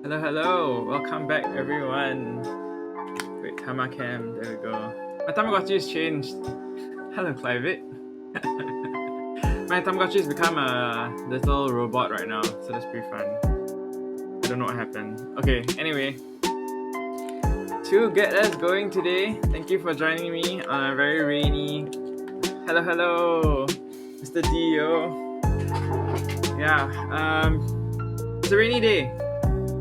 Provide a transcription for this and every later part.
Hello, hello. Welcome back, everyone. Wait, Tamacam. There we go. My Tamagotchi has changed. Hello, Clive. My Tamagotchi has become a little robot right now, so that's pretty fun. I don't know what happened. Okay, anyway. To get us going today, thank you for joining me on a very rainy... Hello, hello, Mr. Dio. Yeah, it's a rainy day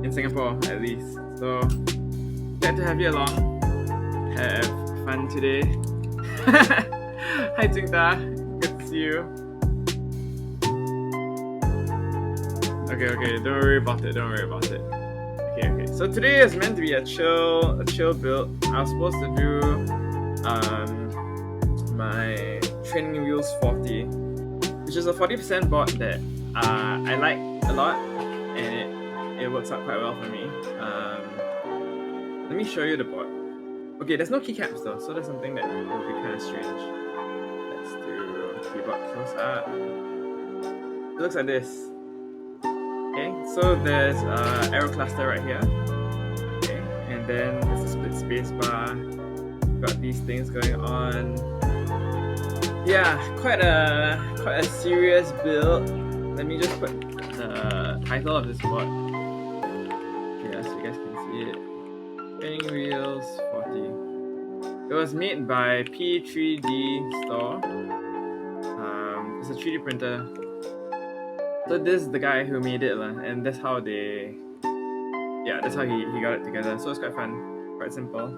in Singapore, at least. So, glad to have you along. Have fun today. Hi, Tingta. Good to see you. Okay, don't worry about it. Okay. So today is meant to be a chill build. I was supposed to do my Training Wheels 40, which is a 40% board that I like a lot, and it works out quite well for me. Let me show you the board. Okay, there's no keycaps though, so that's something that will be kind of strange. Let's do keyboard close up. It looks like this. Okay, so there's arrow cluster right here. Okay, and then there's a split space bar. Got these things going on. Yeah, quite a serious build. Let me just put the title of this board. Yeah, so you guys can see it. Training Wheels 40. It was made by P3D Store. It's a 3D printer. So this is the guy who made it, and that's how he got it together. So it's quite fun, quite simple.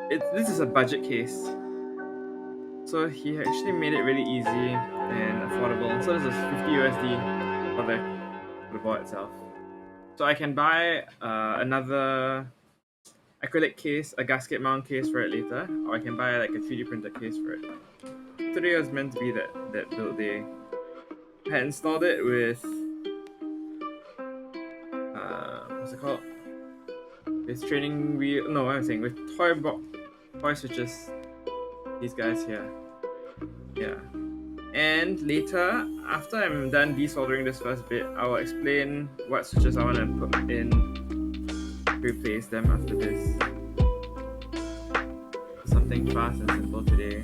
This is a budget case. So he actually made it really easy and affordable. So this is 50 USD for the board itself. So I can buy another acrylic case, a gasket mount case for it later, or I can buy like a 3D printer case for it. Today was meant to be that build day. I had installed it with what's it called? With training wheel. No, I'm saying with toy switches. These guys here. Yeah. And later, after I'm done desoldering this first bit, I will explain what switches I want to put in, replace them after this. Something fast and simple today.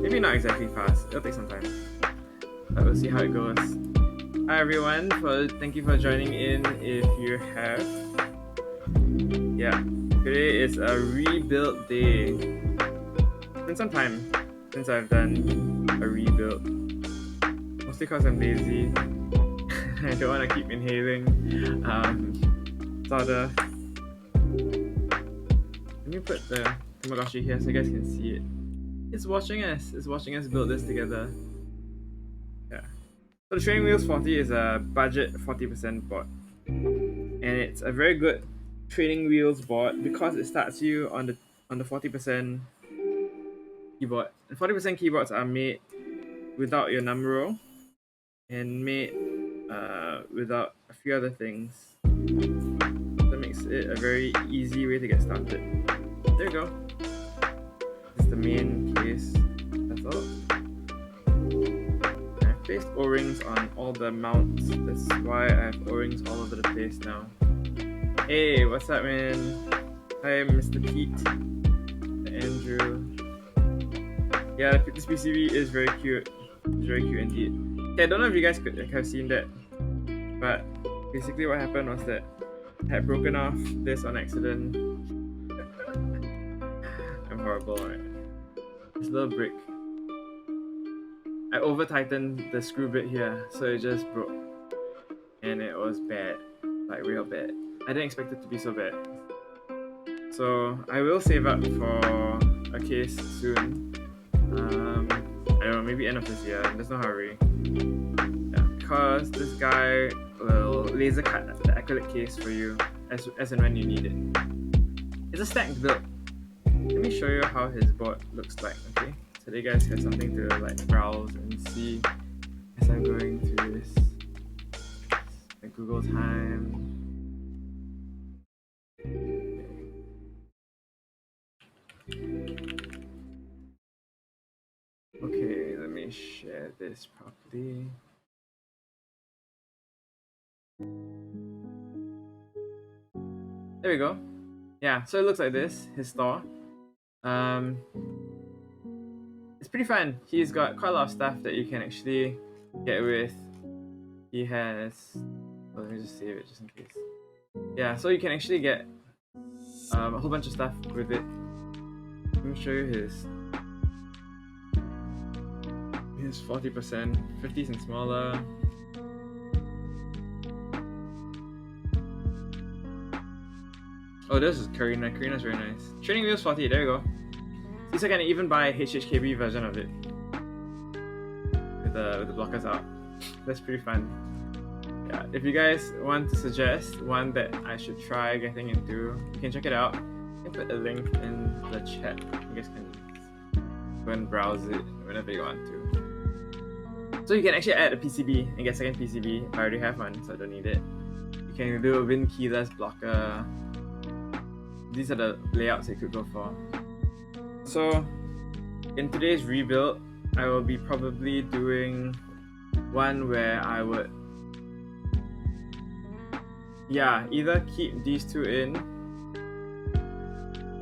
Maybe not exactly fast, it'll take some time. But we'll see how it goes. Hi everyone, thank you for joining in if you have. Yeah, today is a rebuild day. It's been some time since I've done a rebuild. Mostly because I'm lazy. I don't want to keep inhaling sawdust. Let me put the Tamagotchi here so you guys can see it. It's watching us build this together. Yeah. So the Training Wheels 40 is a budget 40% board. And it's a very good training wheels board because it starts you on the 40% keyboard. And 40% keyboards are made without your number row and made without a few other things. That makes it a very easy way to get started. There you go. This is the main case. That's all. I've placed O-rings on all the mounts. That's why I have O-rings all over the place now. Hey, what's up, man? Hi, Mr. Pete. Andrew. Yeah, this PCB is very cute. It's very cute indeed. Okay, I don't know if you guys could have seen that, but basically what happened was that I had broken off this on accident. I'm horrible, right? This little brick. I over tightened the screw bit here, so it just broke. And it was bad. Like real bad. I didn't expect it to be so bad. So I will save up for a case soon. I don't know, maybe end of this year. There's no hurry. Yeah, because this guy will laser cut the acrylic case for you as and when you need it. It's a stacked build. Let me show you how his board looks like, okay? So you guys have something to like browse and see as I'm going through this. Like Google time. Okay, let me share this properly. There we go. Yeah, so it looks like this, his store. It's pretty fun. He's got quite a lot of stuff that you can actually get with. He has... Well, let me just save it just in case. Yeah, so you can actually get a whole bunch of stuff with it. Let me show you his 40%, 50s and smaller. Oh, this is Karina. Karina's very nice. Training wheels 40, there you go. This I can even buy a HHKB version of it. With the blockers out. That's pretty fun. Yeah, if you guys want to suggest one that I should try getting into, you can check it out. I can put a link in the chat. You guys can go and browse it whenever you want to. So you can actually add a PCB and get second PCB. I already have one, so I don't need it. You can do a win keyless blocker. These are the layouts you could go for. So in today's rebuild, I will be probably doing one where I would either keep these two in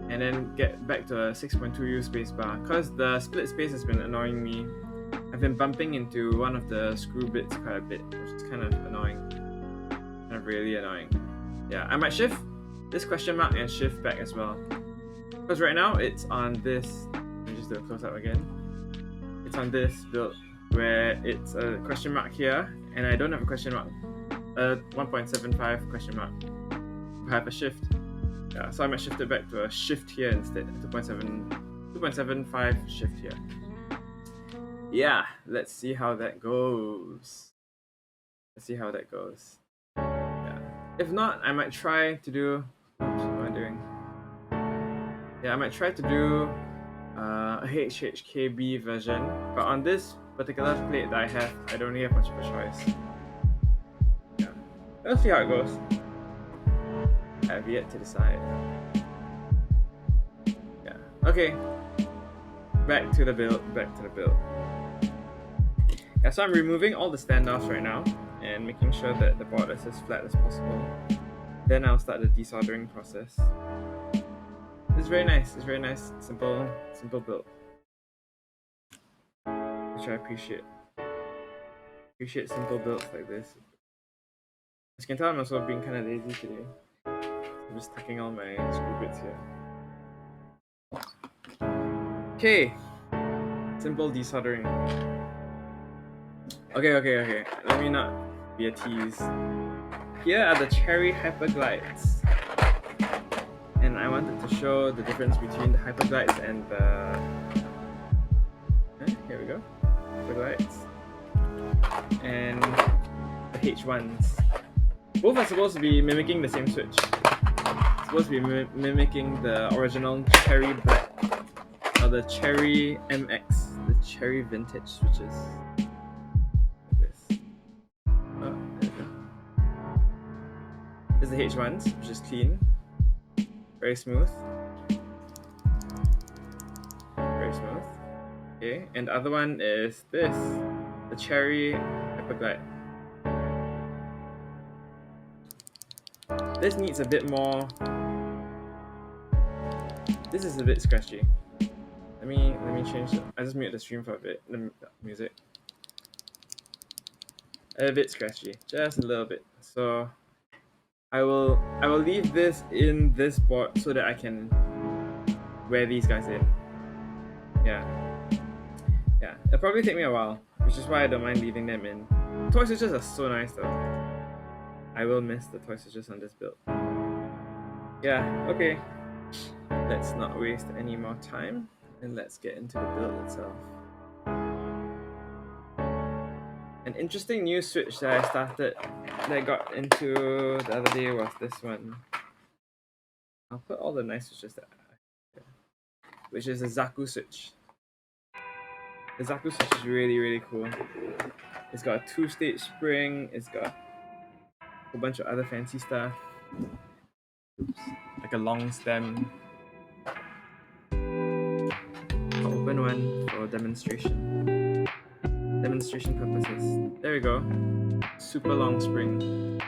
and then get back to a 6.2U spacebar, because the split space has been annoying me. I've been bumping into one of the screw bits quite a bit, which is kind of annoying. Kind of really annoying. Yeah, I might shift this question mark and shift back as well. Because right now it's on this, let me just do a close up again. It's on this build where it's a question mark here, and I don't have a question mark. 1.75 question mark. I have a shift. Yeah, so I might shift it back to a shift here instead. 2.75 shift here. Yeah, let's see how that goes. Yeah. If not, I might try to do... Oops, what am I doing? Yeah, I might try to do a HHKB version, but on this particular plate that I have, I don't really have much of a choice. Yeah, let's see how it goes. I have yet to decide. Yeah, okay. Back to the build. Yeah, so I'm removing all the standoffs right now and making sure that the board is as flat as possible. Then I'll start the desoldering process. It's very nice. Simple build, which I appreciate. Appreciate simple builds like this. As you can tell, I'm also being kind of lazy today. I'm just tucking all my screw bits here. Okay, simple desoldering. Okay. Let me not be a tease. Here are the cherry hyperglides. And I wanted to show the difference between the hyperglides and the... here we go. Hyperglides. And the H1s. Both are supposed to be mimicking the same switch. It's supposed to be mimicking the original cherry black. Or the cherry MX. The cherry vintage switches. This is the H1s, which is clean. Very smooth. Okay, and the other one is this, the cherry hyperglide. This needs a bit more... This is a bit scratchy. Let me change it. I just mute the stream for a bit, the music. A bit scratchy, just a little bit. So I will leave this in this board so that I can wear these guys in. Yeah, it'll probably take me a while, which is why I don't mind leaving them in. Toy switches are so nice though. I will miss the toy switches on this build. Yeah, okay. Let's not waste any more time and let's get into the build itself. An interesting new switch that I got into the other day was this one. I'll put all the nice switches that which is a Zaku Switch. The Zaku Switch is really cool. It's got a 2-stage spring, it's got a whole bunch of other fancy stuff. Oops, like a long stem. I'll open one for demonstration purposes. There we go. Super long spring.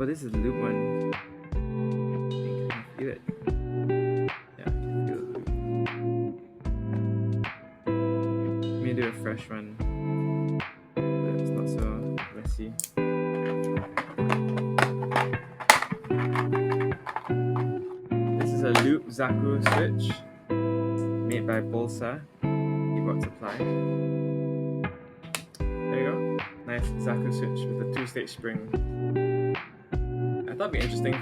Oh, this is the loop one. I think I can feel it. Yeah, I can feel the loop. Let me do a fresh one. So it's not so messy. This is a loop Zaku Switch made by Bolsa keyboard supply. There you go. Nice Zaku Switch with a 2-stage spring. I thought it'd be interesting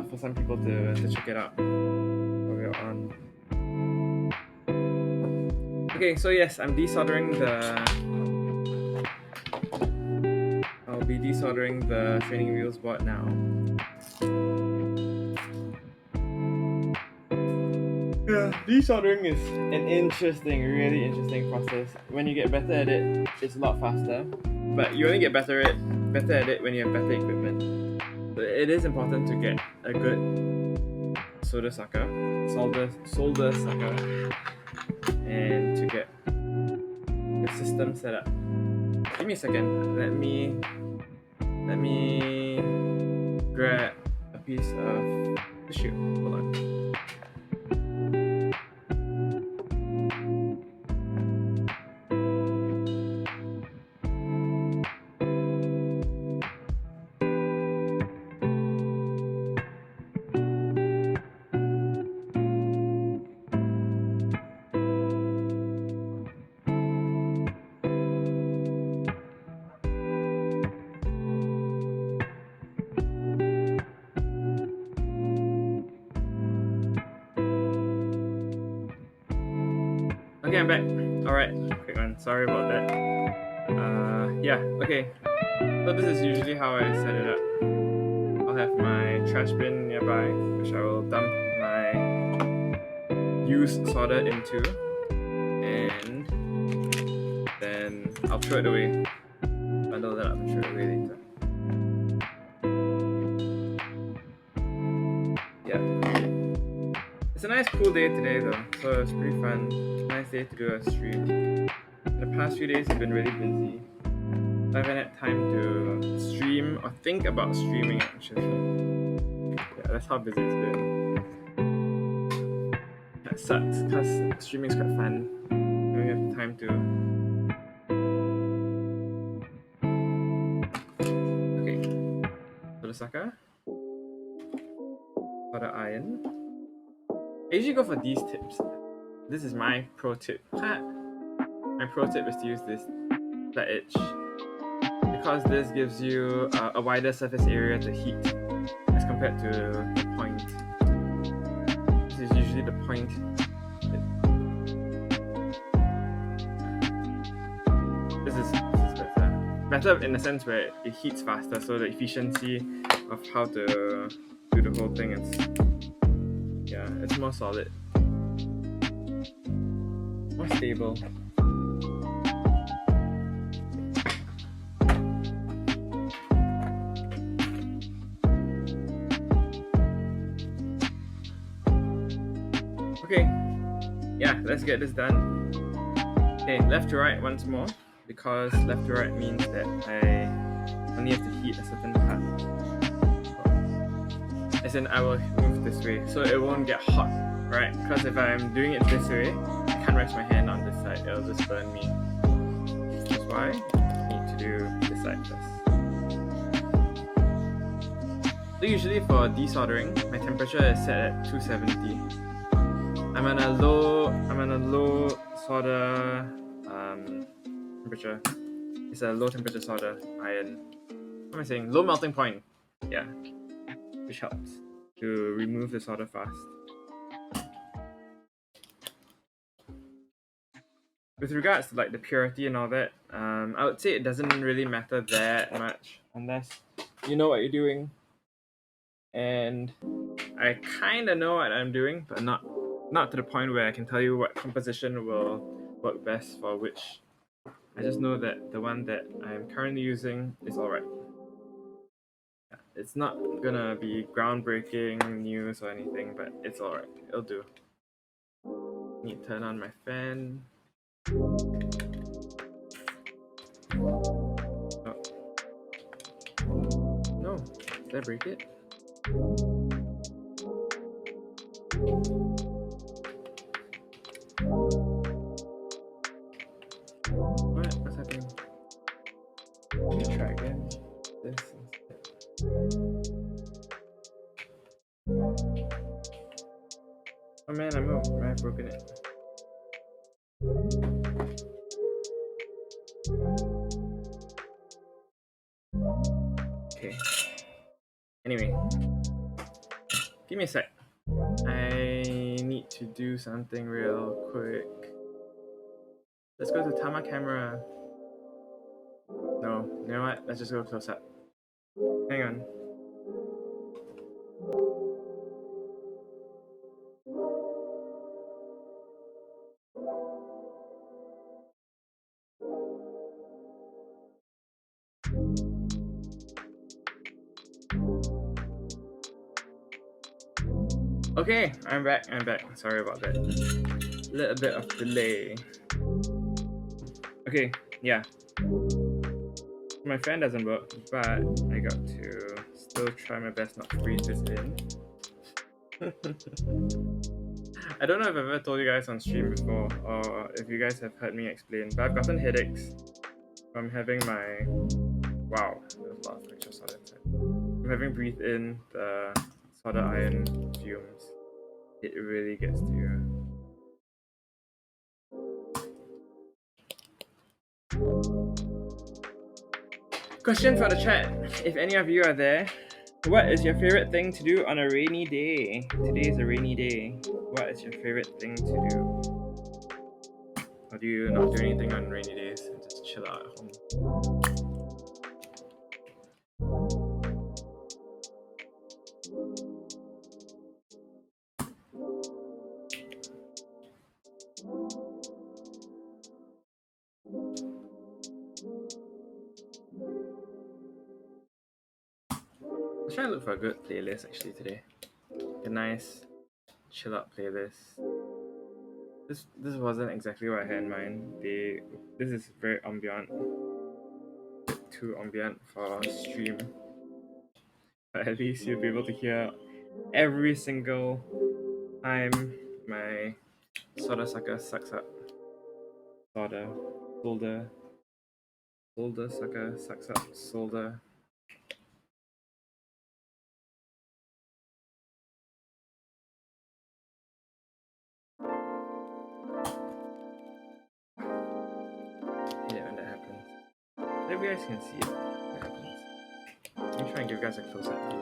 for some people to check it out while we're on. Okay, so yes, I'm desoldering I'll be desoldering the training wheels board now. Yeah, desoldering is an really interesting process. When you get better at it, it's a lot faster. But you only get better at it when you have better equipment. So it is important to get a good solder sucker, and to get the system set up. Give me a second. Let me grab a piece of tissue. Hold on. Okay, I'm back. Alright, quick one. Sorry about that. Yeah, okay. So this is usually how I set it up. I'll have my trash bin nearby, which I will dump my used solder into, and then I'll throw it away. Bundle that up and throw it away later. Yeah. It's a nice cool day today though, so it's pretty fun. Nice day to do a stream. In the past few days I've been really busy. I haven't had time to stream or think about streaming actually. Yeah, that's how busy it's been. That sucks because streaming is quite fun. We have the time to. Okay, so the sucker, for the iron. I usually go for these tips. This is my pro tip. My pro tip is to use this flat edge, because this gives you a wider surface area to heat as compared to the point. This is usually the point. This is better. Better in the sense where it heats faster, so the efficiency of how to do the whole thing it's more solid, more stable. Okay, yeah, let's get this done. Okay, left to right once more, because left to right means that I only have to heat a certain part. As in, I will move this way, so it won't get hot, right? Because if I'm doing it this way, I can't rest my hand on this side, it'll just burn me. That's why I need to do this side first. So usually for desoldering, my temperature is set at 270. I'm on a low solder temperature. It's a low temperature solder iron. What am I saying? Low melting point. Yeah, which helps to remove the solder fast. With regards to like the purity and all that, I would say it doesn't really matter that much unless you know what you're doing. And I kind of know what I'm doing, but not to the point where I can tell you what composition will work best for which. I just know that the one that I'm currently using is alright. Yeah, it's not gonna be groundbreaking news or anything, but it's alright. It'll do. Need to turn on my fan. Oh. No. Did I break it? What? What's happening? Let me try again. This instead. Oh man, I've broken it. Okay. Anyway, give me a sec. I need to do something real quick. Let's go to Tama camera. No, you know what? Let's just go close up. Hang on. Okay, I'm back. Sorry about that. Little bit of delay. Okay, yeah. My fan doesn't work, but I got to still try my best not to breathe this in. I don't know if I've ever told you guys on stream before, or if you guys have heard me explain, but I've gotten headaches from having my... Wow, there's a lot of extra solder inside. From having breathed in the solder iron fumes. It really gets to you. Question for the chat. If any of you are there, what is your favorite thing to do on a rainy day? Today is a rainy day. What is your favorite thing to do? Or do you not do anything on rainy days and just chill out at home? I was trying to look for a good playlist actually today. A nice chill out playlist. This wasn't exactly what I had in mind. This is very ambient. A bit too ambient for stream. But at least you'll be able to hear every single time my soda sucker sucks up. Solder sucker sucks up solder. Yeah, when that happens. If you guys can see it, what happens. Let me try and give you guys a close-up view.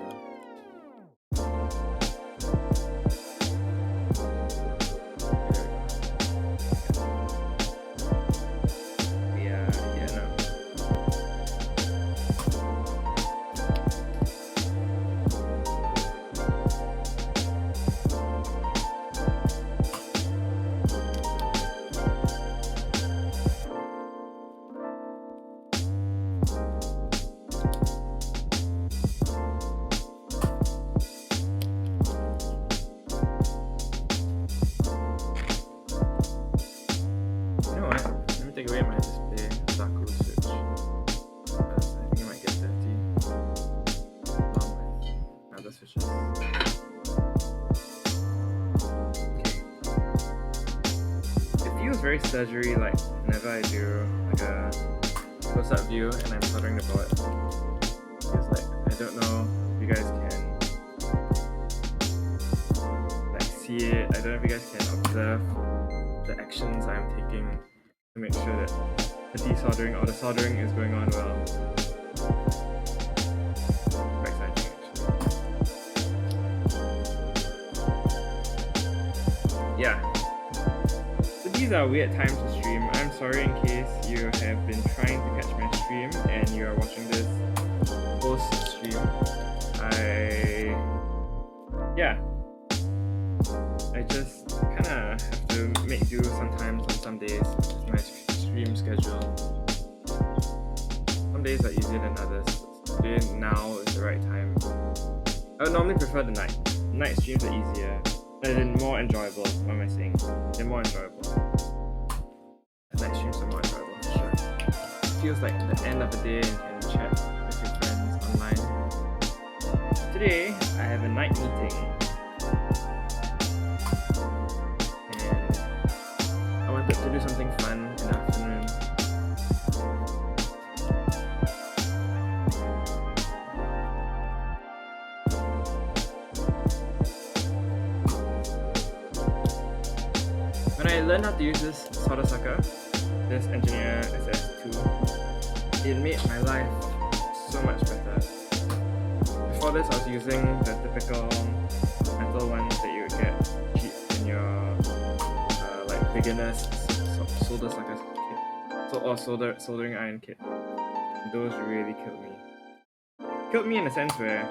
Take away my display, Zaku Switch, because I think it might get dirty along with other switches. It feels very surgery like whenever I do like a close-up view and I'm soldering the board. It feels like, I don't know if you guys can like see it, I don't know if you guys can observe the actions I'm taking to make sure that the desoldering or the soldering is going on well. Quite exciting actually. Yeah. So these are weird times to stream. I'm sorry in case you have been trying to catch my stream and you are watching this post-stream. I just kinda have to make do sometimes on some days with my stream schedule. Some days are easier than others. Today, now is the right time. I would normally prefer the night. Night streams are easier. They're more enjoyable. What am I saying? They're more enjoyable. Night streams are more enjoyable, for sure. It feels like the end of the day and you can chat with your friends online. today I have a night meeting, and I wanted to do something fun in the afternoon. When I learned how to use this solder sucker, this Engineer SS2, it made my life so much better. Before this, I was using the typical metal ones that you would get cheap in your like beginner's solder sucker kit, or soldering iron kit. Those really killed me. Killed me in a sense where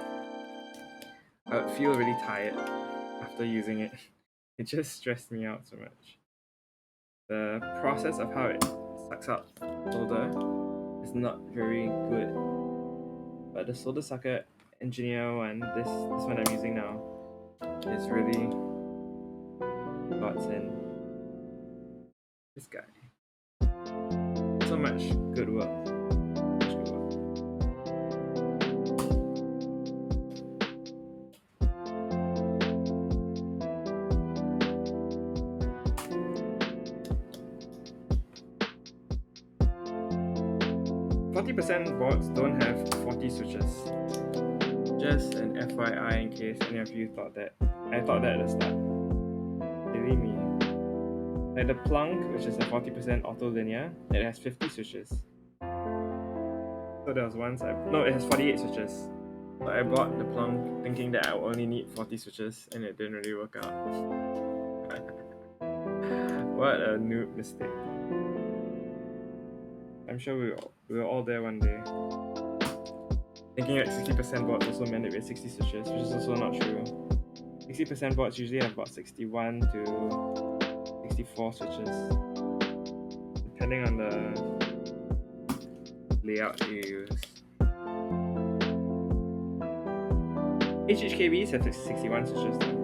I would feel really tired after using it. It just stressed me out so much. The process of how it sucks out solder is not very good. But the solder sucker Engineer one, this one I'm using now, is really godsend. This guy. So much good work. 40% boards don't have 40 switches. Just an FYI in case any of you thought that. I thought that at the start. Believe me. Like the Plunk, which is a 40% auto linear, it has 50 switches. So there was once it has 48 switches. So I bought the Plunk thinking that I would only need 40 switches, and it didn't really work out. What a noob mistake. I'm sure we were all there one day. Thinking that 60% boards also meant that we had 60 switches, which is also not true. 60% boards usually have about 61 to 64 switches, depending on the layout you use. HHKBs have 61 switches though.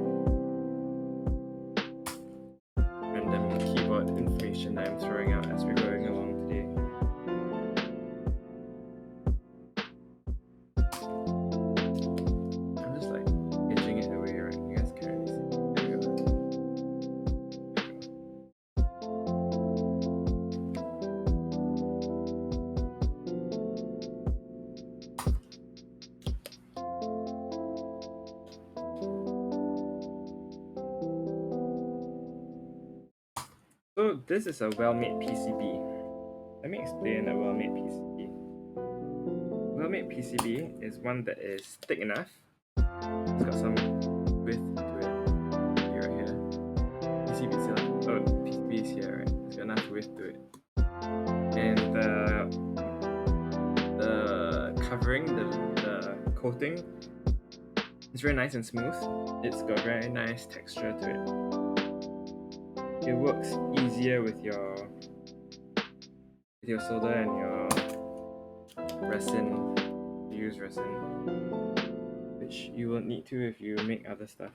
Random keyboard information that I'm throwing out as we're going along today. I'm just like edging it away, right? You guys can't see. There we go. So this is a well-made PCB. Let me explain a well-made PCB. Well-made PCB is one that is thick enough. It's got some width to it. See right here. PCB is here, right? It's got enough width to it. And the covering, the coating, is very nice and smooth. It's got very nice texture to it. It works easier with your solder and your resin. You use resin, which you will need to if you make other stuff.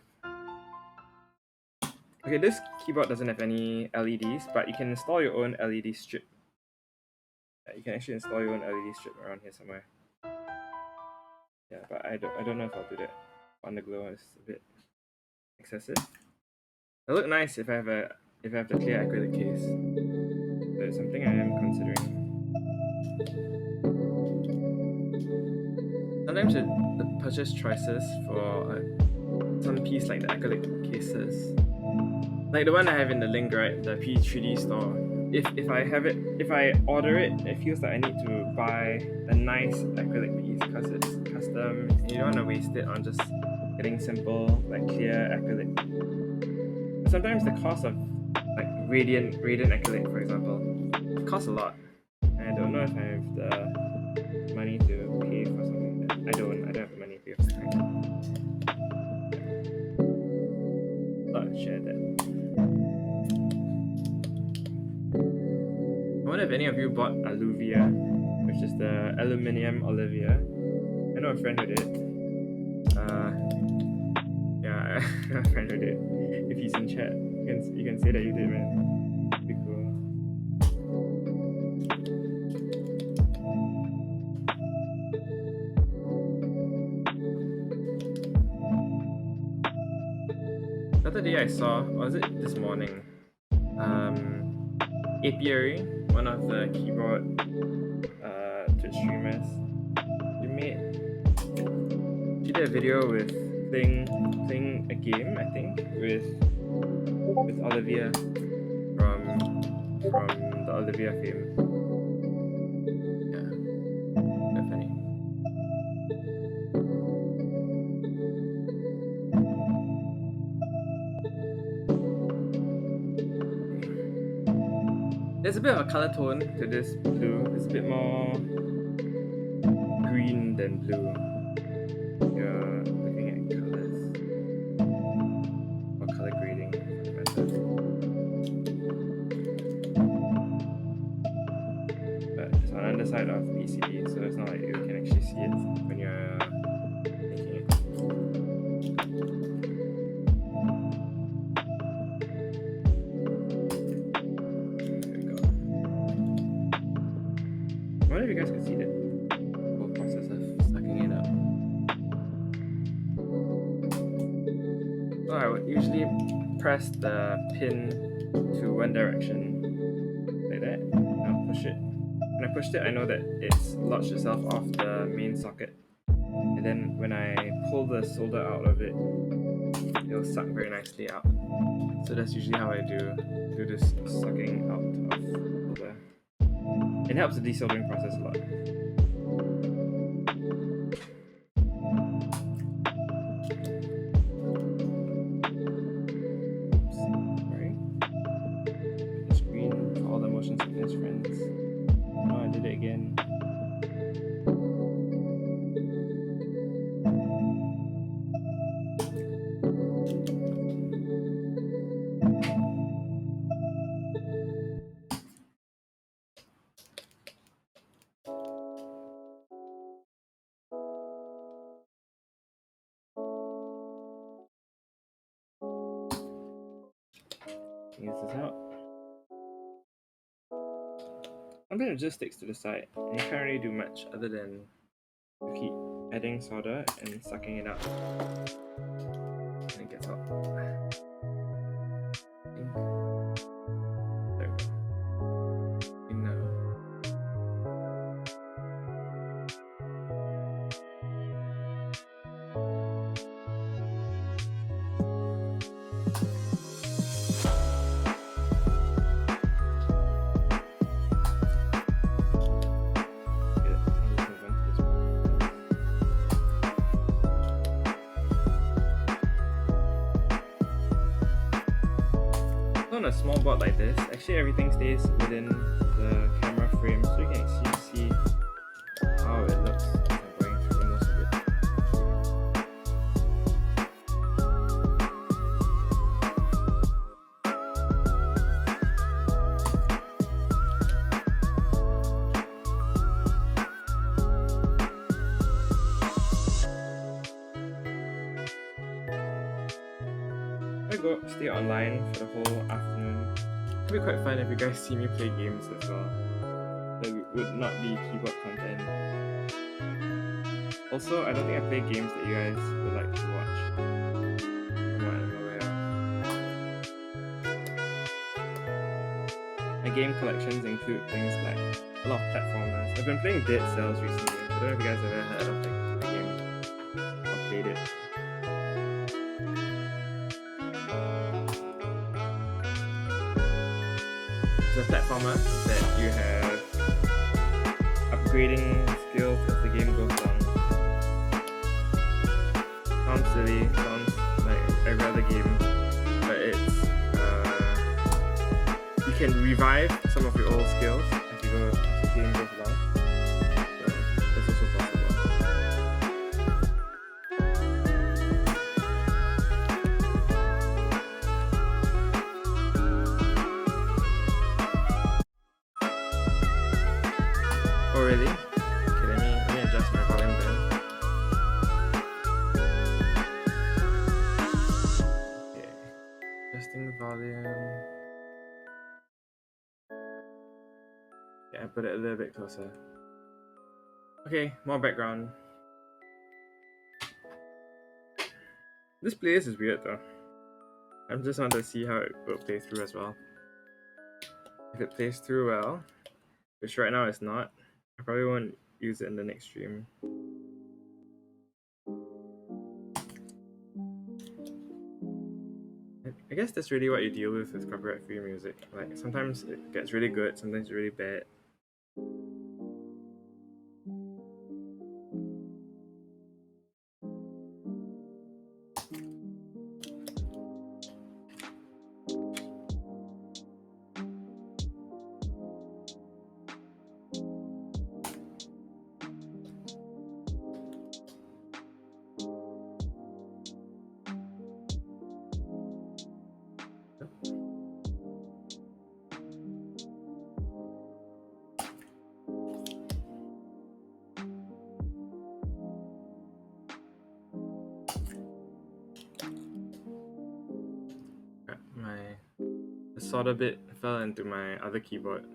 Okay, this keyboard doesn't have any LEDs, but you can install your own LED strip. Yeah, you can actually install your own LED strip around here somewhere. Yeah, but I don't know if I'll do that. Underglow is a bit excessive. It'll look nice if I have the clear acrylic case. But it's something I am considering. Sometimes the purchase choices for some piece like the acrylic cases, like the one I have in the link, right, the P3D store. If I order it, it feels like I need to buy a nice acrylic piece because it's custom. And you don't want to waste it on just getting simple, like clear acrylic. But sometimes the cost of like radiant acrylic, for example, it costs a lot. And I don't know if I have the money to pay for something like that. I don't have the money to pay for something like that. Thought I'd share that. I wonder if any of you bought Alluvia, which is the aluminium Olivia. I know a friend who did. Yeah, I know a friend who did. If he's in chat, you can say that you did, man. It'd be cool. The other day I saw, or was it this morning? Apiary, one of the keyboard Twitch streamers, she did a video with playing a game, I think, with Olivia from the Olivia fame. Yeah, quite funny. There's a bit of a color tone to this blue. It's a bit more green than blue. You're looking at colors or color grading for the matter. But it's on the underside of PCB, so it's not like you can actually see it when you're making it. I wonder if you guys can see the whole process of sucking it up. So I would usually press the pin to one direction, like that, and I'll push it. When I pushed it, I know that it's lodged itself off the main socket. And then when I pull the solder out of it, it'll suck very nicely out. So that's usually how I do this sucking out of solder. It helps the desoldering process a lot. Oops, sorry. The screen for all the motion sickness friends. Oh, I did it again. Use this out. Sometimes it just sticks to the side, and you can't really do much other than to keep adding solder and sucking it out. And it gets out. There we go. And now. On a small board like this, actually everything stays within the camera frame, so you can actually see how it looks as I'm going through most of it. I go stay online for the whole afternoon. It'll be quite fun if you guys see me play games as well. That would not be keyboard content. Also, I don't think I play games that you guys would like to watch. From what I'm aware of. My game collections include things like a lot of platformers. I've been playing Dead Cells recently. I don't know if you guys have ever heard of the game or played it. It's a platformer that you have upgrading skills as the game goes on. Sounds silly, sounds like every other game, but it's you can revive some of your old skills as the game goes along. So that's also possible. Oh really? Okay, let me adjust my volume then. Okay, adjusting the volume. Yeah, I put it a little bit closer. Okay, more background. This playlist is weird though. I just want to see how it will play through as well. If it plays through well, which right now it's not, I probably won't use it in the next stream. I guess that's really what you deal with copyright-free music. Like, sometimes it gets really good, sometimes really bad. The solder bit fell into my other keyboard.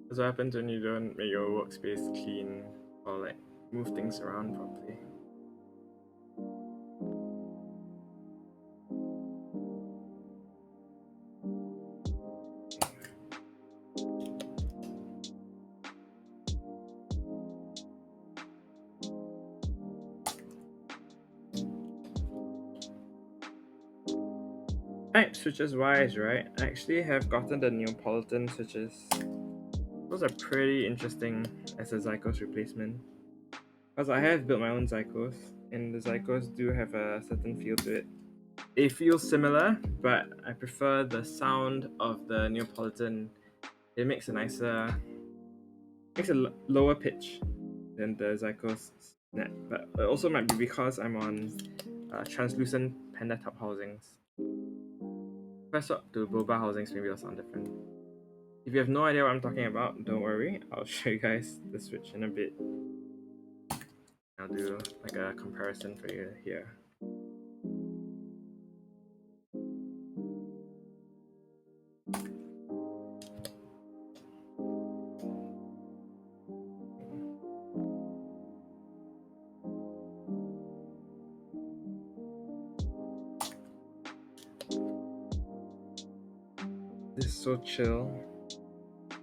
That's what happens when you don't make your workspace clean or like move things around properly. Alright, switches wise, right? I actually have gotten the Neapolitan switches. Those are pretty interesting as a Zycos replacement. Because I have built my own Zycos, and the Zycos do have a certain feel to it. They feel similar, but I prefer the sound of the Neapolitan. It makes a nicer, lower pitch than the Zycos snap. But it also might be because I'm on translucent Panda top housings. If I swap to Boba housings, maybe it'll sound different. If you have no idea what I'm talking about, don't worry. I'll show you guys the switch in a bit. I'll do like a comparison for you here. This is so chill.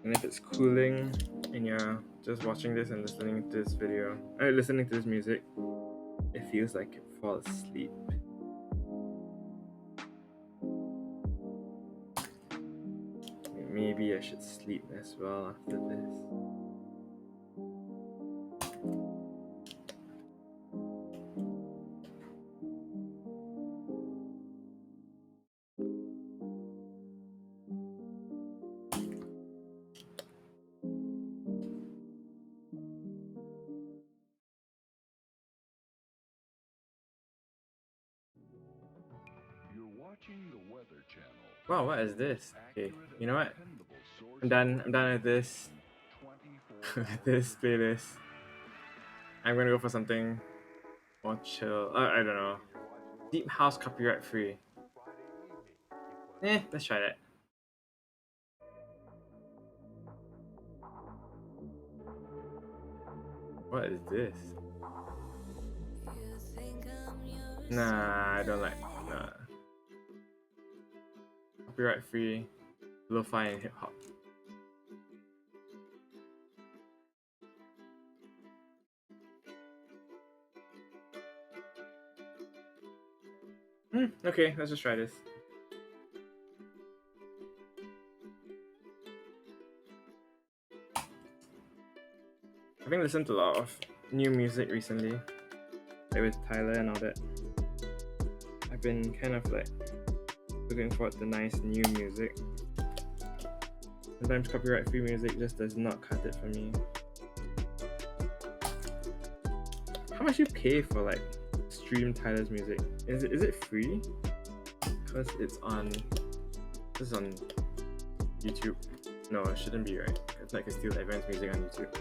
And if it's cooling and you're just watching this and listening to this video, listening to this music, it feels like you fall asleep. Maybe I should sleep as well after this. Wow, what is this? Okay, you know what? I'm done with this. This playlist. I'm gonna go for something more chill. I don't know. Deep house copyright free. Let's try that. What is this? Nah, I don't like. Nah. Copyright free, lo-fi and hip hop. Okay, let's just try this. I've been listening to a lot of new music recently, like with Tyler and all that. I've been kind of like looking forward to nice new music. Sometimes copyright free music just does not cut it for me. How much you pay for like stream Tyler's music? Is it free? Because it's on. This is on YouTube. No, it shouldn't be, right? Because I can steal everyone's music on YouTube.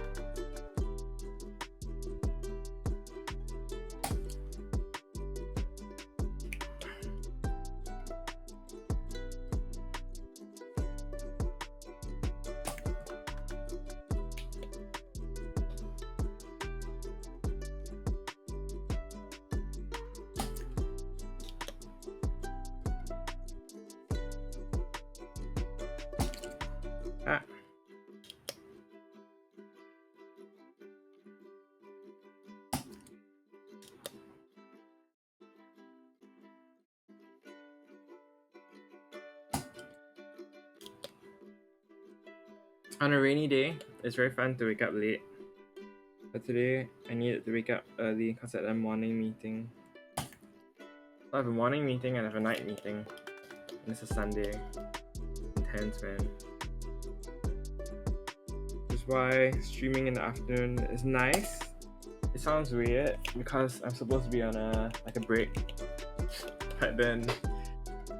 On a rainy day, it's very fun to wake up late. But today, I needed to wake up early because I had a morning meeting. I have a morning meeting and I have a night meeting. And it's a Sunday. Intense, man. Which is why streaming in the afternoon is nice. It sounds weird because I'm supposed to be on a break. But then,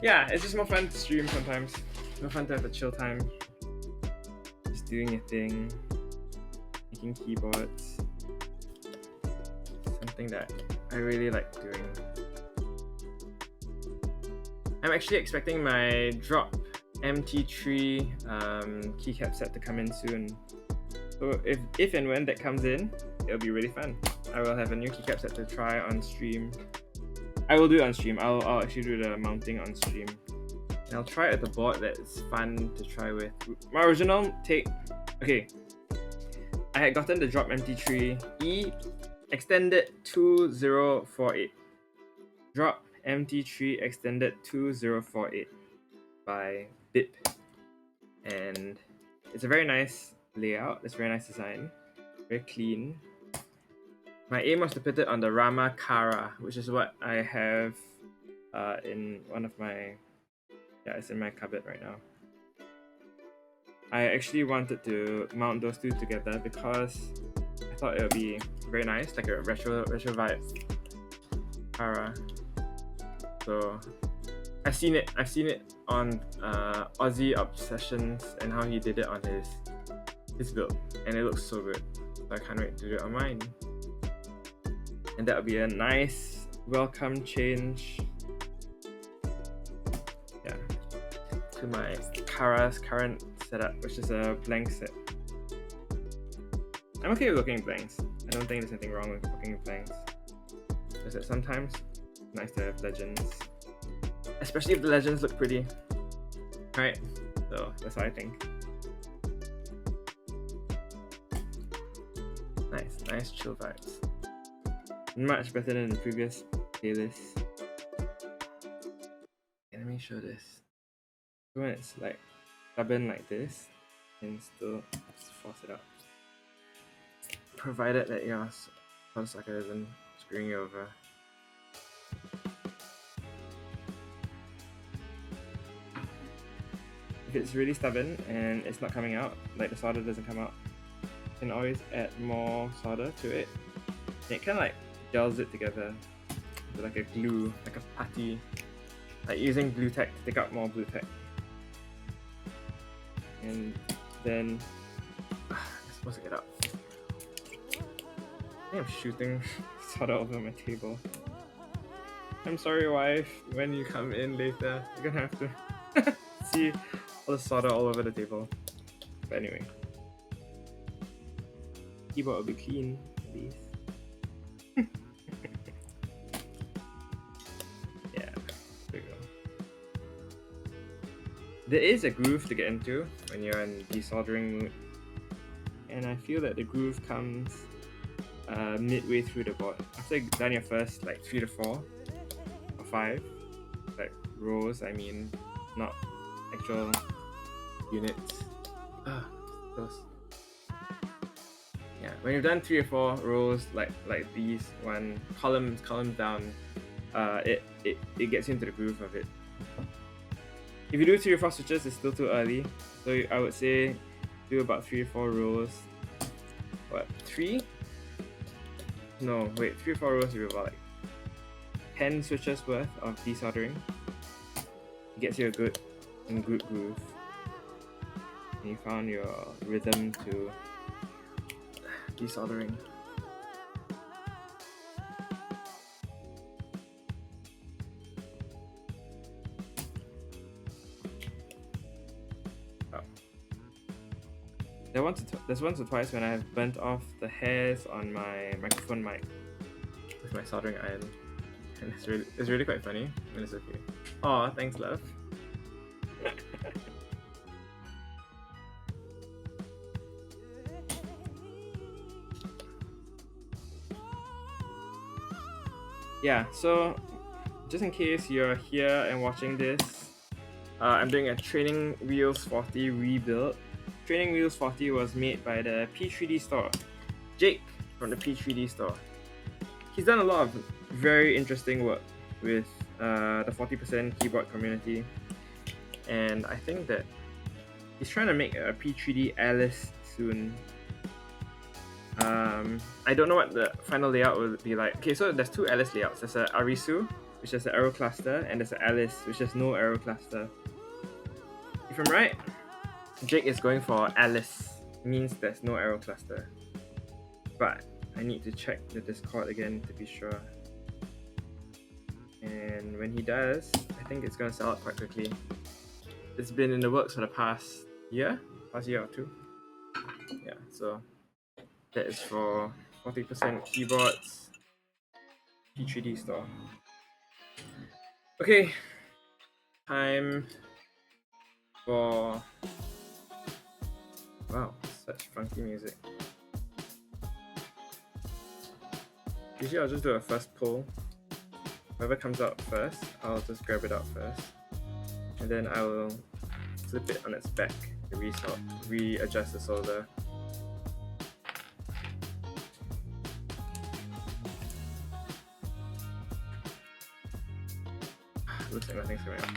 yeah, it's just more fun to stream sometimes. It's more fun to have a chill time. Just doing a thing. Making keyboards. Something that I really like doing. I'm actually expecting my drop MT3 keycap set to come in soon. So if and when that comes in, it'll be really fun. I will have a new keycap set to try on stream. I will do it on stream. I'll actually do the mounting on stream. And I'll try it with a board that's fun to try with. My original take, okay, I had gotten the drop MT3E extended 2048. Drop MT3 extended 2048 by BIP. And it's a very nice layout, it's a very nice design, very clean. My aim was to put it on the Rama Kara, which is what I have in one of my, yeah, it's in my cupboard right now. I actually wanted to mount those two together because I thought it would be very nice, like a retro vibe Kara. So I've seen it on Aussie Obsessions and how he did it on his build, and it looks so good. So I can't wait to do it on mine. And that would be a nice welcome change, yeah, to my Kara's current setup, which is a blank set. I'm okay with looking at blanks. I don't think there's anything wrong with looking at blanks. Just that sometimes it's nice to have legends, especially if the legends look pretty, right? So that's what I think. Nice chill vibes. Much better than the previous playlist. Okay, let me show this. When it's like stubborn like this, and still just force it out. Provided that your sucker isn't screwing you over. If it's really stubborn and it's not coming out, like the solder doesn't come out, you can always add more solder to it. And it kind of like gels it together with like a glue, like a putty, like using glue tech to take out more glue tech. And then I'm supposed to get up. I think I'm shooting solder over my table. I'm sorry, wife. When you come in later, you're gonna have to see all the solder all over the table. But anyway, keyboard will be clean, please. Yeah, there we go. There is a groove to get into when you're in desoldering mood, and I feel that the groove comes midway through the board. After you've done your first like 3 to 4 or 5 like rows, I mean, not actual units. Close. Yeah, when you've done 3 or 4 rows like these, one columns down, it gets into the groove of it. If you do 3 or 4 switches, it's still too early. So I would say do about 3 or 4 rows. What, 3? No, wait, 3 or 4 rows would be about like 10 switches worth of desoldering. It gets you a good groove. And you found your rhythm to desoldering. Oh. There's once or twice when I have burnt off the hairs on my microphone mic with my soldering iron. And it's really quite funny, and it's okay. Aw, thanks, love. Yeah, so just in case you're here and watching this, I'm doing a Training Wheels 40 rebuild. Training Wheels 40 was made by the P3D store. Jake from the P3D store. He's done a lot of very interesting work with the 40% keyboard community, and I think that he's trying to make a P3D Alice soon. I don't know what the final layout will be like. Okay, so there's two Alice layouts. There's a Arisu, which has an arrow cluster, and there's an Alice, which has no arrow cluster. If I'm right, Jake is going for Alice. Means there's no arrow cluster. But I need to check the Discord again to be sure. And when he does, I think it's gonna sell out quite quickly. It's been in the works for the past year or two. Yeah, so that is for 40% keyboards, P3D store. Okay, time for... Wow, such funky music. Usually I'll just do a first pull. Whoever comes out first, I'll just grab it out first. And then I will flip it on its back to readjust the solder. Looks like nothing's coming out.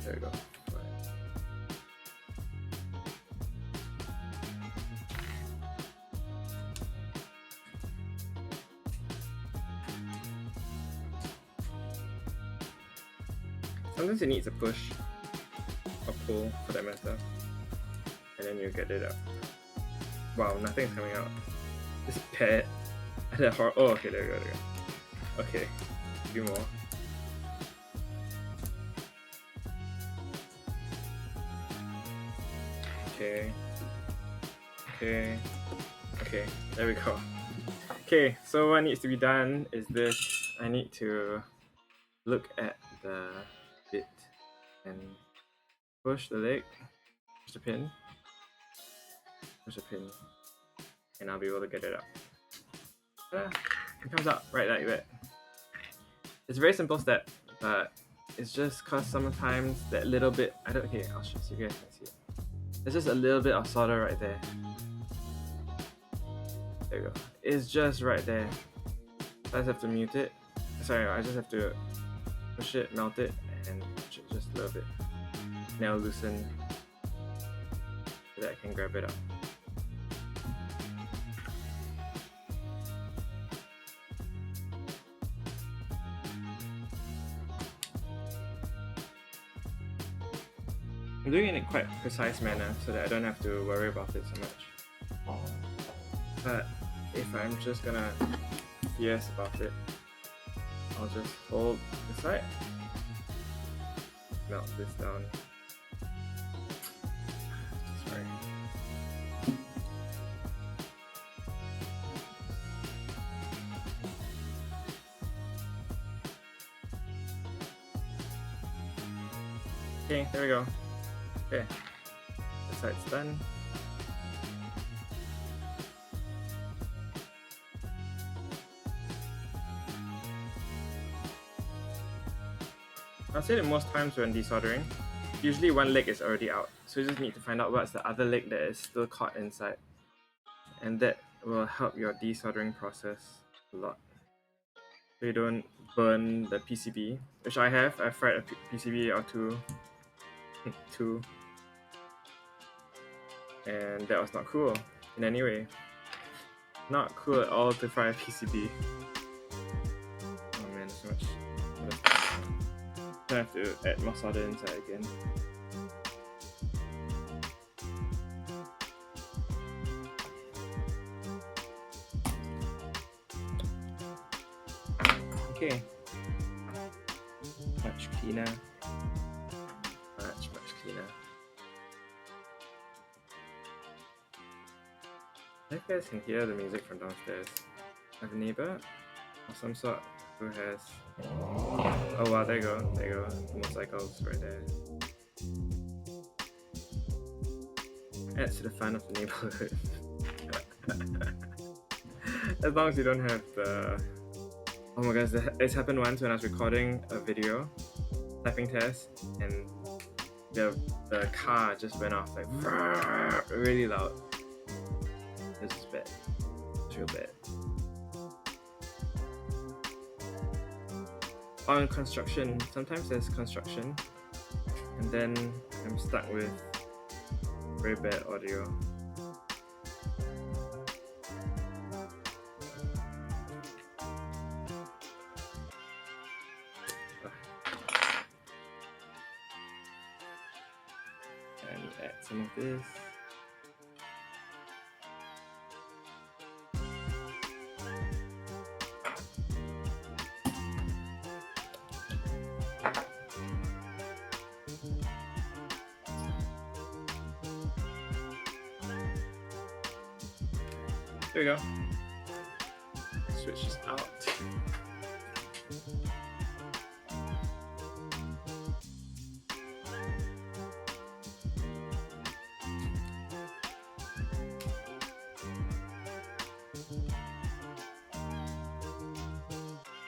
There we go. Sometimes it needs a push or pull for that matter, and then you get it out. Wow, nothing's coming out. This pet. Oh, okay, there we go, there we go. Okay, a few more. Okay, there we go. Okay, so what needs to be done is this. I need to look at the bit and push the leg, push the pin, and I'll be able to get it out. It comes out right like that. It's a very simple step, but it's just cause sometimes that little bit, okay, I'll show you guys can see it. There's just a little bit of solder right there. There we go. It's just right there. I just have to mute it. Sorry, I just have to push it, melt it, and just a little bit. Now loosen so that I can grab it up. I'm doing it in quite a precise manner so that I don't have to worry about it so much. But if I'm just gonna BS about it, I'll just hold this side, melt this down. Sorry. Okay, there we go. Okay, this side's done. I'll say that most times when desoldering, usually one leg is already out, so you just need to find out what's the other leg that is still caught inside, and that will help your desoldering process a lot. So you don't burn the PCB, which I have. I've fried a PCB or two, and that was not cool in any way. Not cool at all to fry a PCB. Oh man, there's so much. I have to add more solder inside again. Okay. Much cleaner. Much cleaner. I think you guys can hear the music from downstairs. I have a neighbor of some sort who has... Oh wow, there you go, motorcycles right there. Adds to the fun of the neighborhood. As long as you don't have the... Oh my gosh, it's happened once when I was recording a video, typing test, and the car just went off like really loud. This is bad. It's real bad. On construction, sometimes there's construction, and then I'm stuck with very bad audio. And add some of this. There we go. Switch is out.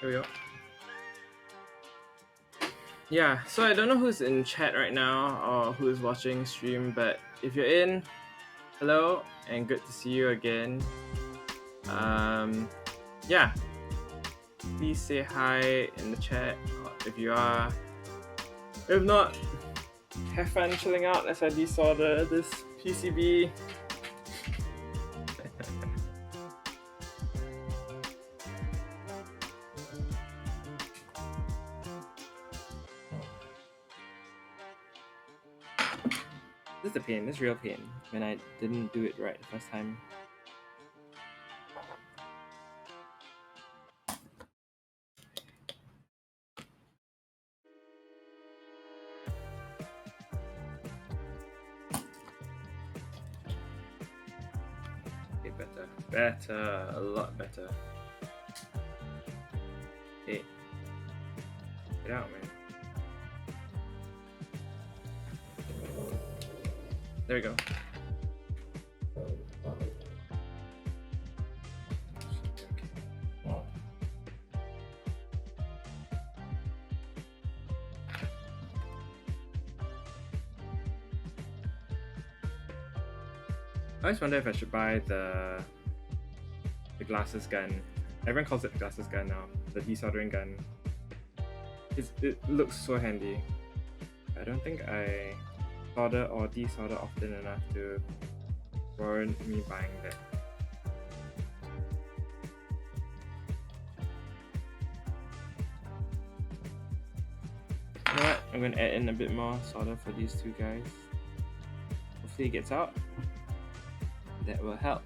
There we go. Yeah, so I don't know who's in chat right now or who's watching stream, but if you're in, hello and good to see you again. Yeah, please say hi in the chat if you are. If not, have fun chilling out as I desolder this PCB. This is the pain, this is real pain when I didn't do it right the first time. Okay, better, a lot better. Okay, get out, man. There we go. I always wonder if I should buy the glasses gun. Everyone calls it the glasses gun now. The desoldering gun. It looks so handy. I don't think I solder or desolder often enough to warrant me buying that. You know what? I'm gonna add in a bit more solder for these two guys. Hopefully it gets out. That will help.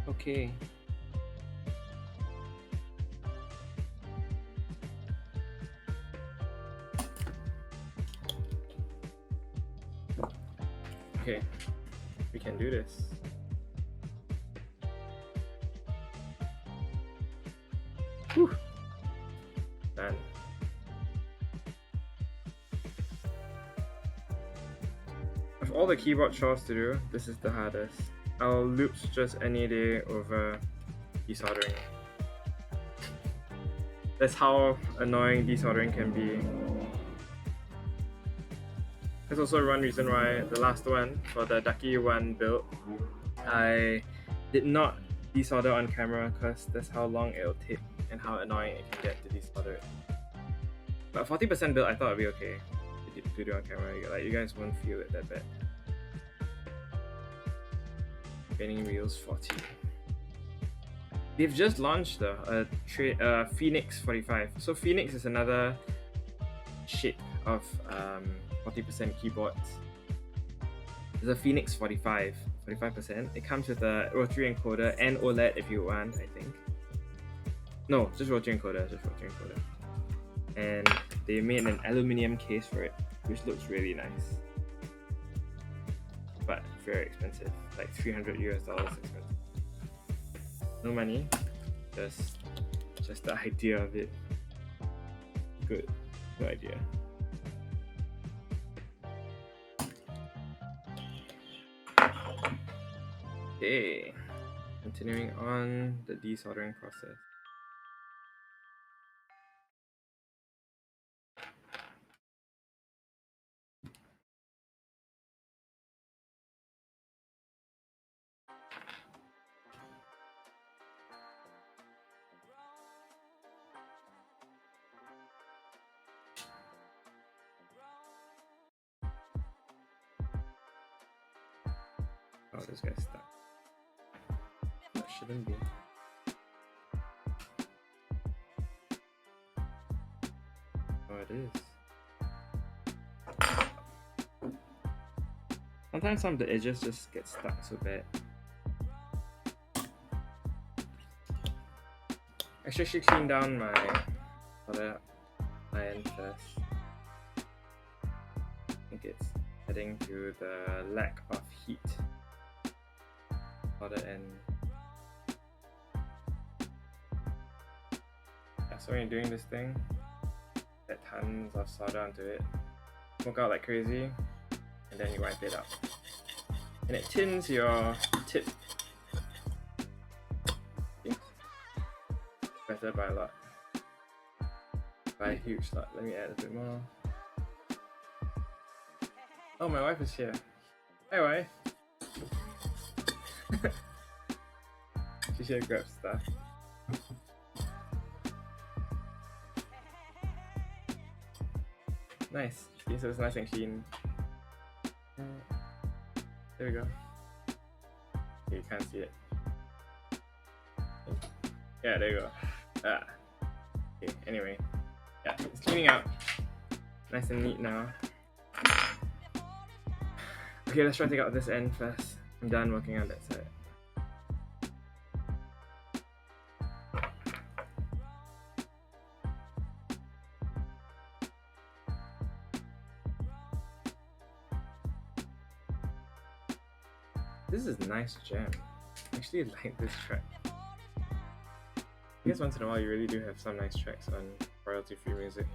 Okay. Okay, we can do this. Whew. Done. Of all the keyboard chores to do, this is the hardest. I'll loops just any day over desoldering. That's how annoying desoldering can be. There's also one reason why the last one, for the Ducky 1 build, I did not desolder on camera because that's how long it'll take and how annoying it can get to desolder it. But 40% build, I thought it'd be okay to do on camera. Like, you guys won't feel it that bad. Spinning wheels 40. They've just launched the Phoenix 45. So Phoenix is another shape of 40% keyboards. There's a Phoenix 45, 45%. It comes with a rotary encoder and OLED if you want, I think. No, just rotary encoder, And they made an aluminium case for it, which looks really nice. But very expensive, like $300 expensive. No money, just the idea of it. Good idea. Okay, continuing on the desoldering process. Oh, this guy's stuck. That shouldn't be. Oh, it is. Sometimes some of the edges just get stuck so bad. I should actually clean down my other iron first. I think it's heading to the lack of heat. Other end. Yeah, so when you're doing this thing, add tons of solder onto it, smoke out like crazy, and then you wipe it out. And it tins your tip. Better by a lot. By a huge lot. Let me add a bit more. Oh, my wife is here. Hi, wife. She's here to grab stuff. Nice. See, so it's nice and clean. There we go. Okay, you can't see it. Yeah, there you go. Ah. Okay, anyway. Yeah, it's cleaning out. Nice and neat now. Okay, let's try to take out this end first. I'm done working on that side. This is nice jam. I actually like this track. I guess once in a while you really do have some nice tracks on royalty-free music.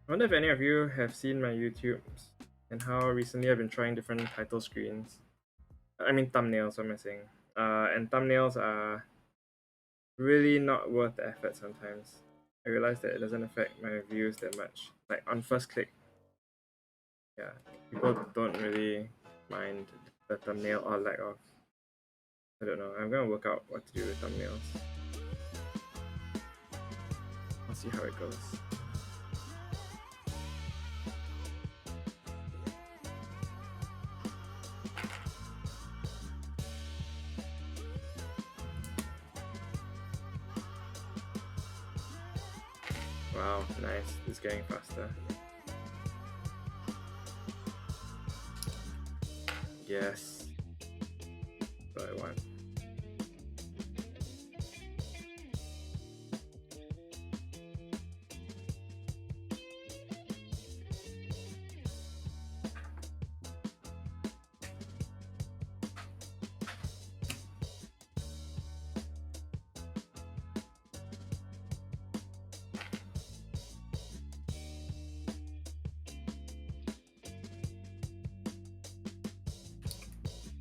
I wonder if any of you have seen my YouTubes and how recently I've been trying different title screens. I mean thumbnails, what am I saying? And thumbnails are really not worth the effort sometimes. I realized that it doesn't affect my views that much. Like on first click, yeah, people don't really mind the thumbnail or lack of. I don't know. I'm gonna work out what to do with thumbnails. I'll see how it goes. Wow, nice. It's getting faster. Yes. That's what I want.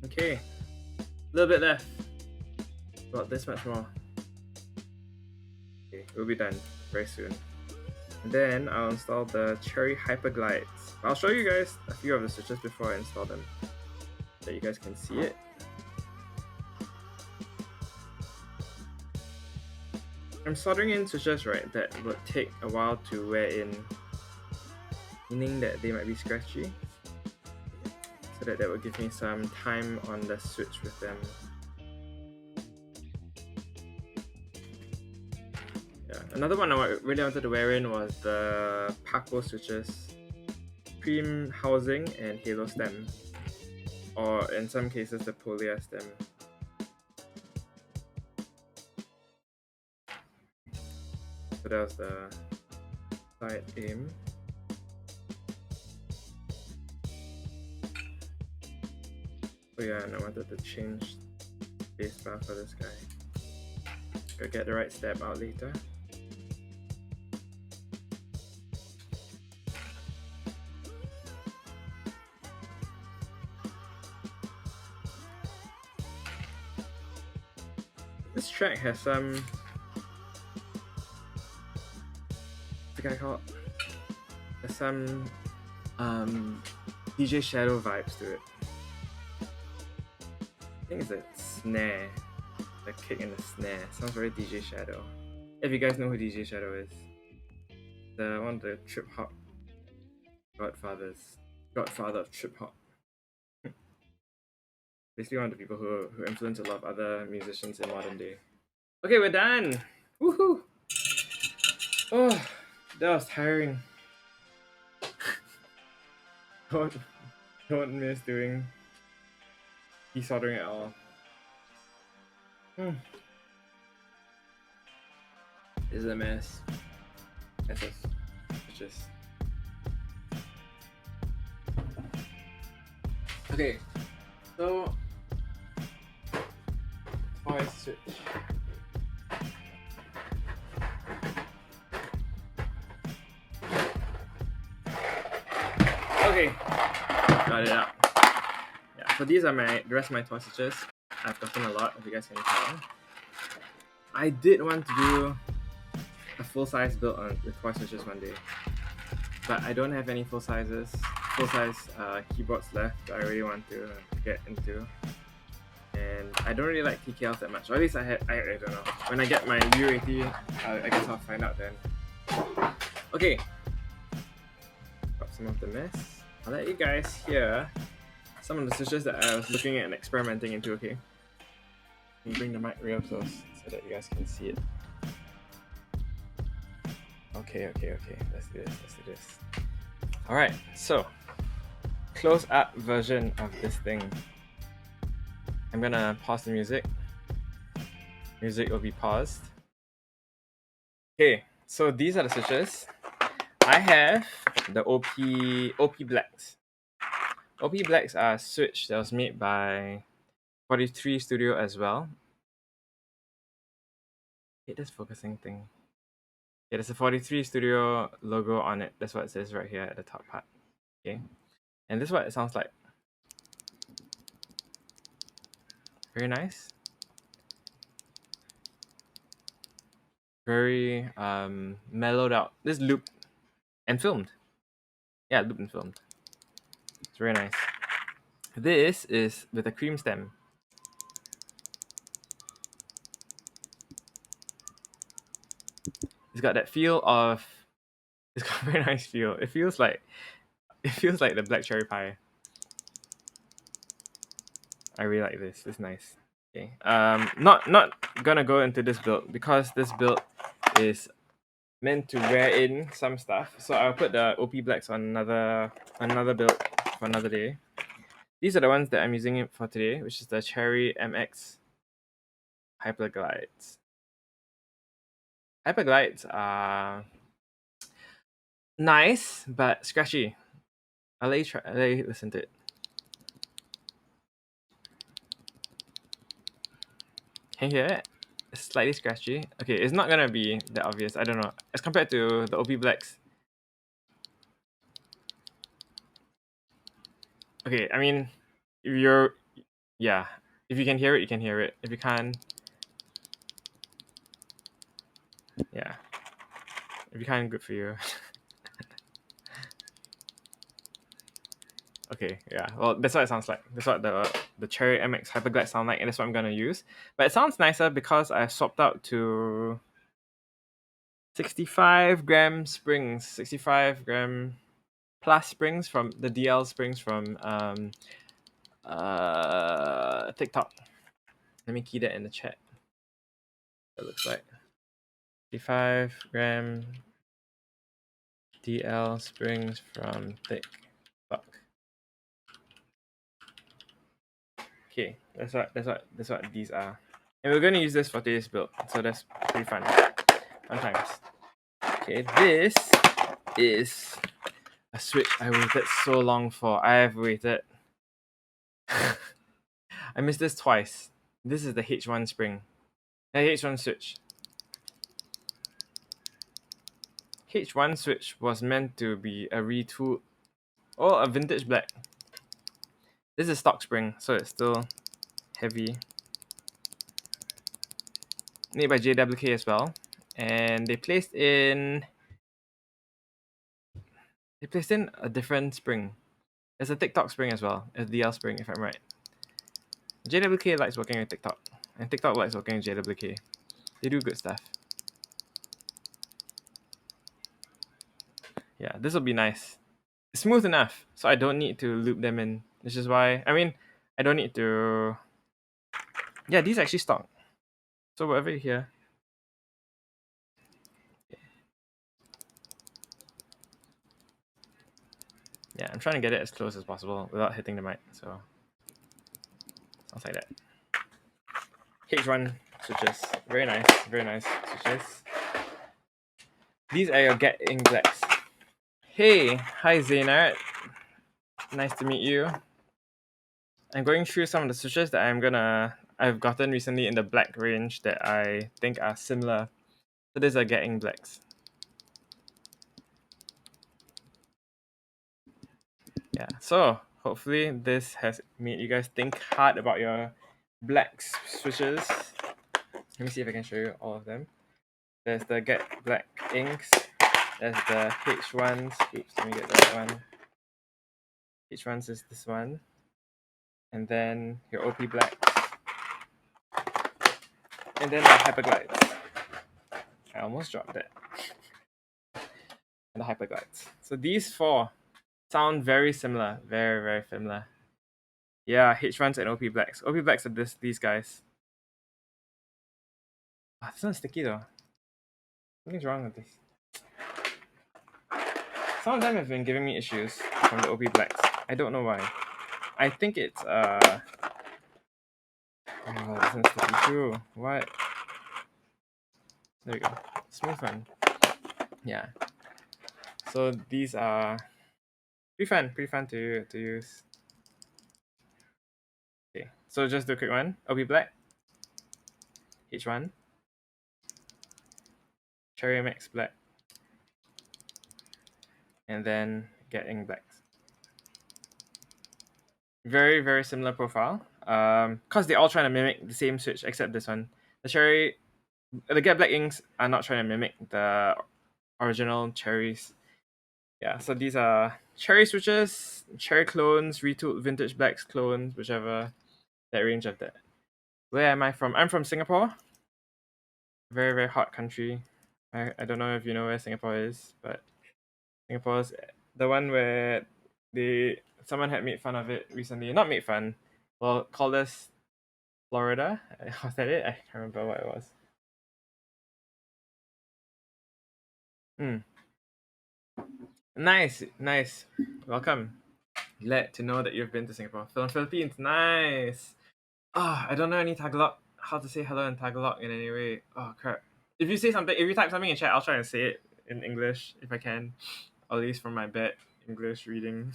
Okay, a little bit left. About this much more. Okay, we'll be done very soon. And then I'll install the Cherry hyperglides. I'll show you guys a few of the switches before I install them, so you guys can see it. I'm soldering in switches, right, that would take a while to wear in, meaning that they might be scratchy. So that will give me some time on the switch with them. Yeah, another one I really wanted to wear in was the Paco switches, Cream housing and Halo stem, or in some cases the Polia stem. So that was the side aim. Oh yeah, and I wanted to change spacebar for this guy. Gotta get the right step out later. This track has some... what's the guy called? There's some DJ Shadow vibes to it. I think it's a snare. The kick and the snare. Sounds very DJ Shadow. If you guys know who DJ Shadow is. One of the trip hop godfather of trip hop. Basically one of the people who influence a lot of other musicians in modern day. Okay, we're done! Woohoo! Oh, that was tiring. Don't miss doing desoldering at all. This is a mess. It's just... Okay, so toy switch. Okay, got it out. Yeah, so these are the rest of my toy switches. I've gotten a lot, if you guys can tell. I did want to do a full-size build on the toy switches one day, but I don't have any full-size keyboards left that I really want to get into. And I don't really like TKLs that much, or at least I don't know. When I get my U80, I guess I'll find out then. Okay, got some of the mess. I'll let you guys hear some of the switches that I was looking at and experimenting into, okay? Let me bring the mic real close so that you guys can see it. Okay. Let's do this. Alright, so close-up version of this thing. I'm gonna pause the music. Music will be paused. Okay, so these are the switches. I have the OP Blacks. OP Blacks are a switch that was made by 43 Studio as well. Hate this focusing thing. Yeah, there's a 43 Studio logo on it. That's what it says right here at the top part. Okay, and this is what it sounds like. Very nice. Very mellowed out. This is looped and filmed. Yeah, looped and filmed. It's very nice. This is with a cream stem. It's got that feel of... it's got a very nice feel. It feels like the black cherry pie. I really like this. It's nice. Okay. Not gonna go into this build because this build is meant to wear in some stuff. So I'll put the OP Blacks on another build for another day. These are the ones that I'm using it for today, which is the Cherry MX hyperglides. Hyperglides are nice but scratchy. I'll let you listen to it. Can you hear it? It's slightly scratchy. Okay, it's not gonna be that obvious. I don't know. As compared to the OP Blacks. Okay, I mean, if you can hear it, you can hear it. If you can't, yeah. If you can't, good for you. Okay, yeah. Well, that's what it sounds like. That's what the Cherry MX Hyperglide sound like, and that's what I'm gonna use. But it sounds nicer because I swapped out to 65 gram springs, 65 gram plus springs from the DL springs from TikTok. Let me key that in the chat. It looks like 55 gram DL springs from TikTok. Okay, that's what these are, and we're gonna use this for today's build, so that's pretty fun times. Okay, this is a switch I waited so long for. I have waited. I missed this twice. This is the H1 spring, the H1 switch. H1 switch was meant to be a retool or a vintage black. This is stock spring, so it's still heavy. Made by JWK as well. And they placed in a different spring. There's a TikTok spring as well, a DL spring if I'm right. JWK likes working with TikTok, and TikTok likes working with JWK. They do good stuff. Yeah, this will be nice. It's smooth enough, so I don't need to loop them in. Which is why, I mean, I don't need to... Yeah, these actually stock. So whatever you hear. Yeah, I'm trying to get it as close as possible without hitting the mic, so... Sounds like that. H1 switches. Very nice switches. These are your getting blacks. Hey, hi Zaynard. Nice to meet you. I'm going through some of the switches that I've gotten recently in the black range that I think are similar. So these are getting blacks. Yeah, so hopefully this has made you guys think hard about your black switches. Let me see if I can show you all of them. There's the Get Black inks. There's the H1s. Oops, let me get that one. H1s is this one. And then your OP blacks. And then the hyperglides. I almost dropped that. And the hyperglides. So these four sound very similar. Very similar. Yeah, H1s and OP blacks. OP blacks are these guys. This one's sticky though. Something's wrong with this. Some of them have been giving me issues from the OP blacks. I don't know why. I think it's oh, this one's sticky too. What? There we go. Smooth one. Yeah. So these are pretty fun to use. Okay, so just do a quick one. OP black. H1. Cherry Max black. And then getting blacks. Very similar profile. Cause they're all trying to mimic the same switch except this one. The Get Black inks are not trying to mimic the original cherries. Yeah, so these are cherry switches, cherry clones, retooled vintage blacks clones, whichever, that range of that. Where am I from? I'm from Singapore. Very hot country. I don't know if you know where Singapore is, but Singapore's the one where someone had made fun of it recently. Not made fun. Well, called us Florida. Was that it? I can't remember what it was. Nice. Welcome. Glad to know that you've been to Singapore. Philippines. Nice. I don't know any Tagalog. How to say hello in Tagalog in any way. Oh crap. If you type something in chat, I'll try to say it in English if I can. At least from my bad English reading.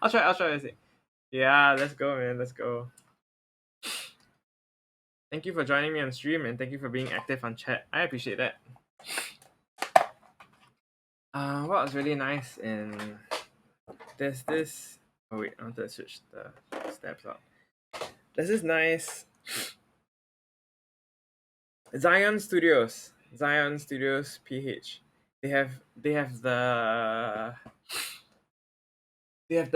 I'll try to say. Yeah, let's go, man. Let's go. Thank you for joining me on stream and thank you for being active on chat. I appreciate that. What was really nice in there's this. Oh wait, I want to switch the steps out. There's this nice Zion Studios PH. They have the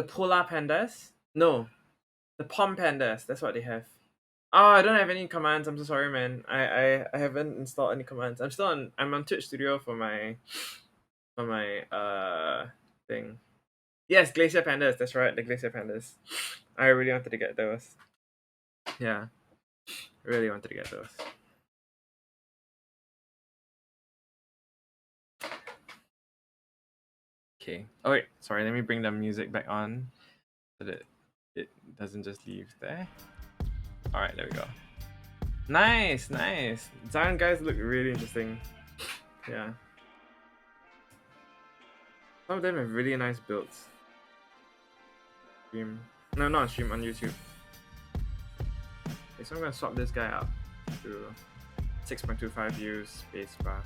polar pandas. No, the pom pandas. That's what they have. Oh, I don't have any commands. I'm so sorry, man. I haven't installed any commands. I'm on Twitch Studio for my thing. Yes, Glacier Pandas. That's right, the Glacier Pandas. I really wanted to get those. Yeah, really wanted to get those. Okay. Oh wait, sorry. Let me bring the music back on so that it doesn't just leave there. All right, there we go. Nice. Zion guys look really interesting. Yeah. Some of them have really nice builds. Stream. No, not on stream, on YouTube. Okay, so I'm gonna swap this guy out to 6.25 views spacebar.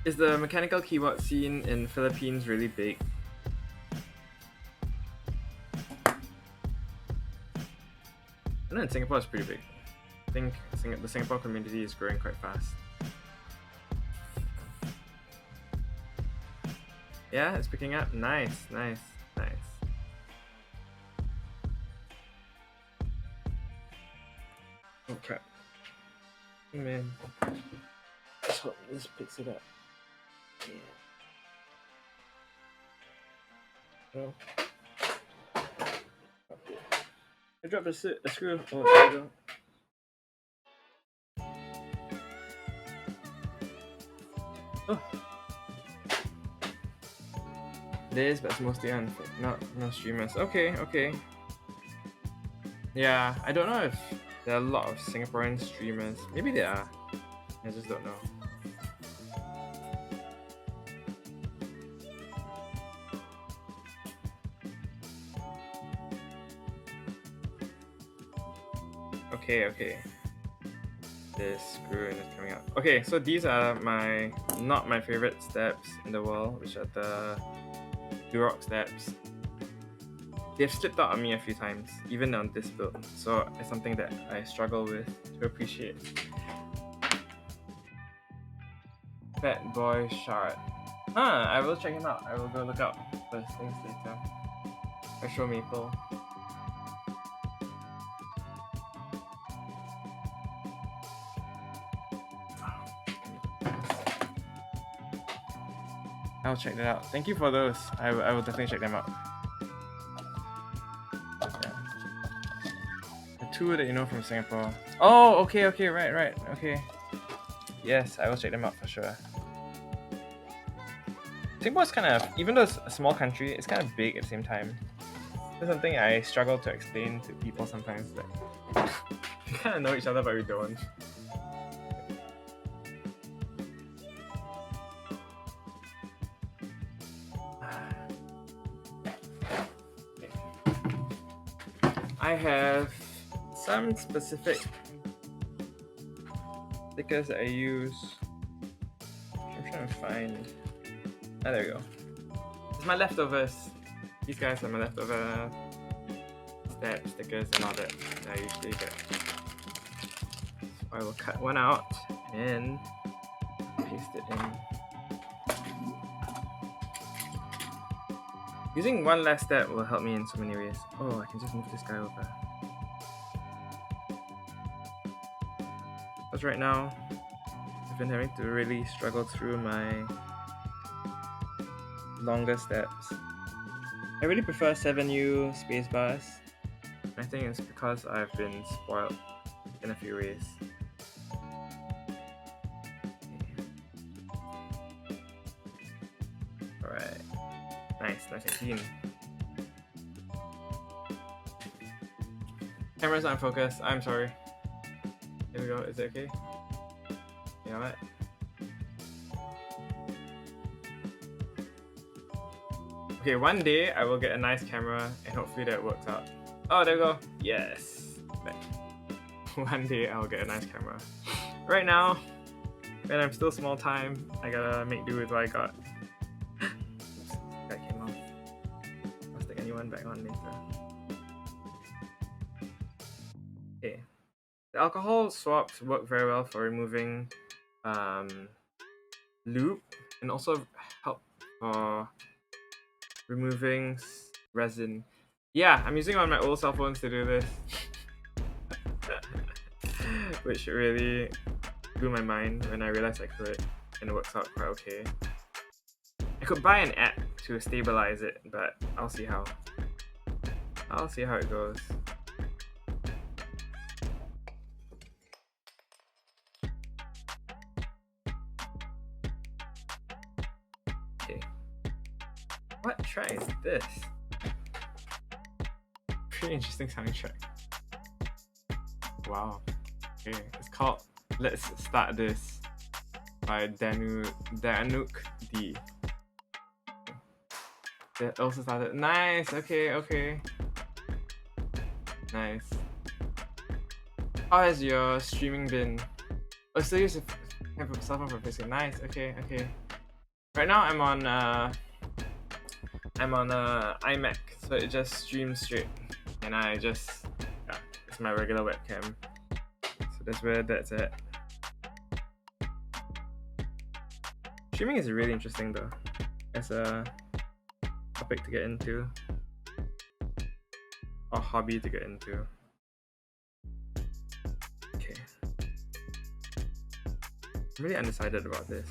Is the mechanical keyboard scene in Philippines really big? I know in Singapore it's pretty big. I think the Singapore community is growing quite fast. Yeah, it's picking up. Nice, nice, nice. Oh crap. Man. Let's hope this picks it up. Yeah. Oh. I dropped a screw. Oh, there you go. Oh. It is, but it's mostly on no streamers. Okay, okay. Yeah, I don't know if there are a lot of Singaporean streamers. Maybe there are. I just don't know. Okay, okay. This screw is coming out. Okay, so these are not my favorite steps in the world, which are the Durock steps. They've slipped out on me a few times, even on this build, so it's something that I struggle with to appreciate. Fat Boy Shard. I will check him out. I will go look out for his things later. Retro Maple. I'll check that out. Thank you for those. I will definitely check them out. Yeah. The two that you know from Singapore. Oh, okay, okay, right, okay. Yes, I will check them out for sure. Singapore's kind of, even though it's a small country, it's kind of big at the same time. That's something I struggle to explain to people sometimes. Like, we kind of know each other, but we don't. I have some specific stickers that I use. I'm trying to find. Ah, there we go. It's my leftovers. These guys are my leftover stickers and all that I usually get. So I will cut one out and paste it in. Using one last step will help me in so many ways. Oh, I can just move this guy over. Because right now, I've been having to really struggle through my longer steps. I really prefer 7U spacebars. I think it's because I've been spoiled in a few ways. Alright. Nice and clean. Camera's not in focus. I'm sorry. Here we go. Is it okay? You know what? Okay, one day I will get a nice camera and hopefully that works out. Oh, there we go. Yes. One day I will get a nice camera. Right now, when I'm still small time, I gotta make do with what I got. Oops, that came off. I'll stick a new one back on later. Okay. The alcohol swaps work very well for removing loop and also help for removing resin. Yeah, I'm using one of my old cell phones to do this. Which really blew my mind when I realized I could, and it works out quite okay. I could buy an app to stabilize it, but I'll see how. I'll see how it goes. Okay. What track is this? Pretty interesting sounding track. Wow. Okay, it's called Let's Start This by Danuk D. That also started. Nice, okay, okay. Nice. How has your streaming been? Oh, still use a cell phone for Facebook. Nice, okay, okay. Right now I'm on iMac, so it just streams straight, and I just it's my regular webcam. So that's where that's at. Streaming is really interesting though, as a topic to get into, or hobby to get into. Okay. I'm really undecided about this.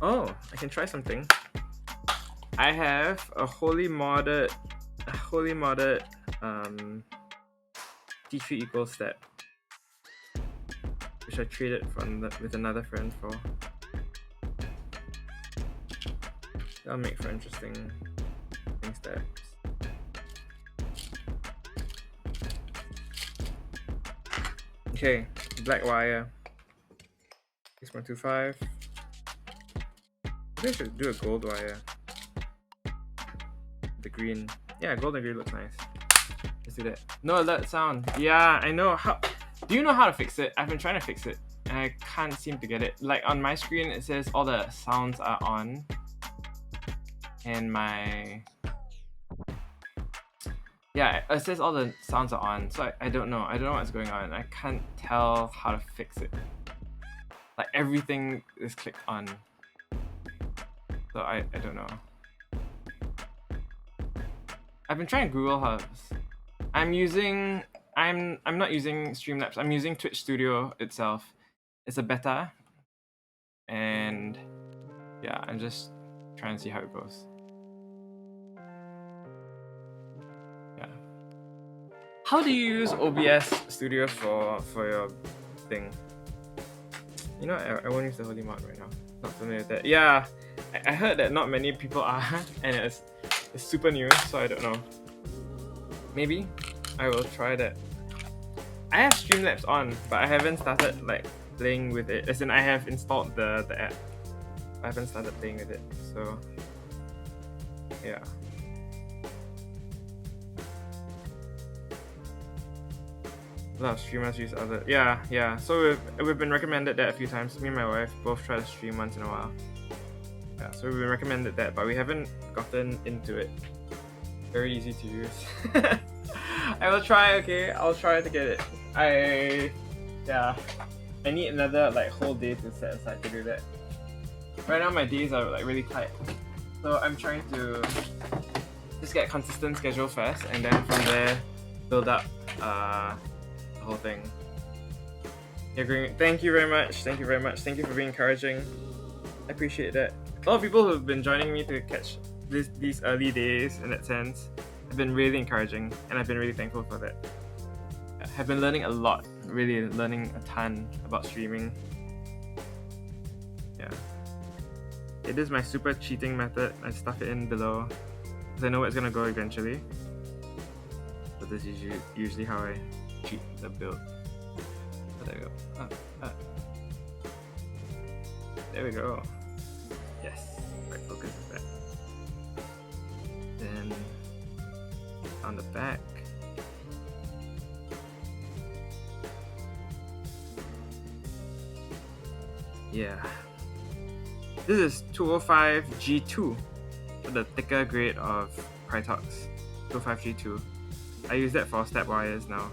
Oh, I can try something. I have a wholly modded T3 equals step, which I traded with another friend for. That'll make for interesting steps. Okay, black wire. 6.25. Maybe I should do a gold wire. The green. Yeah, gold and green looks nice. Let's do that. No alert sound. Yeah, I know. How? Do you know how to fix it? I've been trying to fix it, and I can't seem to get it. Like on my screen, it says all the sounds are on, and it says all the sounds are on. So I don't know. I don't know what's going on. I can't tell how to fix it. Like everything is clicked on. So I don't know. I've been trying Google Hubs. I'm not using Streamlabs. I'm using Twitch Studio itself. It's a beta, and yeah, I'm just trying to see how it goes. Yeah. How do you use OBS Studio for your thing? You know, I won't use the holy mod right now. Not familiar with that. Yeah, I heard that not many people are, and it's super new, so I don't know. Maybe I will try that. I have Streamlabs on, but I haven't started like playing with it. As in, I have installed the app. I haven't started playing with it, so yeah. A lot of streamers use other. Yeah. So we've been recommended that a few times. Me and my wife both try to stream once in a while. Yeah, so we've been recommended that, but we haven't gotten into it. Very easy to use. I will try. Okay, I'll try to get it. I need another like whole day to set aside to do that. Right now my days are like really tight, so I'm trying to just get a consistent schedule first, and then from there build up the whole thing. Thank you very much. Thank you for being encouraging. I appreciate that. A lot of people who've been joining me to catch these early days in that sense have been really encouraging, and I've been really thankful for that. I have been learning a lot, really learning a ton about streaming. Yeah. It is my super cheating method. I stuck it in below because I know where it's gonna go eventually. But this is usually how I cheat the build. Oh, there we go. There we go. Yes, right focus is that. Then on the back. Yeah. This is 205 G2 for the thicker grade of Crytox. 205 G2. I use that for step wires now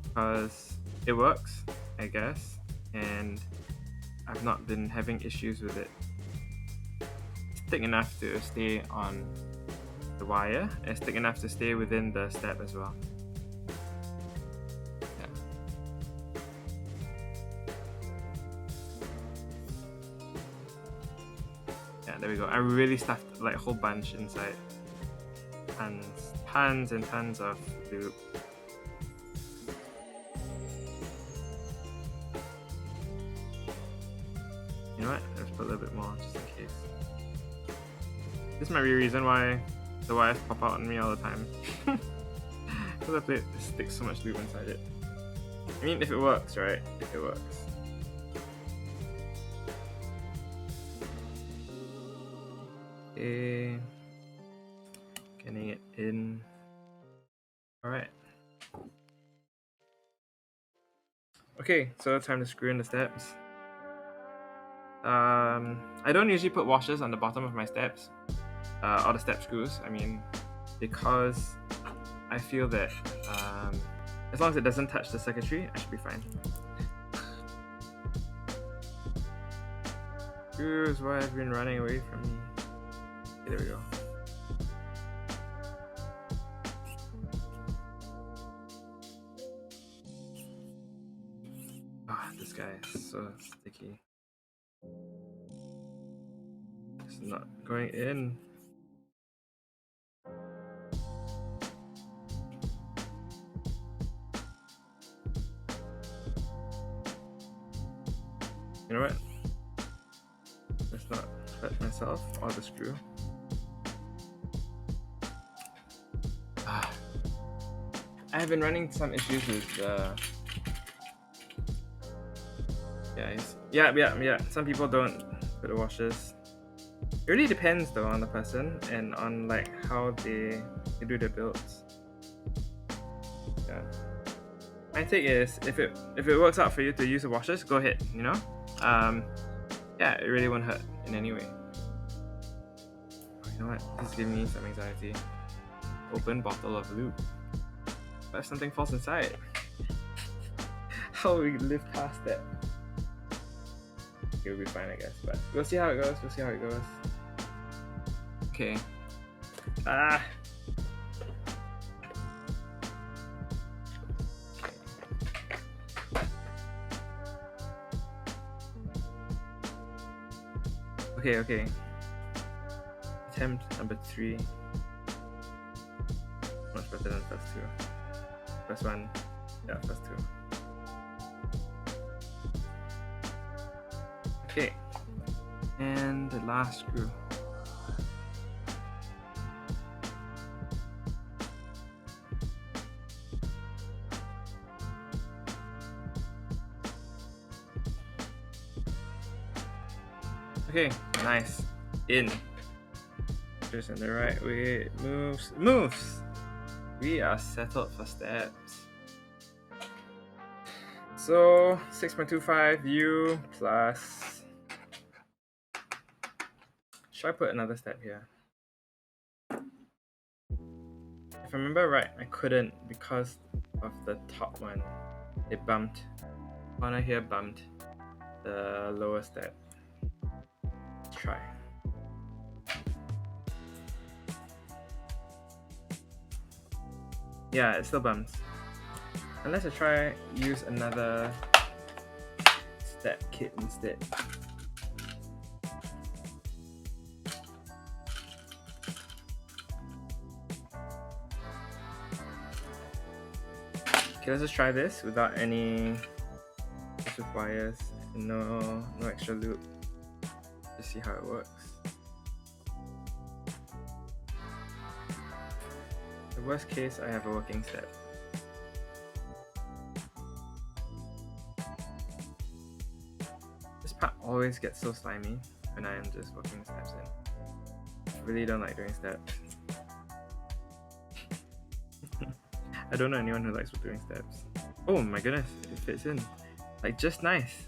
because it works, I guess, and I've not been having issues with it. It's thick enough to stay on the wire, and it's thick enough to stay within the step as well. Yeah, there we go. I really stuffed like a whole bunch inside. Tons and tons of loop. You know what? Let's put a little bit more just in case. This might be a reason why the wires pop out on me all the time. Because I play it sticks so much loop inside it. I mean, if it works, right? If it works. Okay. Getting it in. Alright. Okay, so time to screw in the steps. I don't usually put washers on the bottom of my steps, or the step screws, I mean, because I feel that as long as it doesn't touch the circuitry, I should be fine. Screws, why have you been running away from me? Okay, there we go. Ah, this guy is so sticky. It's not going in. You know what? Let's not hurt myself or the screw. I have been running some issues with guys. Yeah. Some people don't put the washers. It really depends though on the person and on like how they do their builds. Yeah. My take is if it works out for you to use the washers, go ahead, you know? Yeah, it really won't hurt in any way. Oh, you know what? This is giving me some anxiety. Open bottle of lube. What if something falls inside? How will we live past that? It'll be fine, I guess, but we'll see how it goes. Okay. Okay. Attempt number 3. Much better than first 2. First one, yeah, first 2. Okay, and the last screw. Okay, nice. In. Just in the right way. It moves. We are settled for steps. So 6.25 U plus. Should I put another step here? If I remember right, I couldn't because of the top one. It bumped. Corner here bumped the lower step. Let's try. Yeah, it still bumps. Unless I try use another step kit instead. Okay, let's just try this without any extra wires, no extra loop. Just see how it works. The worst case, I have a working step. This part always gets so slimy when I am just working steps in. I really don't like doing steps. I don't know anyone who likes doing steps. Oh my goodness, it fits in. Like just nice.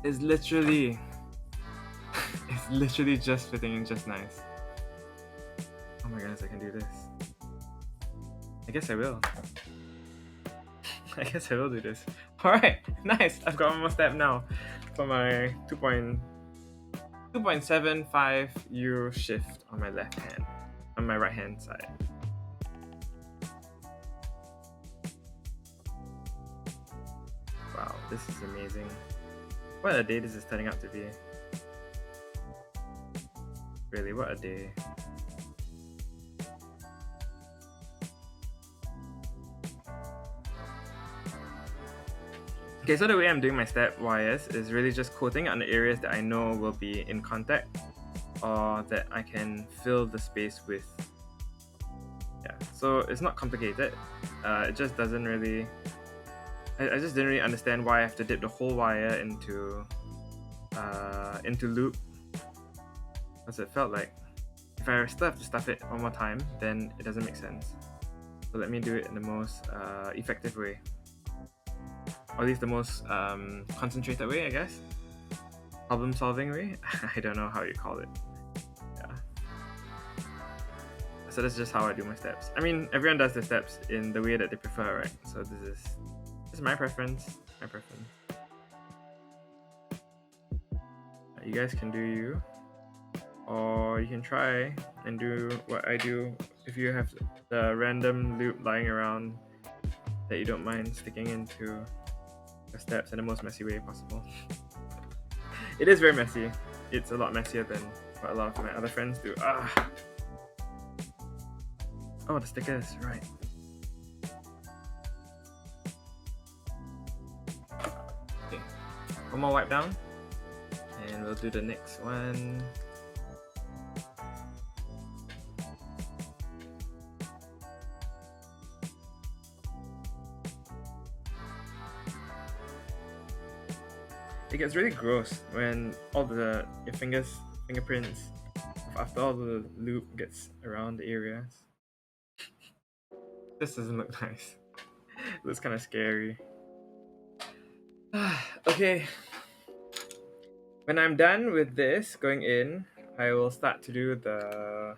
It's literally just fitting in just nice. Oh my goodness, I can do this. I guess I will. I guess I will do this. Alright, nice. I've got one more step now for my 2.75 U shift on my left hand, on my right hand side. Wow, this is amazing. What a day this is turning out to be. Really, what a day. Okay, so the way I'm doing my step wires is really just coating on the areas that I know will be in contact or that I can fill the space with. Yeah, so it's not complicated. It just doesn't really... I just didn't really understand why I have to dip the whole wire into loop, because it felt like if I still have to stuff it one more time, then it doesn't make sense. So let me do it in the most effective way, or at least the most concentrated way, I guess. problem solving way. I don't know how you call it. Yeah. So that's just how I do my steps. I mean, everyone does the steps in the way that they prefer, right? So this is my preference. My preference. You guys can do you, or you can try and do what I do. If you have the random loop lying around that you don't mind sticking into the steps in the most messy way possible. It is very messy. It's a lot messier than what a lot of my other friends do. Oh, the stickers, right. Okay, one more wipe down, and we'll do the next one. It gets really gross when all your fingerprints after all the loop gets around the areas. This doesn't look nice. It looks kind of scary. Okay. When I'm done with this going in, I will start to do the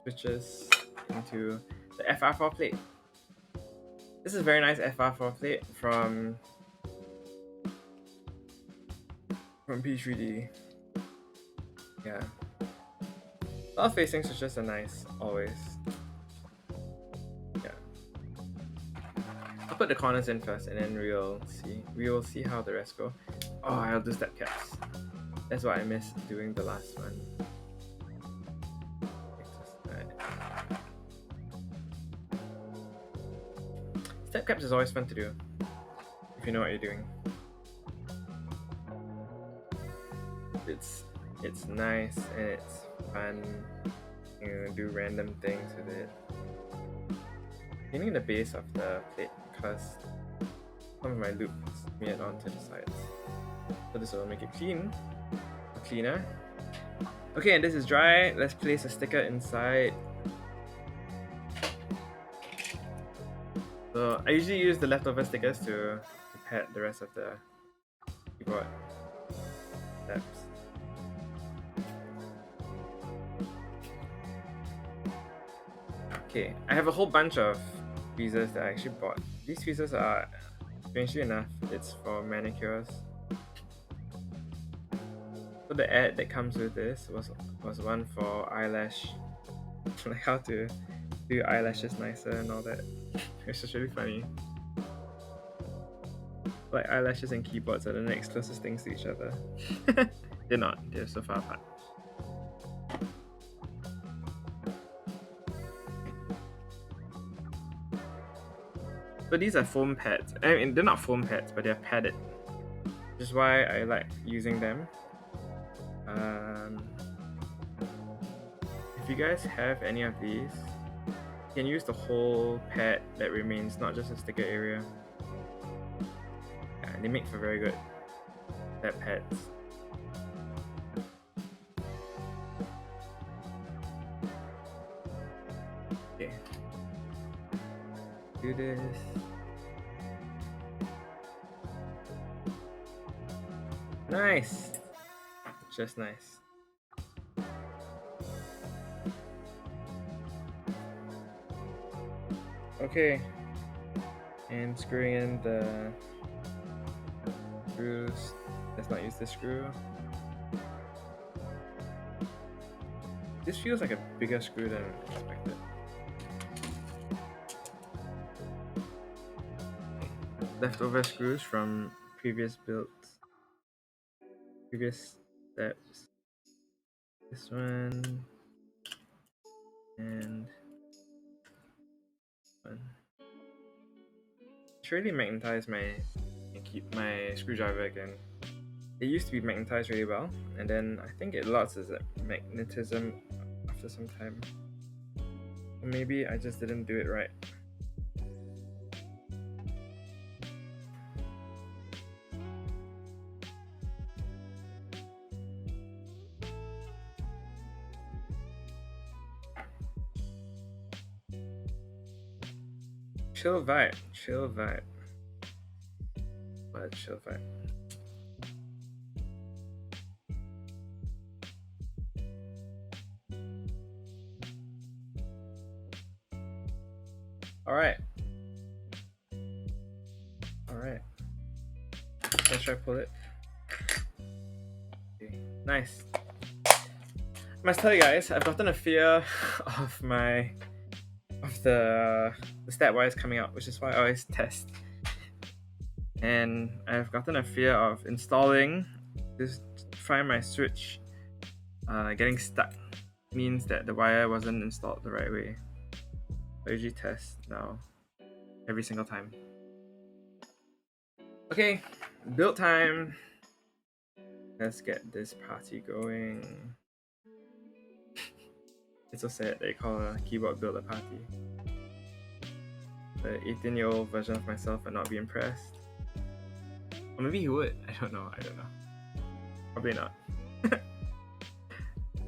switches into the FR4 plate. This is a very nice FR4 plate from P3D. Yeah. All facing switches are nice, always. Yeah. I'll put the corners in first and then we will see how the rest go. Oh, I'll do step caps. That's what I missed doing the last one. Step caps is always fun to do if you know what you're doing. It's nice and it's fun. You do random things with it. Cleaning the base of the plate because some of my loops smeared onto the sides. So this will make it cleaner. Okay, and this is dry. Let's place a sticker inside. So I usually use the leftover stickers to pad the rest of the keyboard steps. Okay, I have a whole bunch of tweezers that I actually bought. These tweezers are, strangely enough, it's for manicures. So the ad that comes with this was one for eyelash, like how to do your eyelashes nicer and all that. It's just really funny. Like eyelashes and keyboards are the next closest things to each other. They're not, they're so far apart. So these are foam pads. I mean, they're not foam pads, but they're padded, which is why I like using them. If you guys have any of these, you can use the whole pad that remains, not just the sticker area. Yeah, they make for very good step pads. Okay. Do this. Nice! Just nice. Okay. And screwing in the screws. Let's not use this screw. This feels like a bigger screw than expected. Leftover screws from previous builds, previous steps. This one and one. Should really magnetize and keep my screwdriver again. It used to be magnetized really well, and then I think it lost its magnetism after some time. Or maybe I just didn't do it right. Chill vibe. What a chill vibe. Alright. Alright. Let's try pull it. Okay. Nice. I must tell you guys, I've gotten a fear of the stat-wise coming out, which is why I always test. And I've gotten a fear of installing this, find my switch getting stuck. Means that the wire wasn't installed the right way. I usually test now every single time. Okay, build time. Let's get this party going. It's so sad they call a keyboard build a party. The 18-year-old version of myself would not be impressed. Or maybe he would. I don't know. Probably not.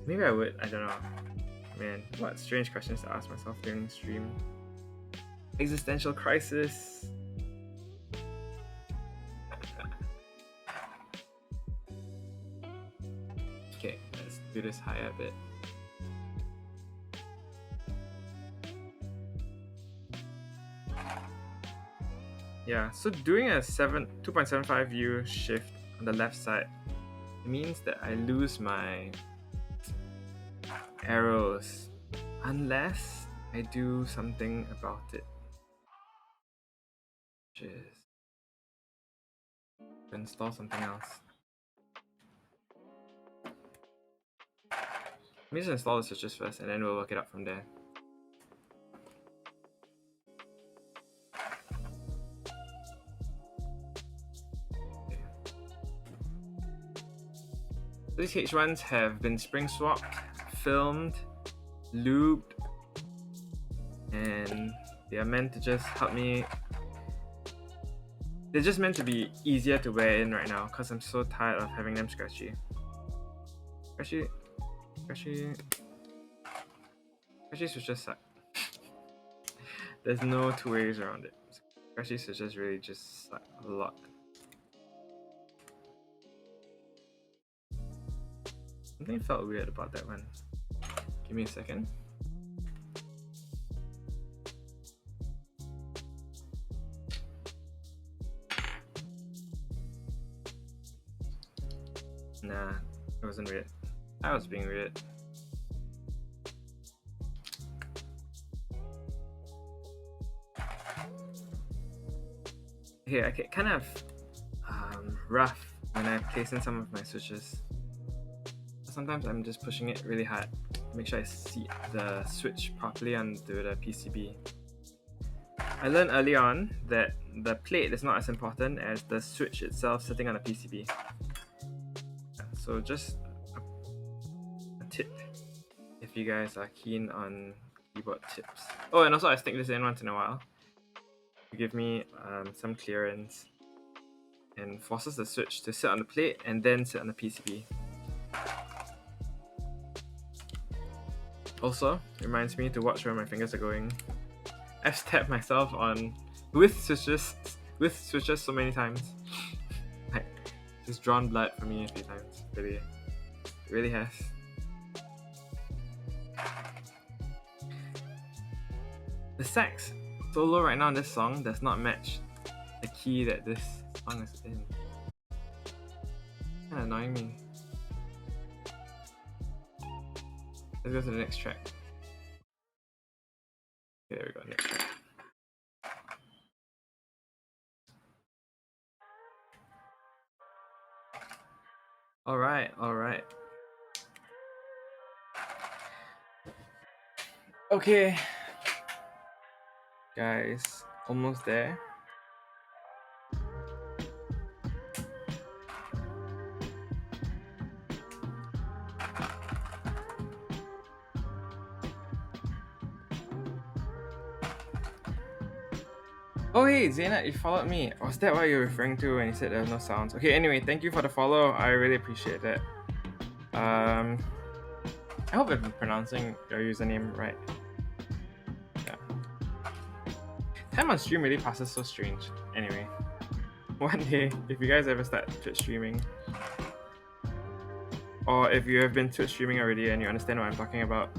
Maybe I would. I don't know. Man, what strange questions to ask myself during stream. Existential crisis. Okay, let's do this higher a bit. Yeah, so doing a 2.75 view shift on the left side, it means that I lose my arrows unless I do something about it. Which is install something else. Let me just install the switches first and then we'll work it out from there. These H1s have been spring swapped, filmed, lubed, and they are meant to just help me. They're just meant to be easier to wear in right now because I'm so tired of having them scratchy. Scratchy switches suck. There's no two ways around it. Scratchy switches really just suck a lot. Something felt weird about that one. Give me a second. Nah, it wasn't weird. I was being weird. Okay, I get kind of rough when I place in some of my switches. Sometimes I'm just pushing it really hard to make sure I seat the switch properly onto the PCB. I learned early on that the plate is not as important as the switch itself sitting on a PCB. So just a tip if you guys are keen on keyboard tips. Oh, and also I stick this in once in a while to give me some clearance and forces the switch to sit on the plate and then sit on the PCB. Also, reminds me to watch where my fingers are going. I've stabbed myself on with switches so many times. Like, just drawn blood for me a few times. Really, it really has. The sax solo right now in this song does not match the key that this song is in. Kinda annoying me. Let's go to the next track. Okay, there we go, next track. Alright. Okay. Guys, almost there. Oh hey, Zainat, you followed me. Was that what you're referring to when you said there was no sounds? Okay, anyway, thank you for the follow. I really appreciate that. I hope I've been pronouncing your username right. Yeah. Time on stream really passes so strange. Anyway, one day, if you guys ever start Twitch streaming, or if you have been Twitch streaming already and you understand what I'm talking about,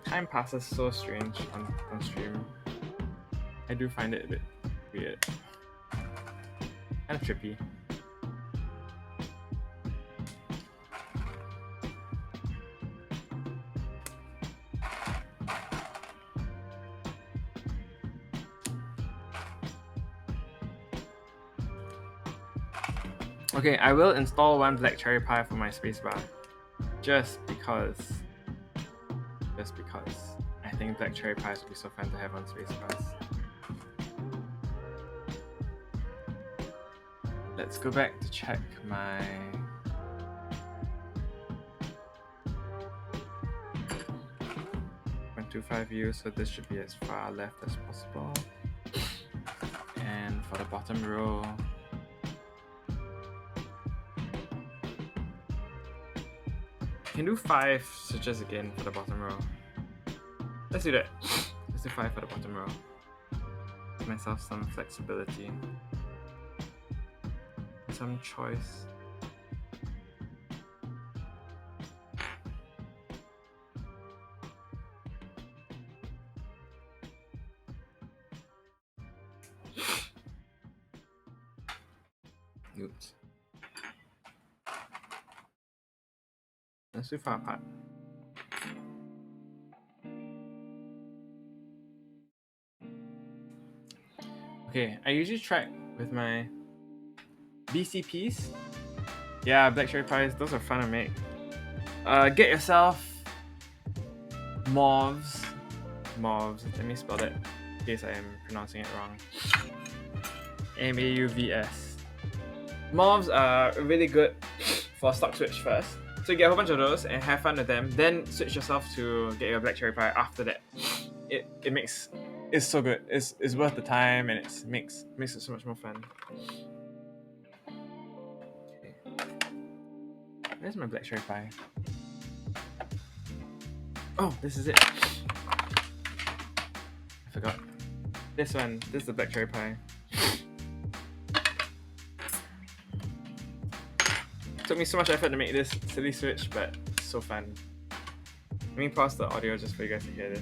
time passes so strange on stream. I do find it a bit weird. Kind of trippy. Okay, I will install one black cherry pie for my spacebar. Just because I think black cherry pies would be so fun to have on spacebars. Let's go back to check my 0.25 views, so this should be as far left as possible. And for the bottom row, can do 5 switches again for the bottom row. Let's do that. Let's do 5 for the bottom row. Give myself some flexibility. Some choice. Oops. Let's do far apart. Okay, I usually track with my BCPs. Yeah, black cherry pies, those are fun to make. Get yourself mauves. Let me spell that in case I am pronouncing it wrong. MAUVS. Mauves are really good for stock switch first. So you get a whole bunch of those and have fun with them. Then switch yourself to get your black cherry pie after that. It's so good. It's worth the time and it makes it so much more fun. Okay. Where's my black cherry pie? Oh, this is it. I forgot. This one. This is the black cherry pie. Took me so much effort to make this silly switch, but it's so fun. Let me pause the audio just for you guys to hear this.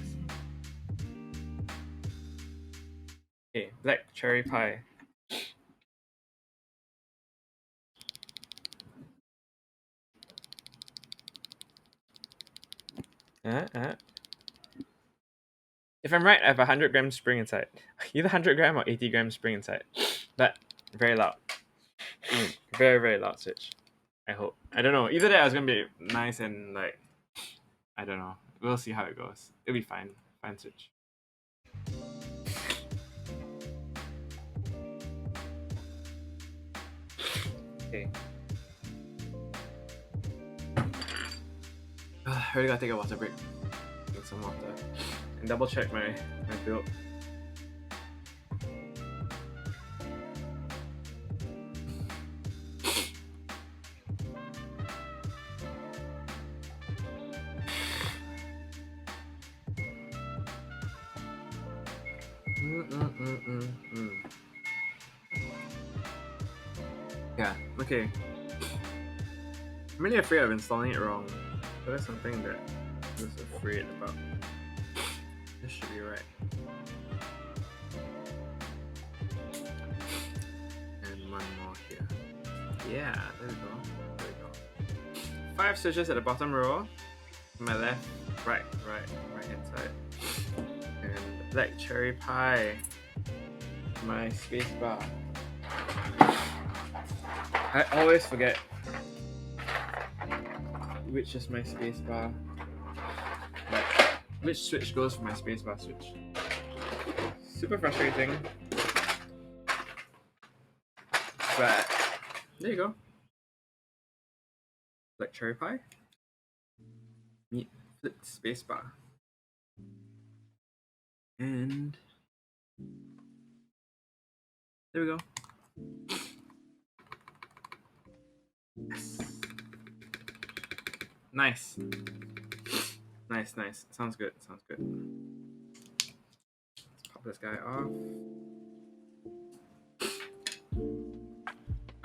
Okay, black cherry pie. If I'm right, I have 100 gram spring inside. Either 100 gram or 80 gram spring inside. But very loud. Very, very loud switch. I hope. I don't know. Either that or it's gonna be nice and like, I don't know. We'll see how it goes. It'll be fine. Fine switch. Okay. I really gotta take a water break. Drink some water. And double check my build. Yeah, okay. I'm really afraid of installing it wrong. So that's something that I was afraid about. This should be right. And one more here. Yeah, there we go. There we go. 5 switches at the bottom row. My left, right hand side. And black cherry pie. My space bar. I always forget which is my space bar. Like, which switch goes for my spacebar switch. Super frustrating. But there you go. Black cherry pie. Meet flipped spacebar. And there we go. Yes. Nice. Nice. Sounds good. Let's pop this guy off.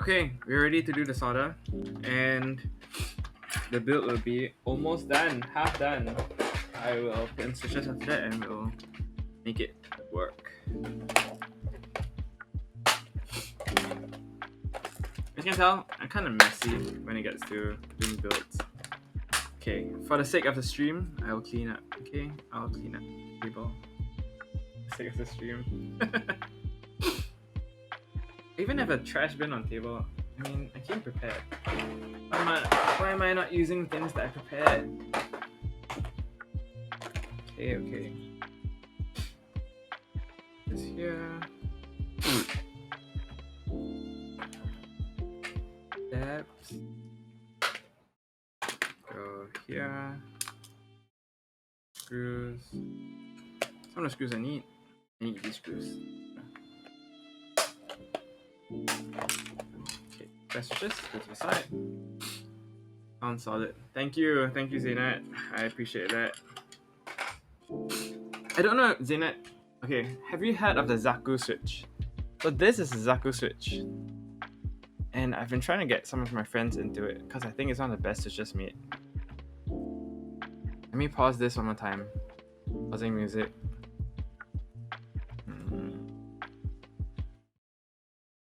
Okay, we're ready to do the solder. And the build will be almost done. Half done. I will put in switches after that and we'll make it work. As you can tell, I'm kind of messy when it gets to doing builds. Okay, for the sake of the stream, I will clean up. Okay, I'll clean up the table. For the sake of the stream. I even have a trash bin on table. I mean, I came prepared. Why am I not using things that I prepared? Okay. This here. Steps. Go here. Screws. Some of the screws I need these screws. Okay, best switches, go to the side. Found solid. Thank you, Zaynat. I appreciate that. I don't know, Zaynat. Okay, have you heard of the Zaku Switch? So this is the Zaku Switch. And I've been trying to get some of my friends into it because I think it's one of the best switches made. Let me pause this one more time. Pausing music.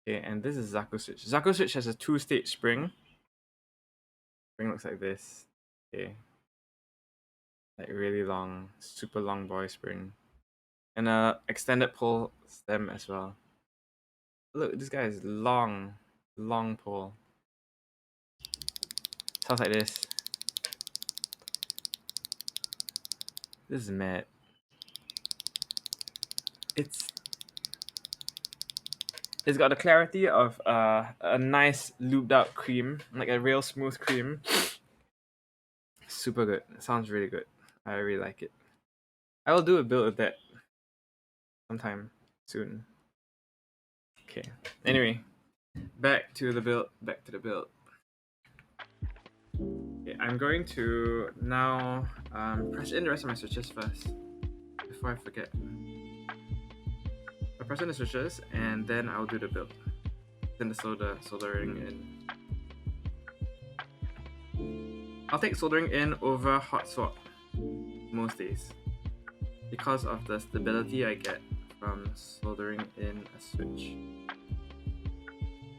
Okay, and this is Zaku Switch. Zaku Switch has a 2-stage spring. Spring looks like this. Okay. Like really long, super long boy spring. And a extended pull stem as well. Look, this guy is long pole. Sounds like this. This is mad. It's got the clarity of a nice lubed out cream, like a real smooth cream. Super good. It sounds really good. I really like it. I will do a build of that sometime soon. Okay. Anyway, back to the build. Okay, I'm going to now press in the rest of my switches first before I forget. I'll press in the switches and then I'll do the build. Then the soldering in. I'll take soldering in over hot swap most days because of the stability I get from soldering in a switch.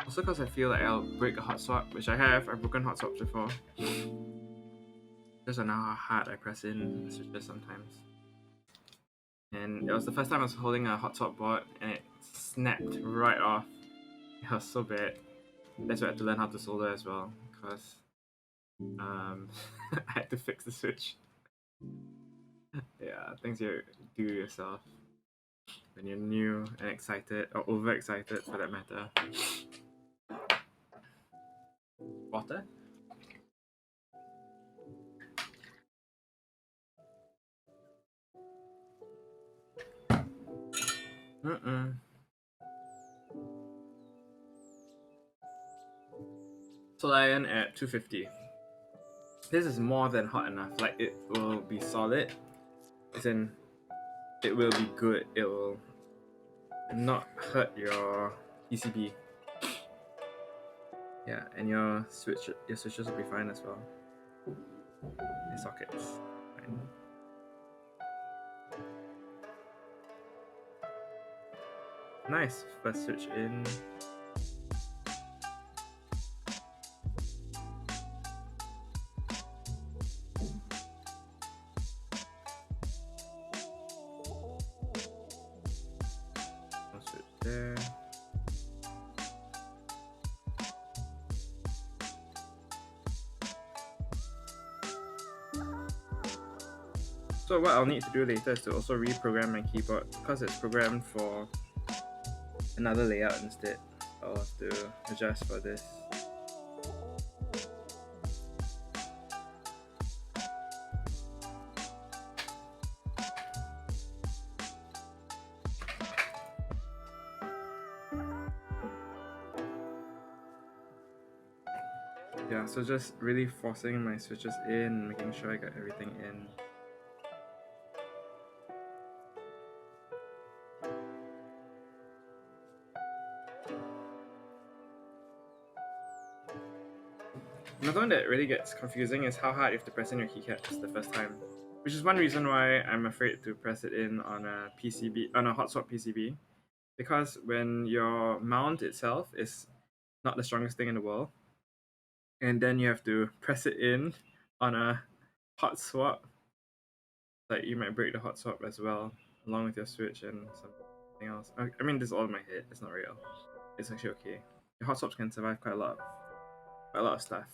Also because I feel like I'll break a hot swap, which I have. I've broken hot swaps before. Just on how hard I press in the switches sometimes. And it was the first time I was holding a hot swap board and it snapped right off. It was so bad. That's why I had to learn how to solder as well, because I had to fix the switch. Yeah, things you do yourself when you're new and excited, or overexcited for that matter. Water? So iron at 250. This is more than hot enough. Like, it will be solid. As in, it will be good. It will not hurt your PCB. Yeah, and your switches will be fine as well. Your sockets, fine. Nice, first switch in. Switch there. So what I'll need to do later is to also reprogram my keyboard because it's programmed for another layout instead. I'll have to adjust for this. Yeah, so just really forcing my switches in, making sure I got everything in. Another one that really gets confusing is how hard you have to press in your keycaps the first time. which is one reason why I'm afraid to press it in on a PCB, on a hot swap PCB, because when your mount itself is not the strongest thing in the world, and then you have to press it in on a hot swap, like you might break the hot swap as well, along with your switch and something else. I mean, this is all in my head. It's not real. It's actually okay. The hot swaps can survive quite a lot of stuff.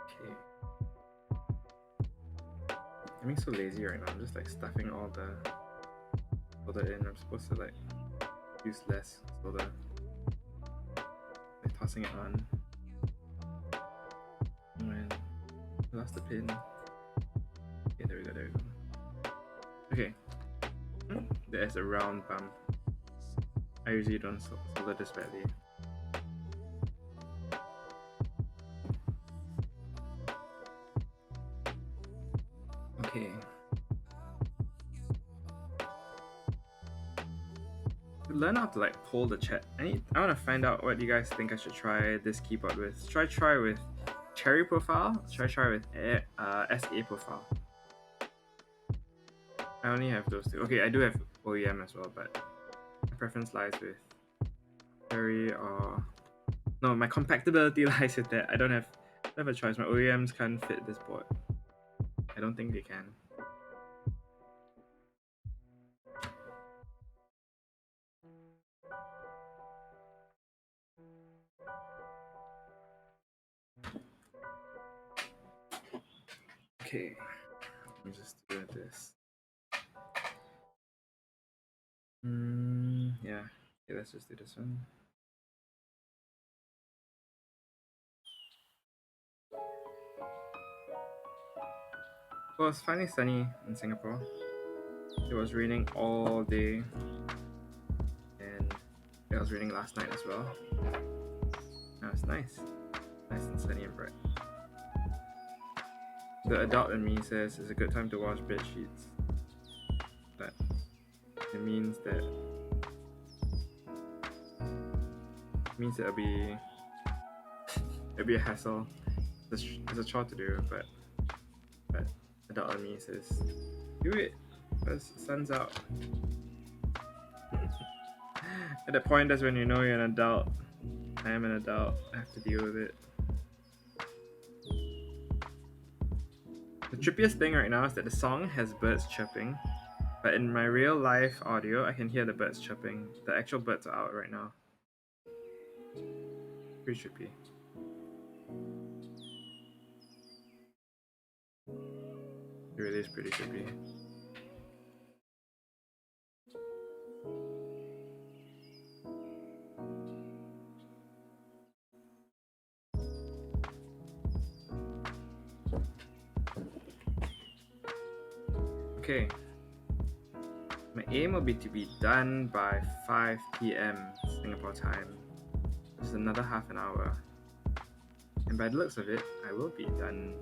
Okay. I'm being so lazy right now. I'm just like stuffing all the solder in. I'm supposed to like use less solder. Like tossing it on. And I lost the pin. Okay, there we go. Okay. There's a round bump. I usually don't solder this badly. Okay. Learn how to like pull the chat. I want to find out what you guys think I should try this keyboard with. Should I try with Cherry profile? Should I try with SA profile? I only have those two. Okay, I do have OEM as well, but my preference lies with Cherry or no, my compatibility lies with that. I don't have a choice. My OEMs can't fit this board. I don't think they can. Okay, let me just do this. Yeah. Okay, let's just do this one. Well, it's finally sunny in Singapore. It was raining all day, and it was raining last night as well. Now it's nice and sunny and bright. The adult in me says it's a good time to wash bed sheets, but it means that it'll be a hassle. It's a chore to do, but adult in me says do it because the sun's out. At that point, that's when you know you're an adult. I am an adult. I have to deal with it. The trippiest thing right now is that the song has birds chirping, but in my real life audio, I can hear the birds chirping. The actual birds are out right now. Pretty trippy. It really is pretty trippy. Okay. My aim will be to be done by 5 p.m. Singapore time. Just another half an hour. And by the looks of it, I will be done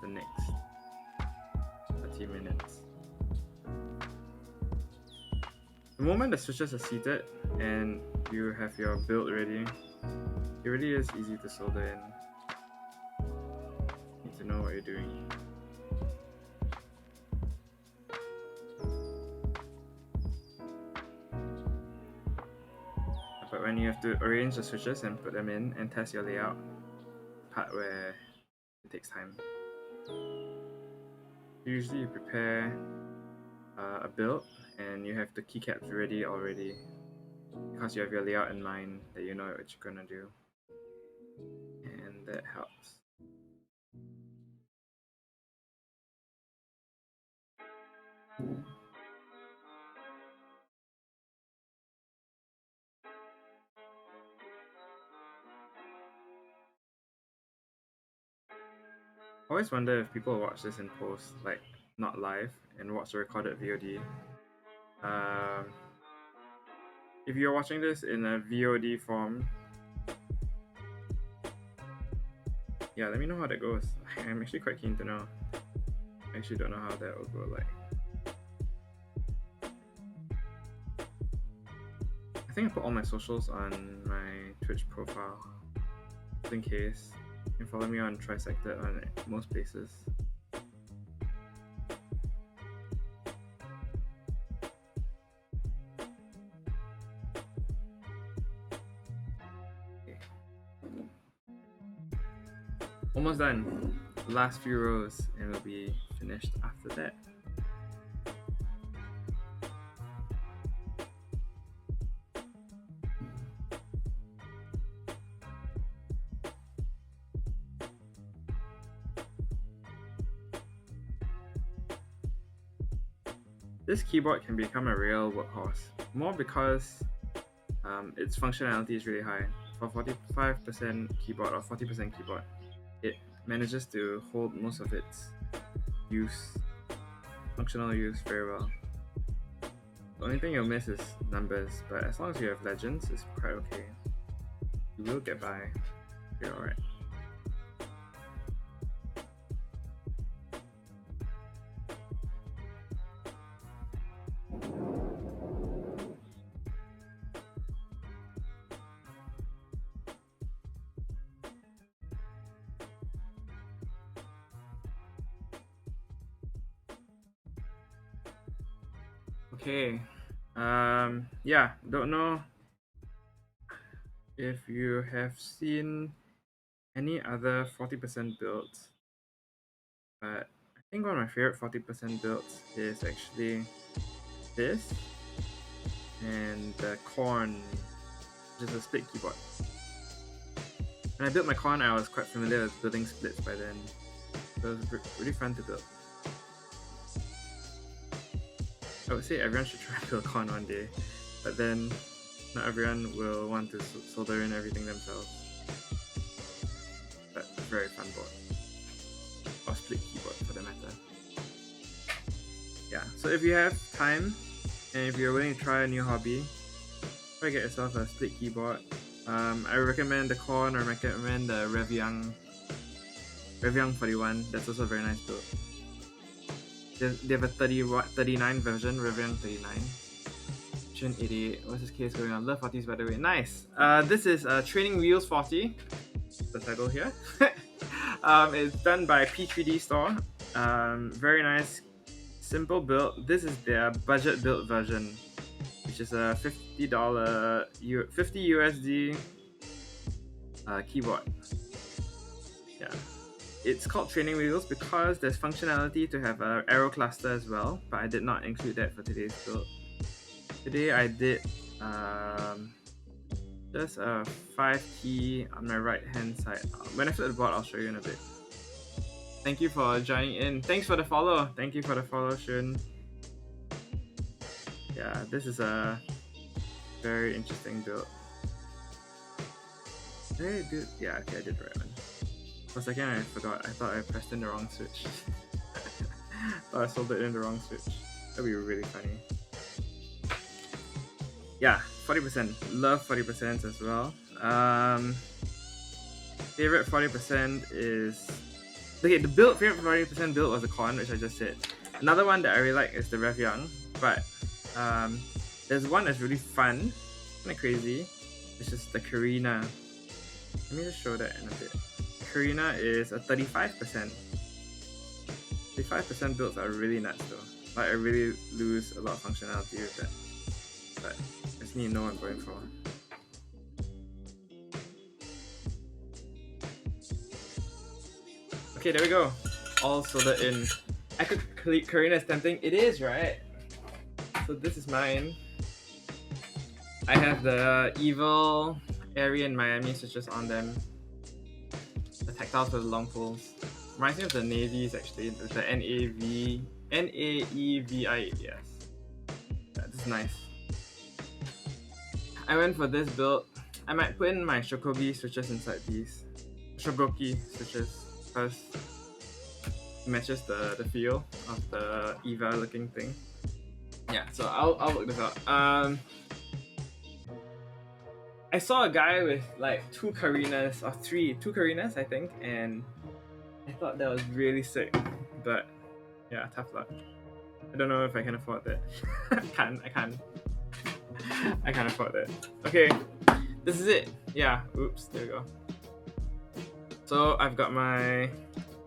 the next 30 minutes. The moment the switches are seated and you have your build ready, it really is easy to solder in. You need to know what you're doing. But when you have to arrange the switches and put them in and test your layout, the part where it takes time. Usually you prepare a build and you have the keycaps ready already because you have your layout in mind, that you know what you're gonna do, and that helps. I always wonder if people watch this in post, like not live, and watch the recorded VOD. If you're watching this in a VOD form, yeah, let me know how that goes. I'm actually quite keen to know. I actually don't know how that will go like. I I think I put all my socials on my Twitch profile, just in case. You can follow me on Trisected on most places. Okay. Almost done. Last few rows, and we'll be finished after that. This keyboard can become a real workhorse, more because its functionality is really high. For 45% keyboard or 40% keyboard, it manages to hold most of its functional use very well. The only thing you'll miss is numbers, but as long as you have legends, it's quite okay. You will get by. You're alright. Okay. Yeah, don't know if you have seen any other 40% builds, but I think one of my favorite 40% builds is actually this and the corn, which is a split keyboard. When I built my corn, I was quite familiar with building splits by then, so it was really fun to build. I would say everyone should try to build corn one day, but then not everyone will want to solder in everything themselves. But a very fun board. Or split keyboard for that matter. Yeah, so if you have time and if you're willing to try a new hobby, try to get yourself a split keyboard. I recommend the corn, or recommend the Revyang 41. That's also a very nice build. They have a 39 version, Revyang 39. Gen 88. What's this case going on? Love 40s, by the way. Nice. This is Training Wheels 40. The title here. It's done by P3D Store. Very nice, simple build. This is their budget build version, which is a $50 50 USD keyboard. Yeah. It's called Training Wheels because there's functionality to have an arrow cluster as well, but I did not include that for today's build. Today I did just a 5 key on my right hand side. When I flip the board, I'll show you in a bit. Thank you for joining in. Thanks for the follow. Thank you for the follow, Shun. Yeah, this is a very interesting build. Did I do? Yeah, okay, I did the right one. For a second, I forgot. I thought I pressed in the wrong switch. Thought I soldered in the wrong switch. That'd be really funny. Yeah, 40%. Love 40% as well. Favorite 40% is... Okay, the favorite 40% build was the corn, which I just said. Another one that I really like is the Revyang, but there's one that's really fun, kind of crazy, which is the Karina. Let me just show that in a bit. Karina is a 35%. 35% builds are really nuts though. Like, I really lose a lot of functionality with that. But I just need to know what I'm going for. Okay, there we go. All soldered in. I could click Karina is tempting. It is, right? So this is mine. I have the Evil, Airy, and Miami switches on them. The tactiles with the long pulls. Reminds me of the navies actually, with the Naevis. Yeah, this is nice. I went for this build. I might put in my Shokogi switches inside these. Shogoki switches, because it matches the feel of the Eva looking thing. Yeah, so I'll work this out. I saw a guy with like two Karinas, I think, and I thought that was really sick. But yeah, tough luck. I don't know if I can afford that. I can't. I can't afford that. Okay, this is it. Yeah, oops, there we go. So I've got my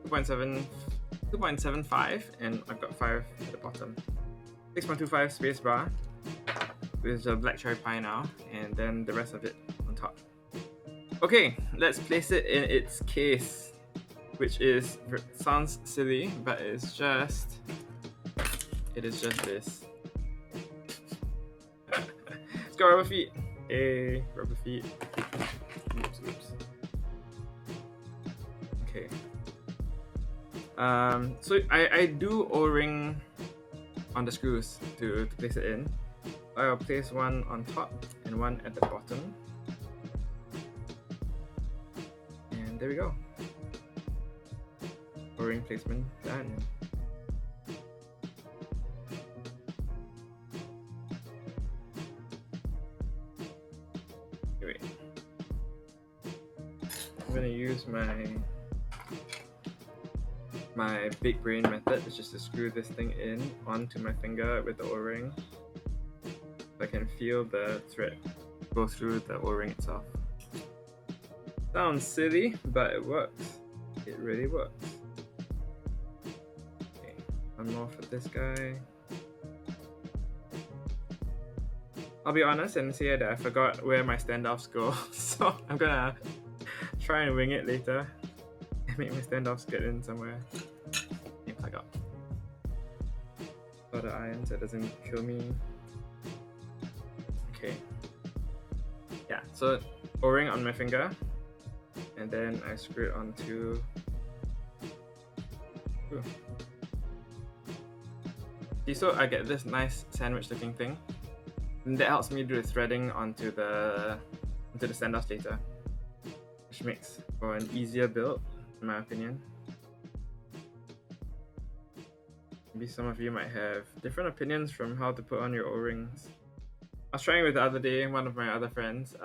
2.75 and I've got 5 at the bottom. 6.25 space bar with a black cherry pie now, and then the rest of it on top. Okay, let's place it in its case, which sounds silly, but it is just this. It's got rubber feet. Hey, rubber feet. Oops. Okay. So I do O-ring on the screws to place it in. I'll place one on top and one at the bottom. And there we go. O-ring placement done. Wait. I'm gonna use my big brain method, which is to screw this thing in onto my finger with the O-ring. So I can feel the thread go through the O-ring itself. Sounds silly, but it works. It really works. Okay, one more for this guy. I'll be honest and say that I forgot where my standoffs go, so I'm gonna try and wing it later and make my standoffs get in somewhere. Plug up. Solder iron so it doesn't kill me. Okay. Yeah, so O-ring on my finger, and then I screw it onto. See, so I get this nice sandwich-looking thing, and that helps me do the threading onto the standoffs later, which makes for an easier build, in my opinion. Maybe some of you might have different opinions from how to put on your O-rings. I was trying with the other day, one of my other friends.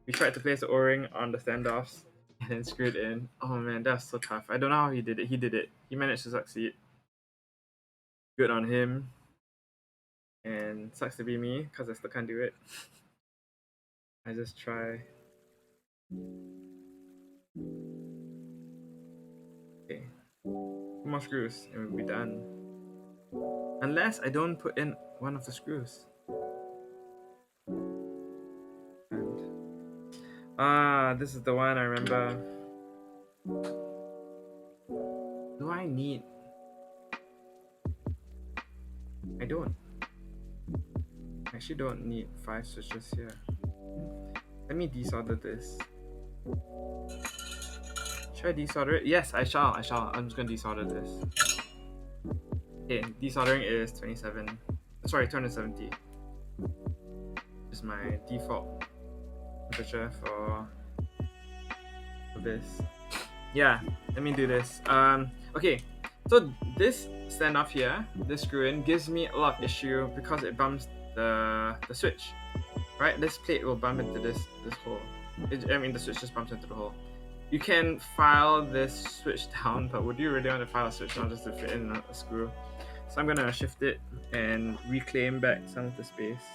We tried to place the O-ring on the standoffs and then screw it in. Oh man, that was so tough. I don't know how he did it. He did it. He managed to succeed. Good on him. And sucks to be me because I still can't do it. I just try. Okay. 2 more screws and we'll be done. Unless I don't put in one of the screws. And this is the one I remember. Do I need? I don't. I actually don't need 5 switches here. Let me desolder this. Should I desolder it? Yes, I shall. I'm just gonna desolder this. Okay, desoldering is 270. This is my default temperature for this. Yeah, let me do this. Okay, so this standoff here, this screw in, gives me a lot of issue because it bumps the switch. Right, this plate will bump into this hole. The switch just bumps into the hole. You can file this switch down, but would you really want to file a switch down just to fit in a screw? So I'm gonna shift it and reclaim back some of the space.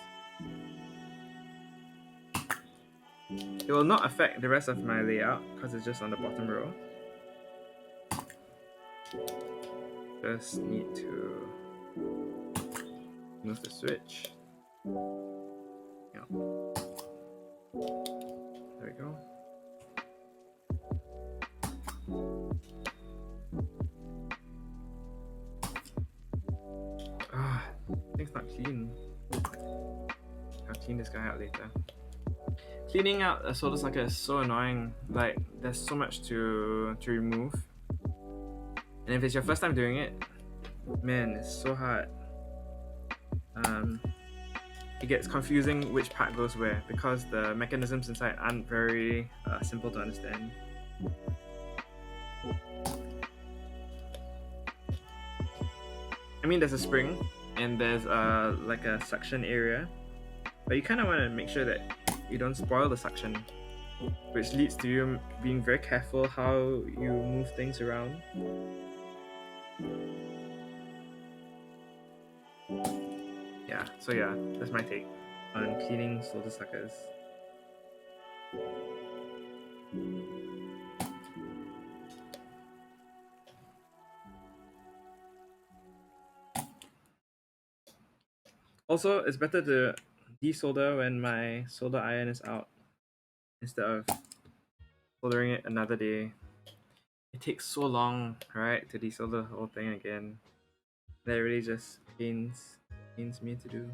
It will not affect the rest of my layout because it's just on the bottom row. Just need to move the switch. Yeah. There we go. Thing's not clean. I'll clean this guy out later. Cleaning out a solder socket is so annoying. Like, there's so much to remove. And if it's your first time doing it, man, it's so hard. It gets confusing which part goes where because the mechanisms inside aren't very simple to understand. I mean, there's a spring and there's like a suction area, but you kind of want to make sure that you don't spoil the suction, which leads to you being very careful how you move things around. Yeah, so yeah, that's my take on cleaning solder suckers. Also, it's better to desolder when my solder iron is out instead of soldering it another day. It takes so long, right, to desolder the whole thing again. That really just pains me to do.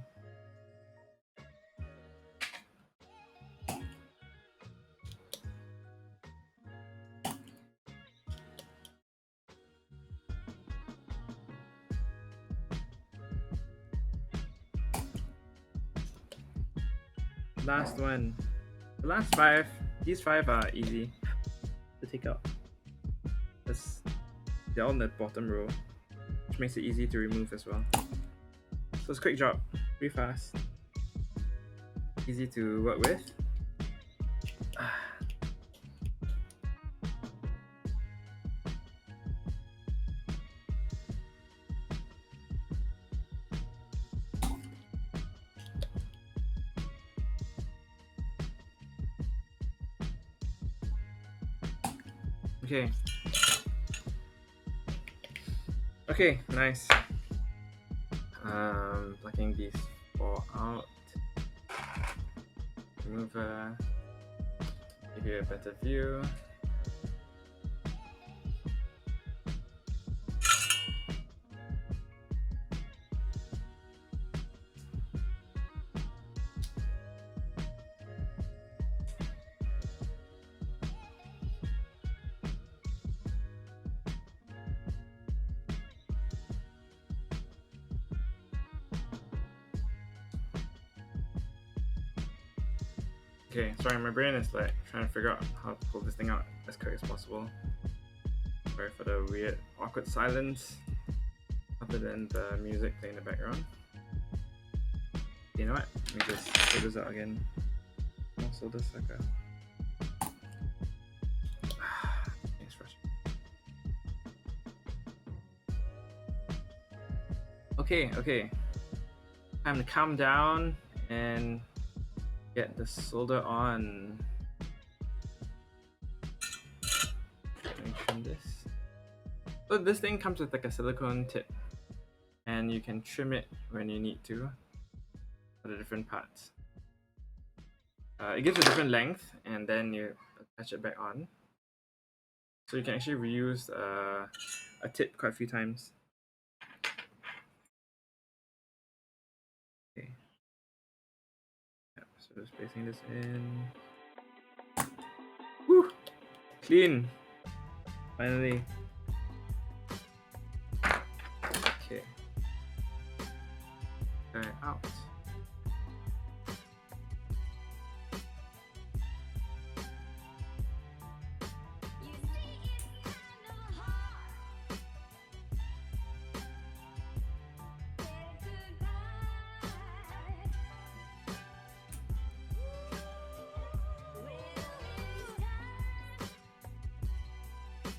Last one. The last 5. These 5 are easy to take out. They're on the bottom row, which makes it easy to remove as well. So it's a quick job, pretty fast, easy to work with. Okay. Okay, nice. Plucking these 4 out. Remove give you a better view. Okay, sorry, my brain is like trying to figure out how to pull this thing out as quick as possible. Sorry for the weird, awkward silence, other than the music playing in the background. You know what? Let me just pull this out again. Also, the sucker. It's frustrating. Okay. Time to calm down and get the solder on. Let me trim this. So this thing comes with like a silicone tip, and you can trim it when you need to for the different parts. It gives a different length, and then you attach it back on. So you can actually reuse a tip quite a few times. Okay. Yep, so just placing this in. Woo! Clean! Finally. Okay. Try it out.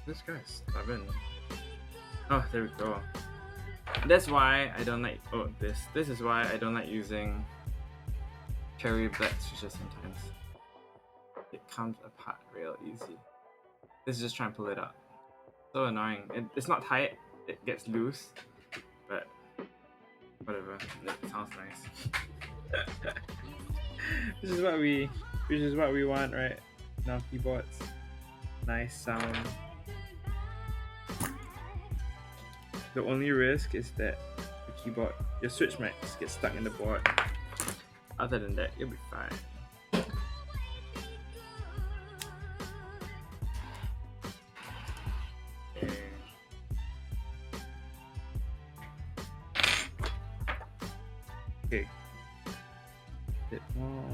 This guy's stubborn. Oh, there we go. That's why I don't like. Oh, this is why I don't like using cherry black switches sometimes. It comes apart real easy. This is just trying to pull it out. So annoying. It's not tight. It gets loose, but whatever. It sounds nice. Which is what we want, right? In our keyboards. Nice sound. The only risk is that the keyboard, your switch might just get stuck in the board. Other than that, you'll be fine. Okay. Bit more.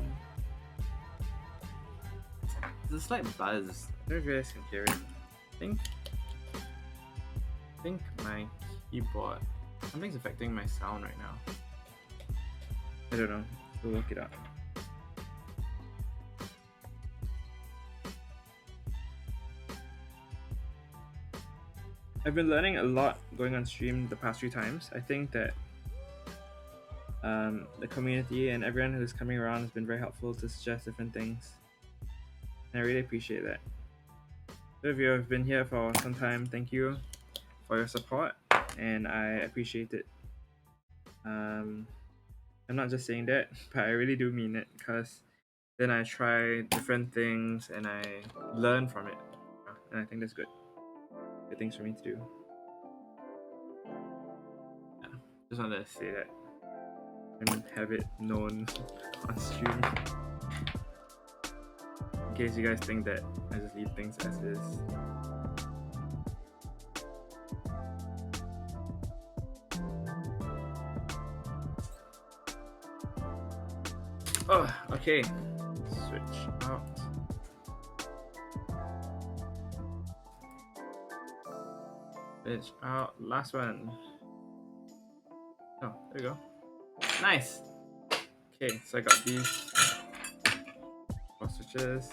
There's a slight buzz. I don't know if you guys can hear it. I think my keyboard, something's affecting my sound right now. I don't know. We'll look it up. I've been learning a lot going on stream the past few times. I think that The community and everyone who's coming around has been very helpful to suggest different things. And I really appreciate that. Those of you who have been here for some time, thank you for your support, and I appreciate it. I'm not just saying that, but I really do mean it, because then I try different things and I learn from it, and I think that's good. Good things for me to do. Yeah, just wanted to say that and have it known on stream, in case you guys think that I just leave things as is. Oh, okay. Switch out. Switch out. Last one. Oh, there we go. Nice. Okay, so I got these four switches.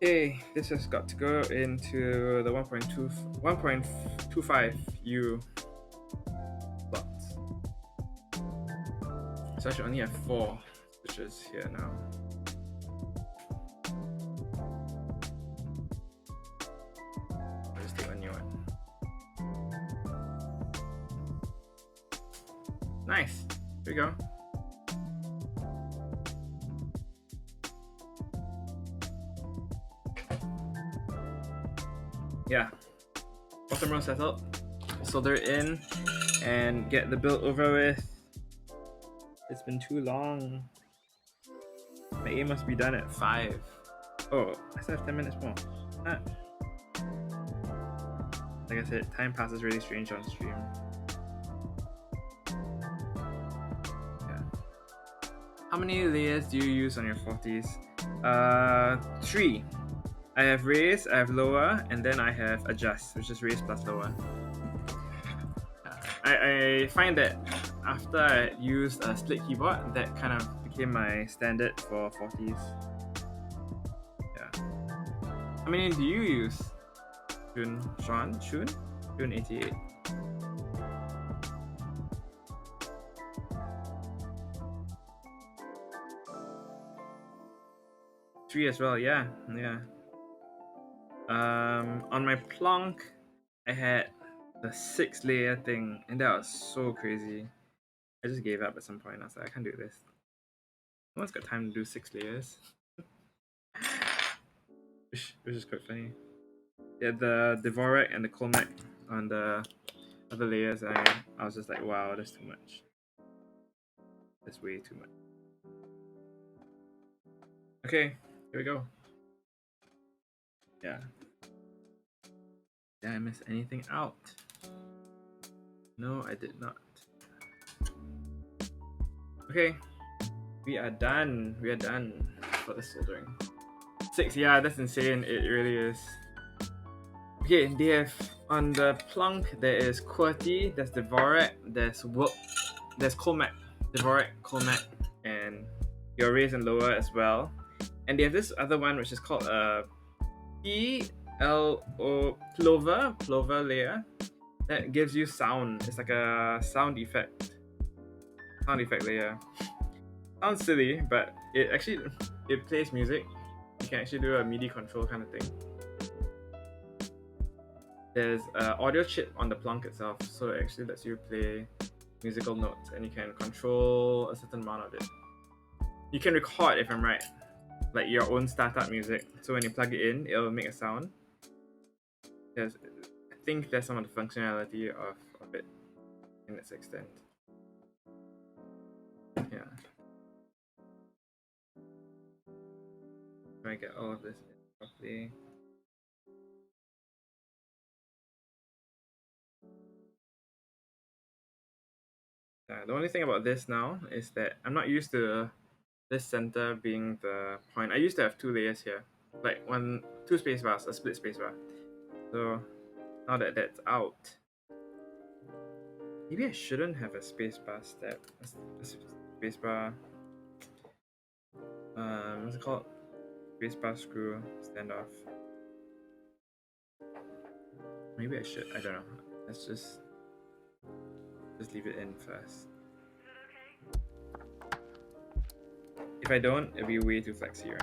Okay, this has got to go into the 1.25 U slots. So I should only have 4 switches here now. I'll just take a new one. Nice. Here we go. Yeah. Bottom row settled. Solder it in and get the build over with. It's been too long. My aim must be done at 5. Oh, I still have 10 minutes more. Ah. Like I said, time passes really strange on stream. Yeah. How many layers do you use on your 40s? 3. I have raise, I have lower, and then I have adjust, which is raise plus lower. I find that after I used a split keyboard, that kind of became my standard for 40s. Yeah. How many do you use? Shun 88. Three as well, yeah. On my plonk, I had the 6-layer thing, and that was so crazy. I just gave up at some point. I was like, I can't do this. No one's got time to do 6 layers. which is quite funny. Yeah, the Dvorak and the Colmac on the other layers, I was just like, wow, that's too much. That's way too much. Okay, here we go. Yeah. Did I miss anything out? No, I did not. Okay, we are done. We are done for the soldering. 6, yeah, that's insane. It really is. Okay, they have on the plunk. There is QWERTY, there's Dvorak, there's Colmac, Dvorak, Colmac, and your raise and lower as well. And they have this other one which is called Plover layer that gives you sound. It's like a sound effect layer. Sounds silly, but it plays music. You can actually do a MIDI control kind of thing. There's an audio chip on the plunk itself, so it actually lets you play musical notes, and you can control a certain amount of it. You can record, if I'm right, like your own startup music. So when you plug it in, it'll make a sound. I think that's some of the functionality of it in its extent. Yeah. Try to get all of this in properly. The only thing about this now is that I'm not used to this center being the point. I used to have 2 layers here, like 2 spacebars, a split spacebar. So now that that's out, maybe I shouldn't have a spacebar step. A spacebar. What's it called? Spacebar screw standoff. Maybe I should. I don't know. Let's just just leave it in first. If I don't, it'll be way too flexy, right?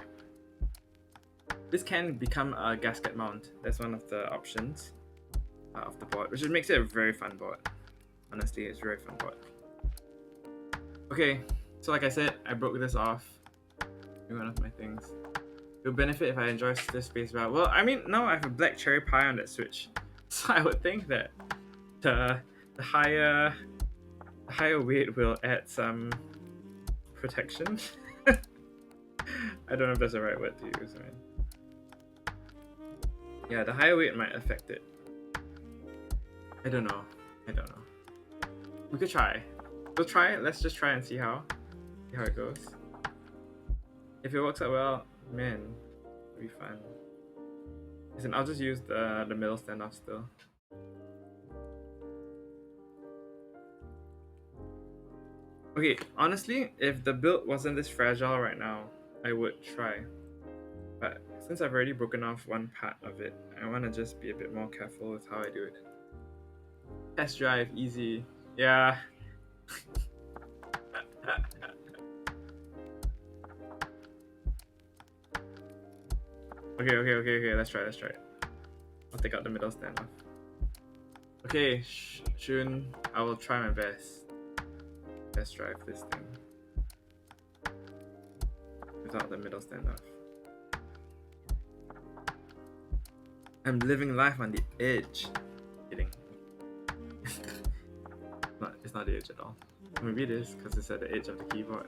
This can become a gasket mount. That's one of the options of the board, which makes it a very fun board. Honestly, it's a very fun board. Okay, so like I said, I broke this off. One of my things. It'll benefit if I enjoy this space bar. Well, I mean, now I have a black cherry pie on that Switch, so I would think that the higher weight will add some protection. I don't know if that's the right word to use, man. Yeah, the higher weight might affect it. I don't know. We could try. We'll try it. Let's just try and see how it goes. If it works out well, man, it'll be fun. Listen, I'll just use the middle standoff still. Okay, honestly, if the build wasn't this fragile right now, I would try. But since I've already broken off one part of it, I want to just be a bit more careful with how I do it. Test drive, easy. Yeah. Okay, let's try it. I'll take out the middle standoff. Okay, Shun, I will try my best. Test drive this thing without the middle standoff. I'm living life on the edge. Kidding. It's not the edge at all. Maybe it is because it's at the edge of the keyboard.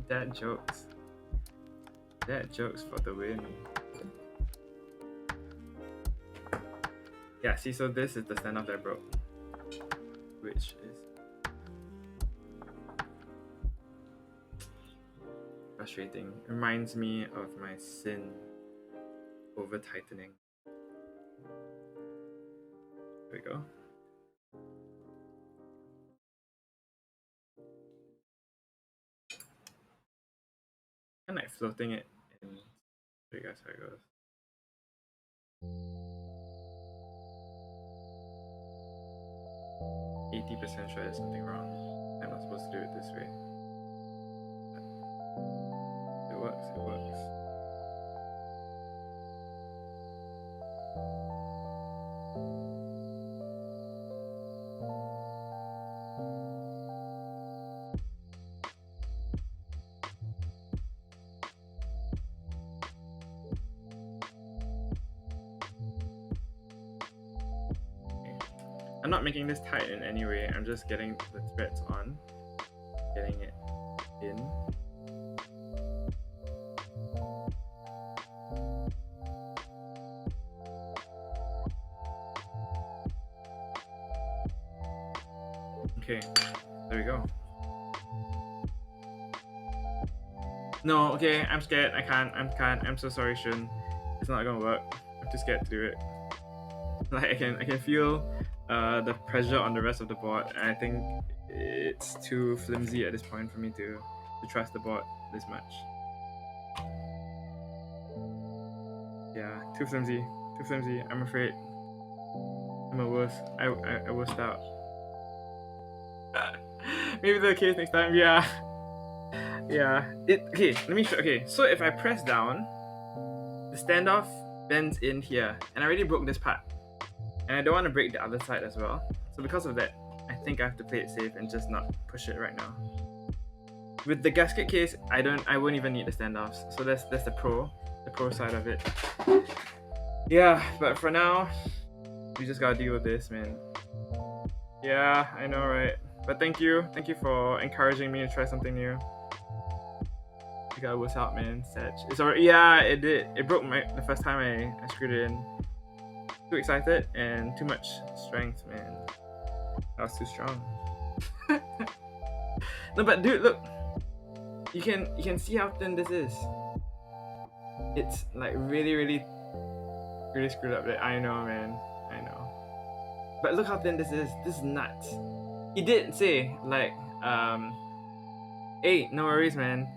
Dad jokes. Dad jokes for the win. Yeah, see, so this is the standoff that broke, which is frustrating. Reminds me of my sin over tightening. There we go. I'm like floating it in. Show you guys how it goes. %80 sure there's something wrong. I'm not supposed to do it this way. But it works. I'm not making this tight in any way. I'm just getting the threads on, getting it in. Okay, there we go. No, okay, I'm scared. I can't. I'm so sorry, Shun. It's not gonna work. I'm too scared to do it. Like I can feel the pressure on the rest of the board, and I think it's too flimsy at this point for me to trust the board this much. Yeah, too flimsy. I'm afraid. I'm a wuss. I wussed out. Maybe the case next time. Yeah. Okay, let me show. Okay, so if I press down, the standoff bends in here, and I already broke this part, and I don't want to break the other side as well. So because of that, I think I have to play it safe and just not push it right now. With the gasket case, I won't even need the standoffs. So that's the pro side of it. Yeah, but for now, we just gotta deal with this, man. Yeah, I know, right? But thank you for encouraging me to try something new. You gotta wuss out, man. Sag. It's already, yeah, it did. It broke the first time I screwed it in. Too excited and too much strength, man. That was too strong. No, but dude, look. You can see how thin this is. It's like really screwed up. I know, man. I know. But look how thin this is. This is nuts. He did say like, hey, no worries, man.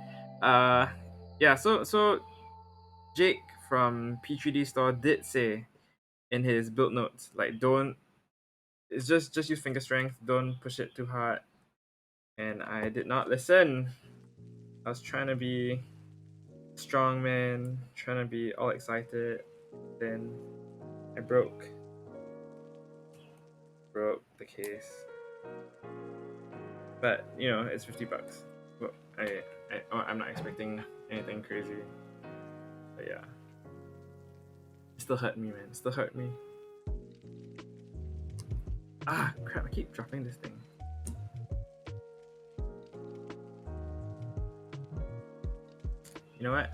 Yeah. So Jake from P3D Store did say in his build notes, like, don't It's just use finger strength. Don't push it too hard. And I did not listen. I was trying to be strong, man. Trying to be all excited. Then I broke the case. But you know, it's $50. Well, I'm not expecting anything crazy. But yeah, it still hurt me, man. It still hurt me. Ah, crap! I keep dropping this thing. You know what?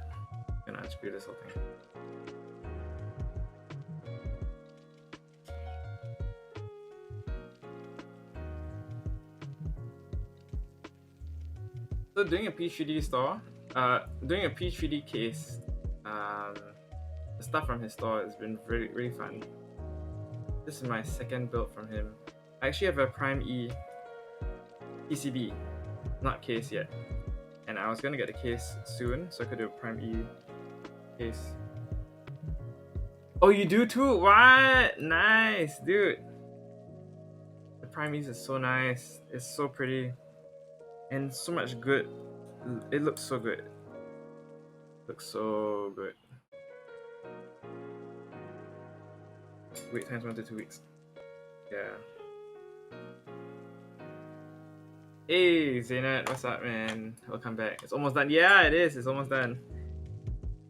I'm gonna unscrew this whole thing. So doing a P3D store, doing a P3D case, the stuff from his store has been really, really fun. This is my second build from him. I actually have a Prime E PCB, not case yet. And I was gonna get the case soon, so I could do a Prime E case. Oh, you do too? What? Nice, dude. The Prime E's is so nice. It's so pretty. And so much good. It looks so good. Looks so good. Wait times 1 to 2 weeks. Yeah. Hey Zaynat, what's up, man? Welcome back. It's almost done. Yeah, it is. It's almost done.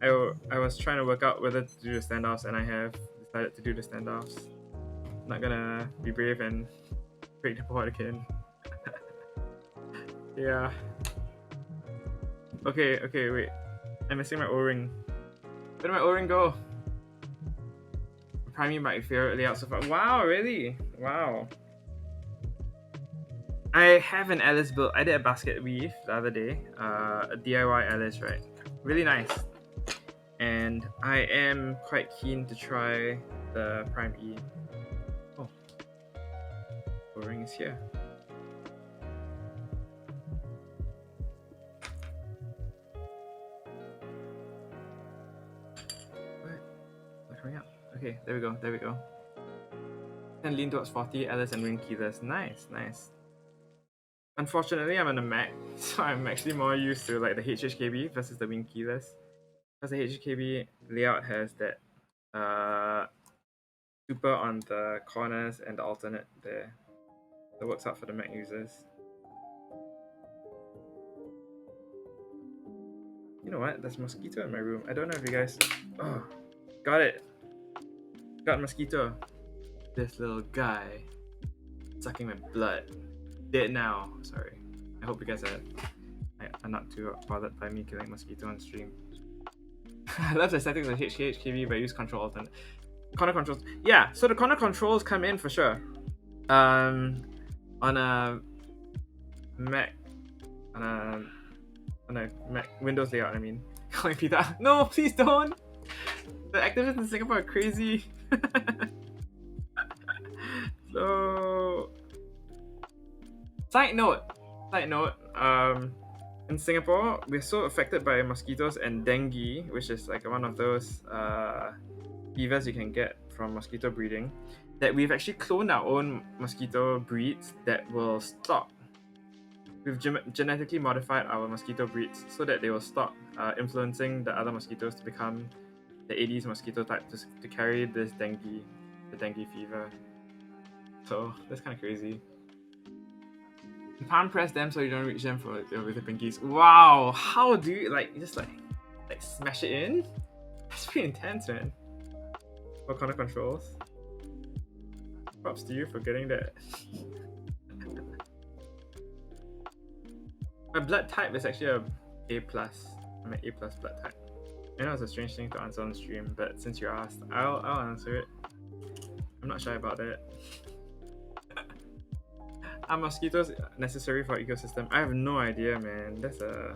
I was trying to work out whether to do the standoffs, and I have decided to do the standoffs. I'm not gonna be brave and break the board again. Yeah. Okay, wait. I'm missing my O-ring. Where did my O-ring go? Priming my favorite layout so far. Wow, really? Wow. I have an Alice build. I did a basket weave the other day. A DIY Alice, right? Really nice. And I am quite keen to try the Prime E. Oh. O-ring is here. Coming up. Okay, there we go. And lean towards 40, Alice and ring keyless. Nice. Unfortunately, I'm on a Mac, so I'm actually more used to like the HHKB versus the wing keyless. Because the HHKB layout has that super on the corners and the alternate there. That works out for the Mac users. You know what? There's a mosquito in my room. I don't know if you guys... Oh, got it. Got mosquito. This little guy sucking my blood. Dead now. Sorry. I hope you guys are not too bothered by me killing mosquito on stream. I love the settings of HKHKB, but I use control alternate. Corner controls. Yeah, so the corner controls come in for sure. On a Mac, on a Mac Windows layout. I mean, calling Peter. No, please don't. The activists in Singapore are crazy. So, side note, in Singapore, we're so affected by mosquitoes and dengue, which is like one of those fevers you can get from mosquito breeding, that we've actually cloned our own mosquito breeds that will stop. We've genetically modified our mosquito breeds so that they will stop influencing the other mosquitoes to become the Aedes mosquito type to carry this the dengue fever. So that's kind of crazy. Palm press them so you don't reach them with the pinkies. Wow, how do you just smash it in? That's pretty intense, man. What kind of controls? Props to you for getting that. My blood type is actually a A+. I'm an A+ blood type. I know it's a strange thing to answer on stream, but since you asked, I'll answer it. I'm not shy about that. Are mosquitoes necessary for ecosystem? I have no idea, man. That's a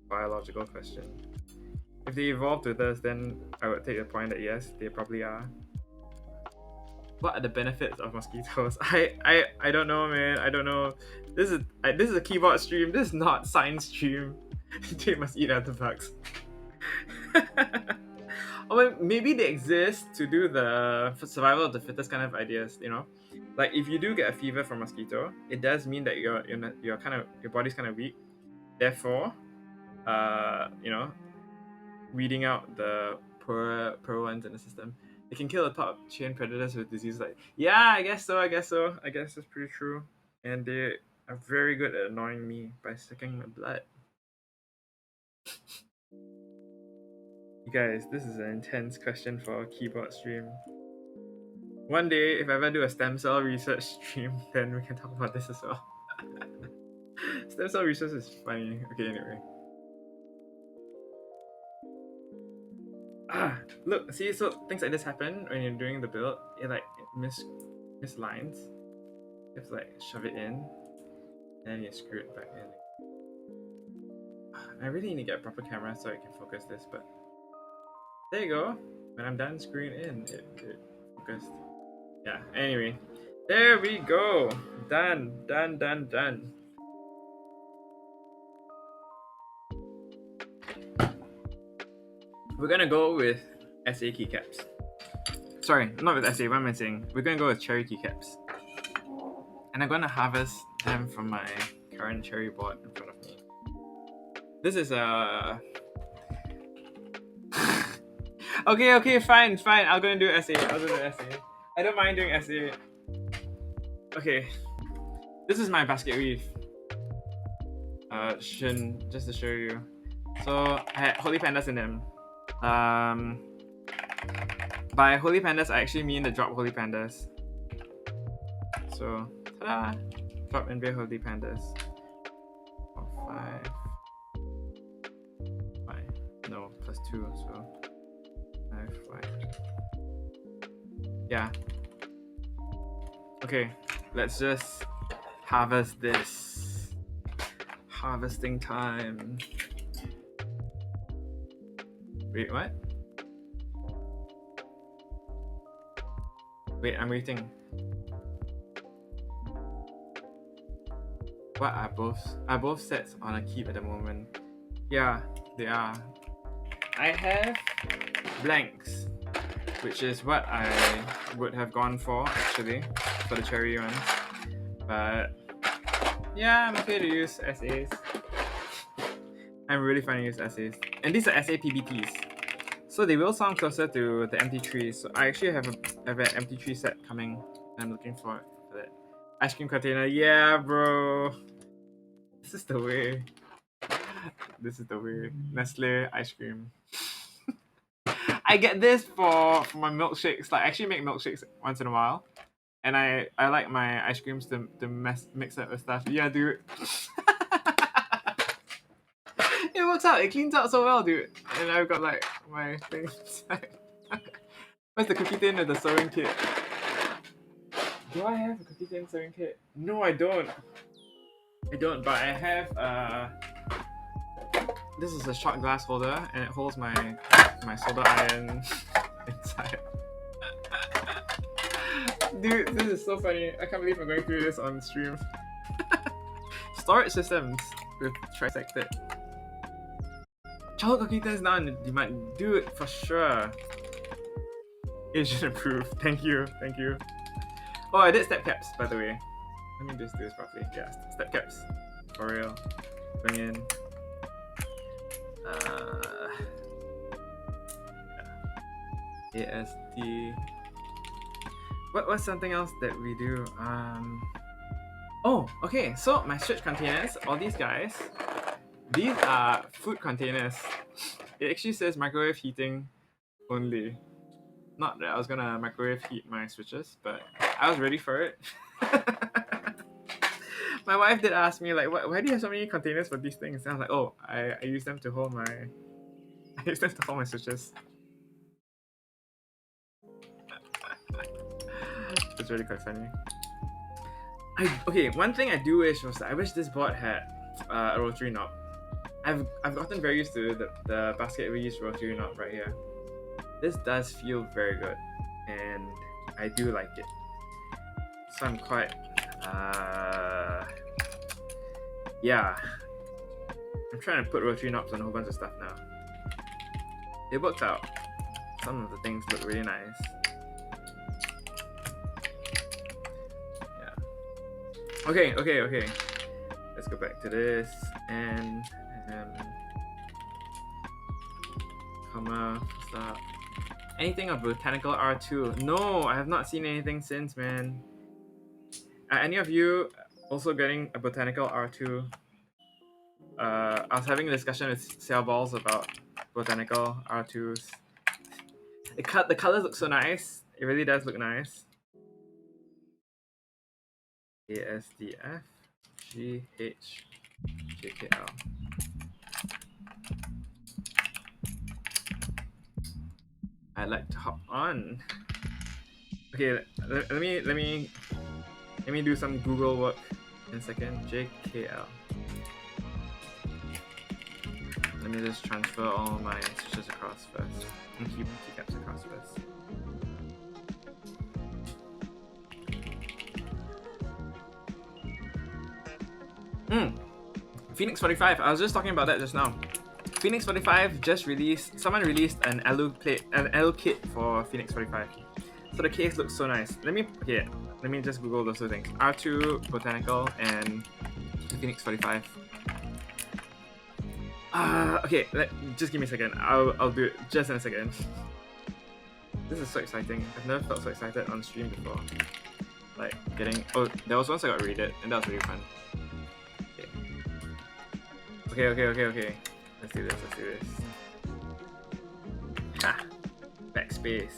biological question. If they evolved with us, then I would take the point that yes, they probably are. What are the benefits of mosquitoes? I don't know, man. I don't know. This is a keyboard stream. This is not science stream. They must eat other bugs. Or maybe they exist to do the survival of the fittest kind of ideas, you know? Like if you do get a fever from mosquito, it does mean that you're kind of, your body's kind of weak. Therefore, you know, weeding out the poor ones in the system, they can kill the top chain predators with disease. Like, yeah, I guess so. I guess that's pretty true. And they are very good at annoying me by sucking my blood. You guys, this is an intense question for a keyboard stream. One day, if I ever do a stem cell research stream, then we can talk about this as well. Stem cell research is funny. Okay, anyway. Look, see, so things like this happen when you're doing the build. It like miss lines. You have to like shove it in, and then you screw it back in. I really need to get a proper camera so I can focus this, but there you go. When I'm done screwing in, it focused. Yeah, anyway. There we go. Done. We're gonna go with SA keycaps. Sorry, not with SA, what am I saying? We're gonna go with cherry keycaps. And I'm gonna harvest them from my current cherry board in front of me. This is a... okay, fine. I'll go and do SA. I don't mind doing SA. Okay. This is my basket weave. Just to show you. So I had holy pandas in them. By holy pandas, I actually mean the drop holy pandas. So, ta-da! Drop NBA holy pandas. Oh, 5. No, plus 2, so 5. Yeah. Okay, let's just harvest this. Harvesting time. Wait, what? Wait, I'm waiting. What are both sets on a keep at the moment? Yeah, they are. I have blanks, which is what I would have gone for actually, for the cherry ones. But yeah, I'm okay to use SAs. I'm really finding use SAs. And these are SA PBTs. So they will sound closer to the empty trees. So I actually have an empty tree set coming. I'm looking forward for that. Ice cream container, yeah, bro. This is the way. Nestle ice cream. I get this for my milkshakes. Like I actually make milkshakes once in a while. And I like my ice creams to mix it with stuff. Yeah, dude. It works out. It cleans out so well, dude. And I've got like my things. Where's the cookie tin with the sewing kit? Do I have a cookie tin sewing kit? No, I don't. But I have this is a shot glass holder and it holds my solder iron inside. Dude, this is so funny. I can't believe I'm going through this on stream. Storage systems with trisected. Chocolate cookie tins now in demand. Dude, for sure. Asian approved. Thank you. Oh, I did step caps, by the way. Let me just do this properly. Yeah, step caps. For real. Bring in. ASD. What's something else that we do? Oh, okay. So my switch containers, all these guys, these are food containers. It actually says microwave heating only. Not that I was gonna microwave heat my switches, but I was ready for it. My wife did ask me like, why do you have so many containers for these things? And I was like, oh, I use them to hold my switches. It's really quite funny. Okay, one thing I do wish was that I wish this board had a rotary knob. I've gotten very used to the basket we use rotary knob right here. This does feel very good, and I do like it. So I'm quite yeah. I'm trying to put rotary knobs on a whole bunch of stuff now. It worked out. some of the things look really nice. Yeah. Okay. Let's go back to this and stop. Anything of Botanical R2? No, I have not seen anything since, man. Are any of you also getting a Botanical R2? I was having a discussion with Cell Balls about Botanical R2s. The colors look so nice. It really does look nice. ASDF GHJKL. I'd like to hop on. Okay, let me do some Google work in a second. JKL. Let me just transfer all my switches across first and keep keycaps across first. Phoenix 45. I was just talking about that just now. Phoenix 45 just released. Someone released an LU kit for Phoenix 45. So the case looks so nice. Let me just Google those two things. R2 Botanical and Phoenix 45. Okay, just give me a second. I'll do it just in a second. This is so exciting. I've never felt so excited on stream before. Like getting there was once I got raided and that was really fun. Okay. Let's do this. Ha! Backspace.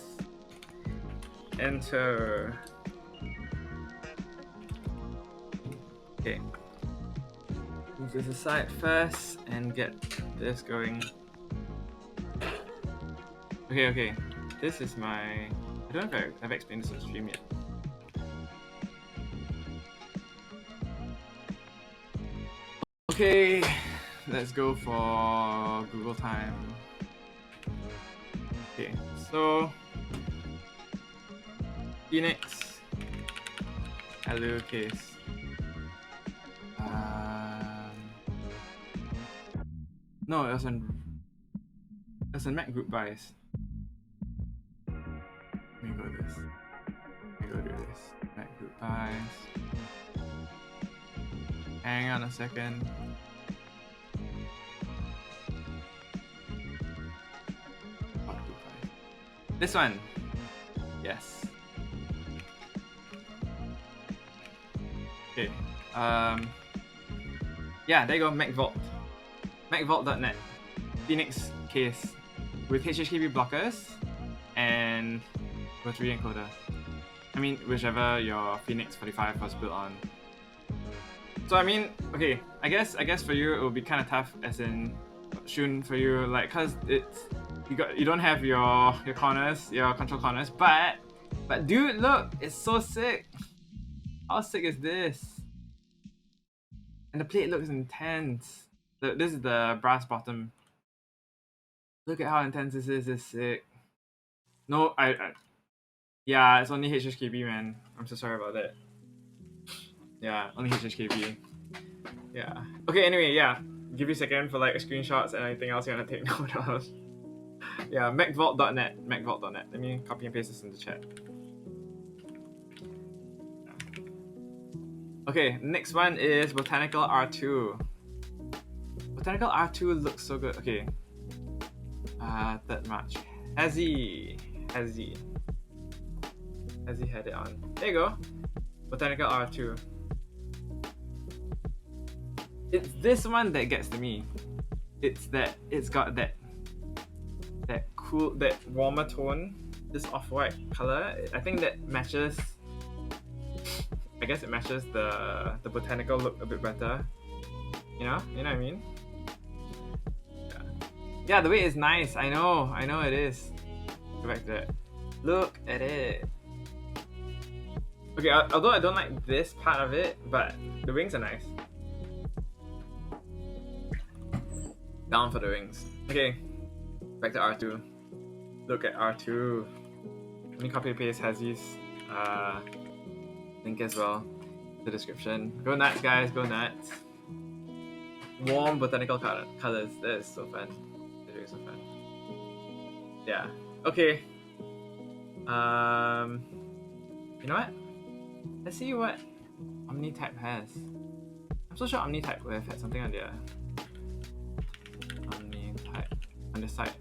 Enter. Okay. Move this aside first and get this going. Okay. This is my... I don't know if I've explained this on stream yet. Okay, let's go for Google time. Okay, so Phoenix LU case. No, it was on Mac group buys. Let me go do this. Mac group buys. Hang on a second. This one. Yes. Okay. Yeah, there you go, MacVault. MacVault.net. Phoenix case with HHKB blockers and rotary encoder. I mean, whichever your Phoenix 45 was built on. So I mean, okay, I guess for you it will be kind of tough, as in Shun, for you, like, cause you don't have your corners, your control corners, but dude, look, it's so sick. How sick is this? And the plate looks intense. This is the brass bottom. Look at how intense this is. It's sick. No, yeah, it's only HHKB, man. I'm so sorry about that. Yeah, only HHKB. Yeah. Okay, anyway, yeah. Give you a second for like screenshots and anything else you want to take note of. Yeah, MacVault.net. Let me copy and paste this in the chat. Okay, next one is Botanical R2. Botanical R2 looks so good. Okay. That much. Hezzy had it on. There you go. Botanical R2. It's this one that gets to me. It's got that cool, that warmer tone, this off-white color. I think that matches. I guess it matches the botanical look a bit better. You know what I mean? Yeah, the weight is nice. I know it is. Go back to that. Look at it. Okay, although I don't like this part of it, but the wings are nice. Down for the wings. Okay, back to R2. Look at R2. Let me copy and paste Hazzy's link as well. The description. Go nuts, guys. Go nuts. Warm botanical colors. That is so fun. That is so fun. Yeah. Okay. You know what? Let's see what Omnitype has. I'm so sure Omnitype would have had something on their Omnitype on the site.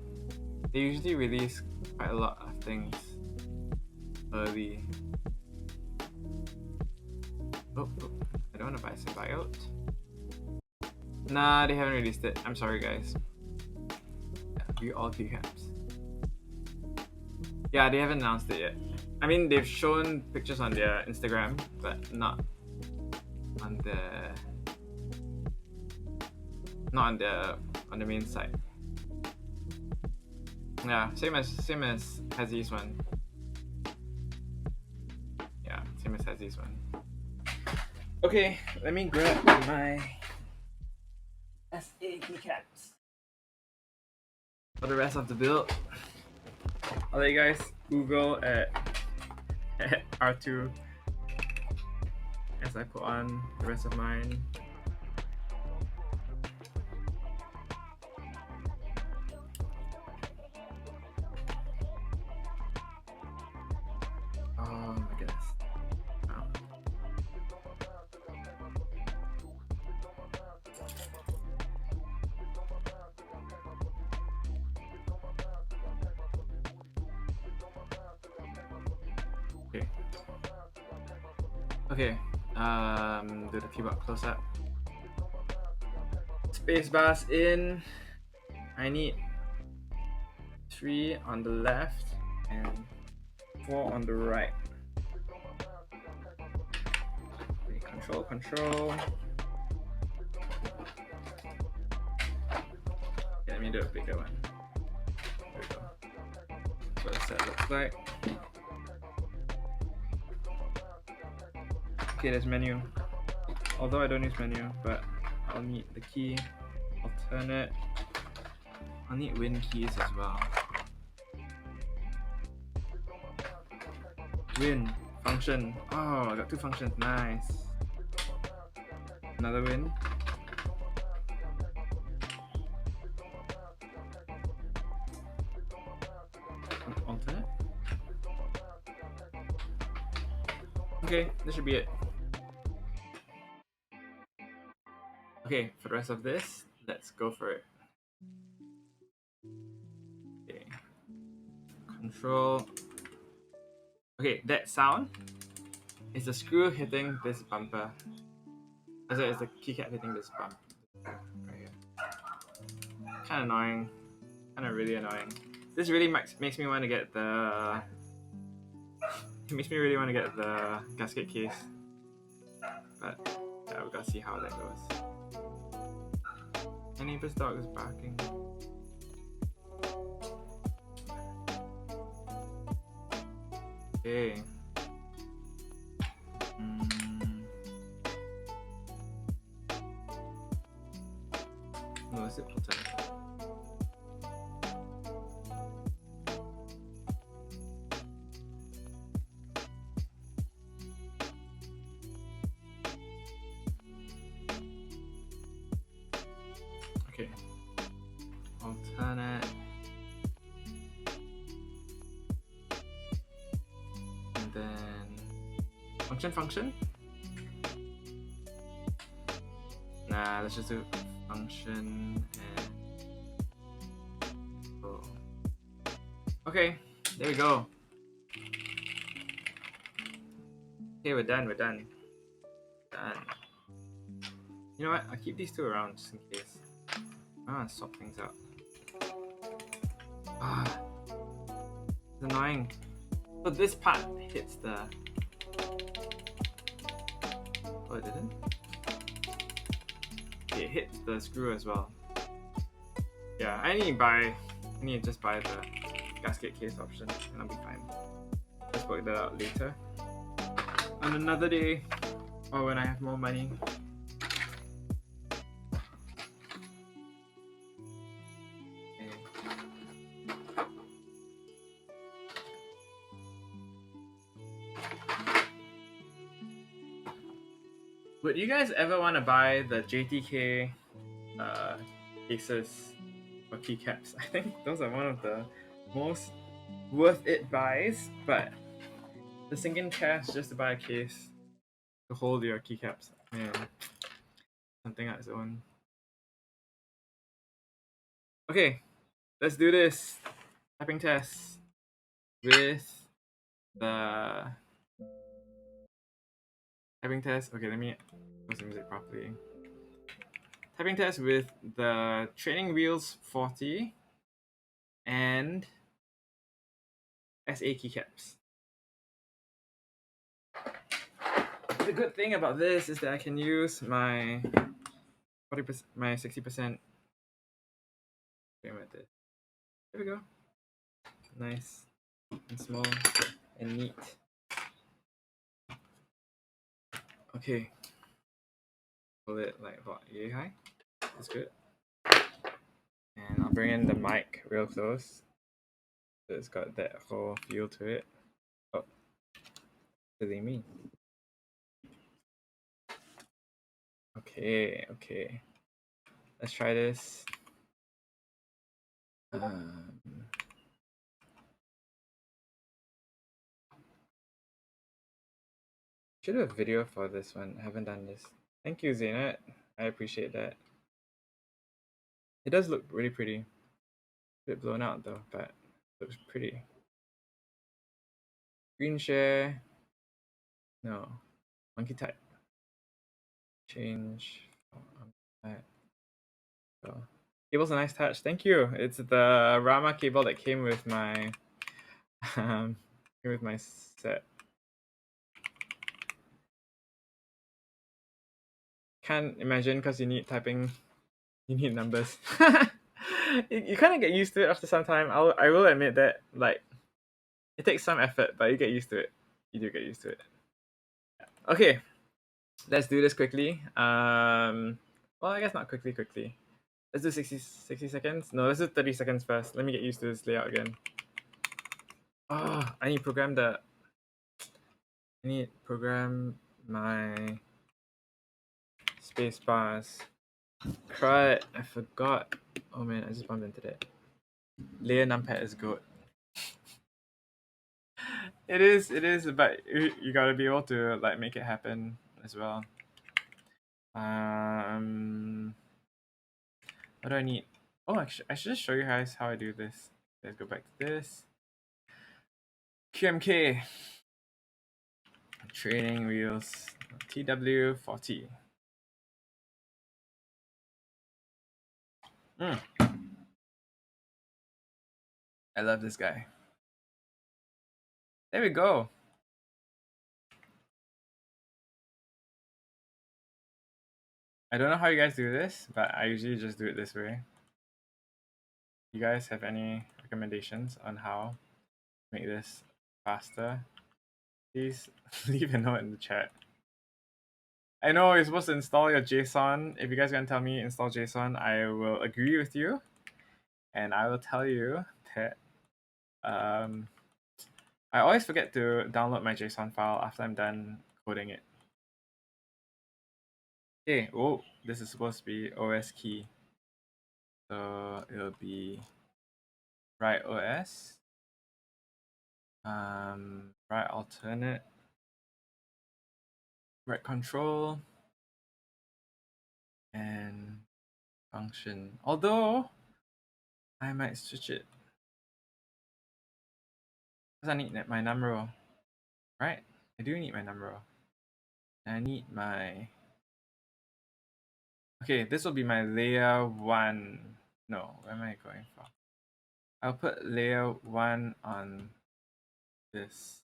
They usually release quite a lot of things early. Oh, I don't want to buy Symbiote. Nah, they haven't released it. I'm sorry, guys. View all keycaps. Yeah, they haven't announced it yet. I mean, they've shown pictures on their Instagram, but not on the main site. Yeah, same as Hazi's one. Yeah, same as Hazi's one. Okay, let me grab my SA keycaps for the rest of the build. I'll let you guys Google at R2 as I put on the rest of mine. Oh my goodness. Wow. Okay. Okay. Do the keyboard close up. Space bars in. I need 3 on the left and 4 on the right. Okay, control. Okay, let me do a bigger one. There we go. That's what the set looks like. Okay, there's menu. Although I don't use menu, but I'll need the key, alternate. I'll need win keys as well. Win, function. Oh, I got 2 functions, nice. Another win. Alternate. Okay, this should be it. Okay, for the rest of this, let's go for it. Okay. Control. Okay, that sound is the screw hitting this bumper. It's the keycap hitting this bump. Right here. Kinda annoying. Kinda really annoying. This really makes me want to get the... It makes me really want to get the gasket case. But yeah, we gotta see how that goes. My neighbor's dog is barking. Okay. No, is it alternate? Okay. Alternate. And then function. Nah, let's just do function and oh. Okay, there we go. Okay, we're done. Done. You know what? I'll keep these 2 around just in case. I want to swap things out. Ah, it's annoying. So this part hits the... Oh, it didn't? Okay, it hits the screw as well. Yeah, I need to just buy the gasket case option and I'll be fine. Let's work that out later. On another day, or when I have more money. Would you guys ever want to buy the JTK cases or keycaps? I think those are one of the most worth it buys, but the sinking cash just to buy a case to hold your keycaps, man, something on its own. Okay, let's do this tapping test with the tapping test. Okay, let me pause the music properly. Tapping test with the training wheels 40 and SA keycaps. The good thing about this is that I can use my 40%, my 60% method. There we go. Nice and small and neat. Okay. Pull it like about yay high. That's good. And I'll bring in the mic real close. So it's got that whole feel to it. Oh, silly me. Okay, okay. Let's try this. Should do a video for this one. I haven't done this. Thank you, Zainat. I appreciate that. It does look really pretty. A bit blown out though, but it looks pretty. Green share. No. Monkey type. Change. Oh. Cable's a nice touch. Thank you. It's the Rama cable that came with my set. Can't imagine because you need typing, you need numbers. You kind of get used to it after some time. I will admit that like it takes some effort, but you get used to it. You do get used to it. Okay, let's do this quickly. Well, I guess not quickly. Let's do 60 seconds. No, let's do 30 seconds first. Let me get used to this layout again. Oh, I need to program my space bars. Crud, I forgot. Oh man, I just bumped into that. Layer numpad is good. It is, but you gotta be able to like make it happen as well. What do I need? Oh, actually, I should just show you guys how I do this. Let's go back to this. QMK. Training wheels. TW40. I love this guy. There we go. I don't know how you guys do this, but I usually just do it this way. You guys have any recommendations on how to make this faster? Please leave a note in the chat. I know you're supposed to install your JSON. If you guys are gonna tell me install JSON, I will agree with you, and I will tell you that I always forget to download my JSON file after I'm done coding it. Okay, oh, this is supposed to be OS key. So it'll be right OS, right alternate, right control, and function. Although I might switch it because I need my number, right? I do need my number. I need my. Okay, this will be my layer 1. No, where am I going for? I'll put layer 1 on this.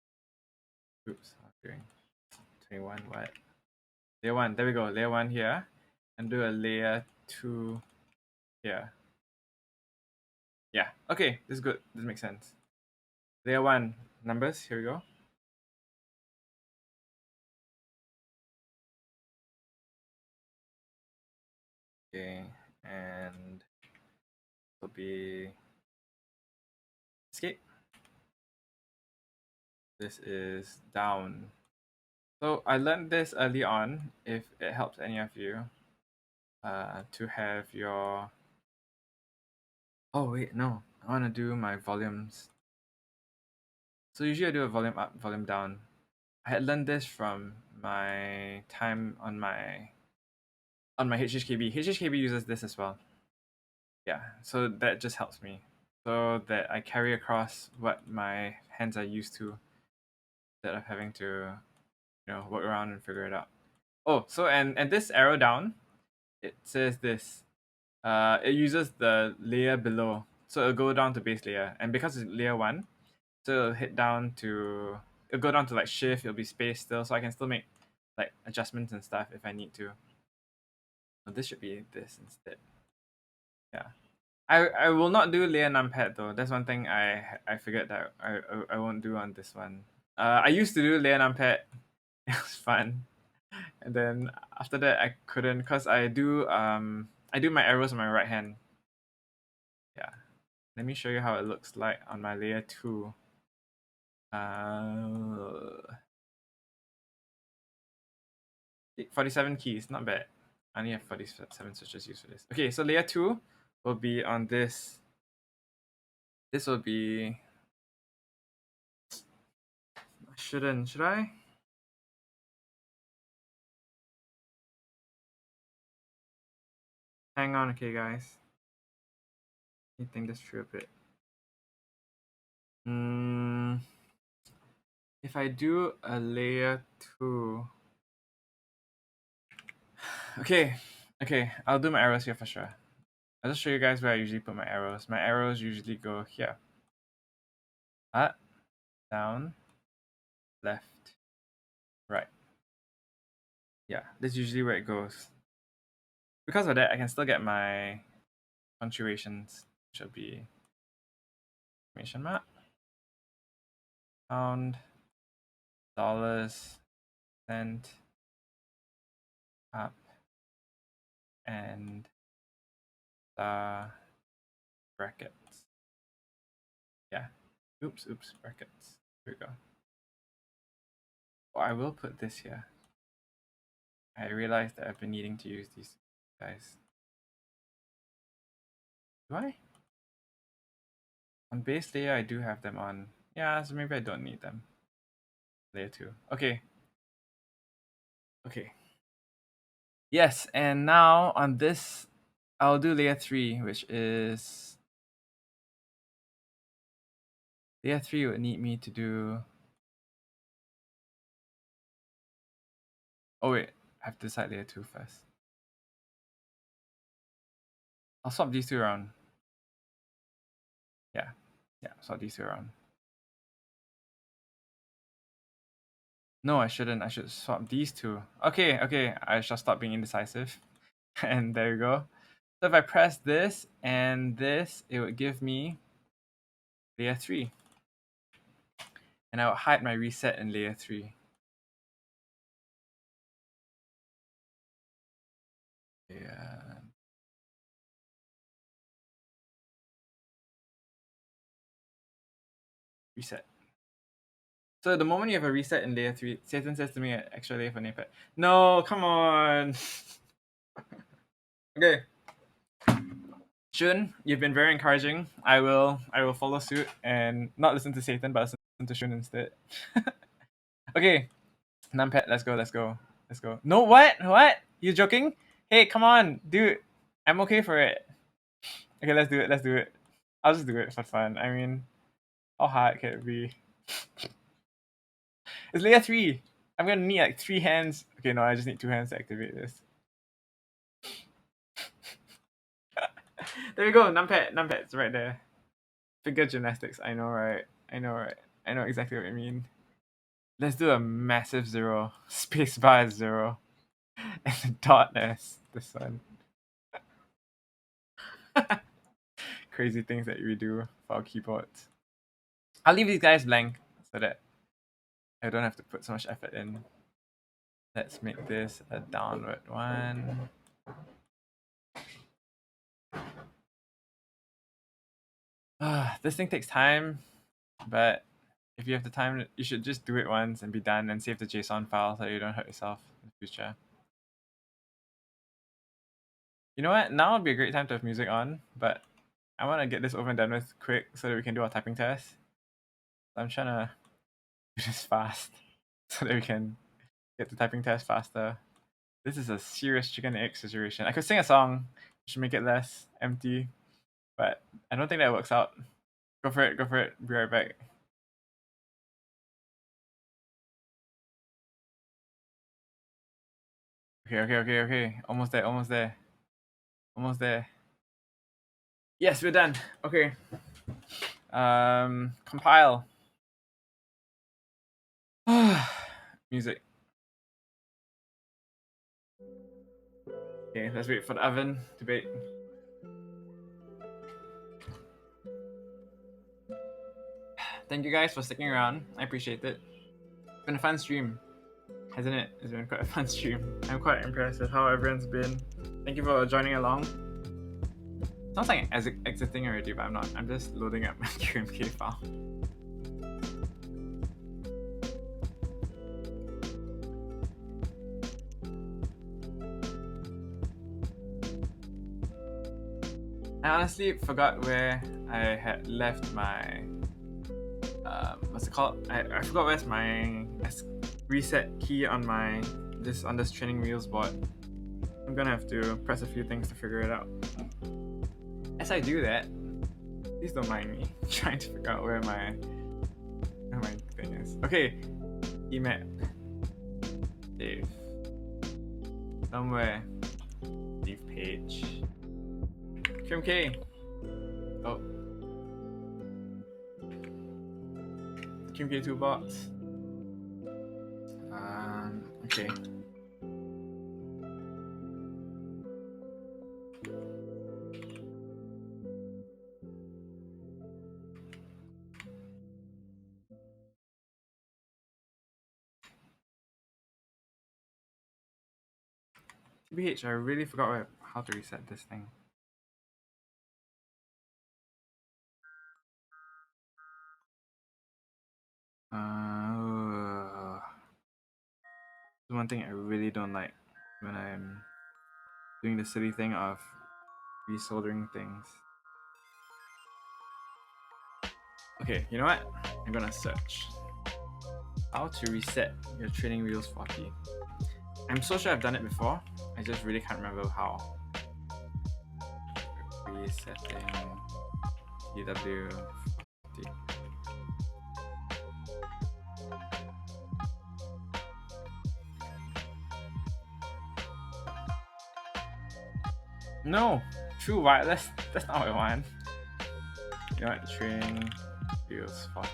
Oops, I'm doing 21. What? Layer 1. There we go. Layer 1 here, and do a layer 2 here. Yeah. Okay, this is good. This makes sense. Layer 1 numbers. Here we go. Okay, and will be escape. This is down. So I learned this early on. If it helps any of you, to have your. Oh wait, no. I want to do my volumes. So usually I do a volume up, volume down. I had learned this from my time on my HHKB. HHKB uses this as well. Yeah, so that just helps me. So that I carry across what my hands are used to instead of having to, work around and figure it out. Oh, so and this arrow down, it says this. It uses the layer below. So it'll go down to base layer. And because it's layer 1, so it'll go down to like shift, it'll be space still, so I can still make like adjustments and stuff if I need to. Oh, this should be this instead. Yeah. I will not do layer numpad though. That's one thing I figured that I won't do on this one. I used to do layer numpad. It was fun. And then after that I couldn't because I do my arrows on my right hand. Yeah. Let me show you how it looks like on my layer 2. 47 keys, not bad. I only have 47 switches used for this. Okay, so layer 2 will be on this. This will be... should I? Hang on, okay guys. Let me think this through a bit. If I do a layer 2... Okay, I'll do my arrows here for sure. I'll just show you guys where I usually put my arrows. My arrows usually go here. Up, down, left, right. Yeah, that's usually where it goes. Because of that, I can still get my punctuations, which will be exclamation mark, pound, dollars, cent, up, and brackets. Yeah. Oops, brackets. Here we go. Oh, I will put this here. I realized that I've been needing to use these guys. Do I? On base layer, I do have them on. Yeah, so maybe I don't need them. Layer 2. Okay. Yes, and now on this, I'll do layer 3, which is... Layer 3 would need me to do... Oh wait, I have to decide layer 2 first. I'll swap these two around. Yeah, swap these two around. No, I shouldn't. I should swap these two. Okay, I shall stop being indecisive. And there you go. So if I press this and this, it would give me layer 3. And I will hide my reset in layer 3. Yeah. Reset. So the moment you have a reset in layer 3, Satan says to me, extra layer for namepad. No, come on. Okay. Shun, you've been very encouraging. I will follow suit and not listen to Satan, but listen to Shun instead. Okay. Numpad, let's go. No, what? You joking? Hey, come on, dude. I'm okay for it. Okay, let's do it. I'll just do it for fun. I mean, how hard can it be? It's layer 3. I'm gonna need like 3 hands. Okay, no, I just need 2 hands to activate this. There you go, numpad's right there. Figure gymnastics, I know, right? I know exactly what you mean. Let's do a massive 0. Spacebar is 0. And the dot S, this one. Crazy things that we do for our keyboards. I'll leave these guys blank so that I don't have to put so much effort in. Let's make this a downward one. This thing takes time, but if you have the time, you should just do it once and be done and save the JSON file so you don't hurt yourself in the future. You know what? Now would be a great time to have music on, but I want to get this over and done with quick so that we can do our typing test. I'm trying to do this fast so that we can get the typing test faster. This is a serious chicken and egg situation. I could sing a song, should make it less empty, but I don't think that works out. Go for it, go for it. Be right back. Okay. Almost there, almost there. Almost there. Yes, we're done. Okay. Compile. Music. Okay, let's wait for the oven to bake. Thank you guys for sticking around. I appreciate it. It's been a fun stream, hasn't it? It's been quite a fun stream. I'm quite impressed with how everyone's been. Thank you for joining along. Sounds like exiting already, but I'm not. I'm just loading up my QMK file. I honestly forgot where I had left my what's it called? I forgot where's my reset key on my on this training wheels board. I'm gonna have to press a few things to figure it out. As I do that, please don't mind me trying to figure out where my thing is. Okay, map. Save. Somewhere. Leave page. QMK. Oh. QMK toolbox. Okay. TBH, I really forgot how to reset this thing. One thing I really don't like when I'm doing the silly thing of resoldering things. Okay, you know what? I'm gonna search how to reset your training wheels 40. I'm so sure I've done it before. I just really can't remember how. Resetting TW 40. No, true wireless. That's not what I want. You know what? Training wheels 40.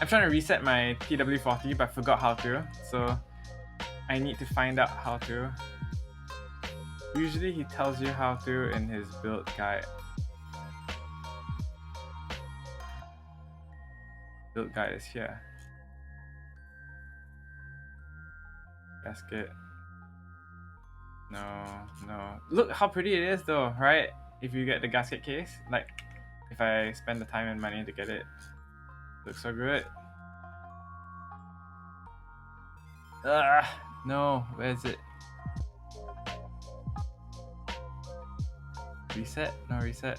I'm trying to reset my TW40, but I forgot how to. So I need to find out how to. Usually he tells you how to in his build guide. Build guide is here. Gasket. No. Look how pretty it is though, right? If you get the gasket case, like if I spend the time and money to get it, looks so good. No, where is it? Reset? No, reset.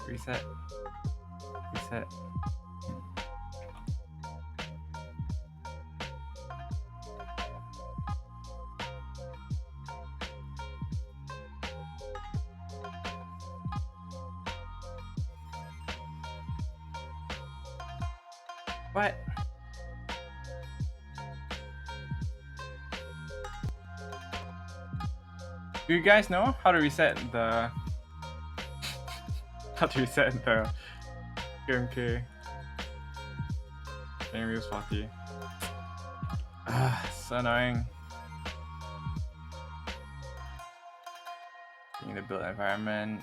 What? Do you guys know how to reset the QMK training wheels 40? So annoying. In the build environment.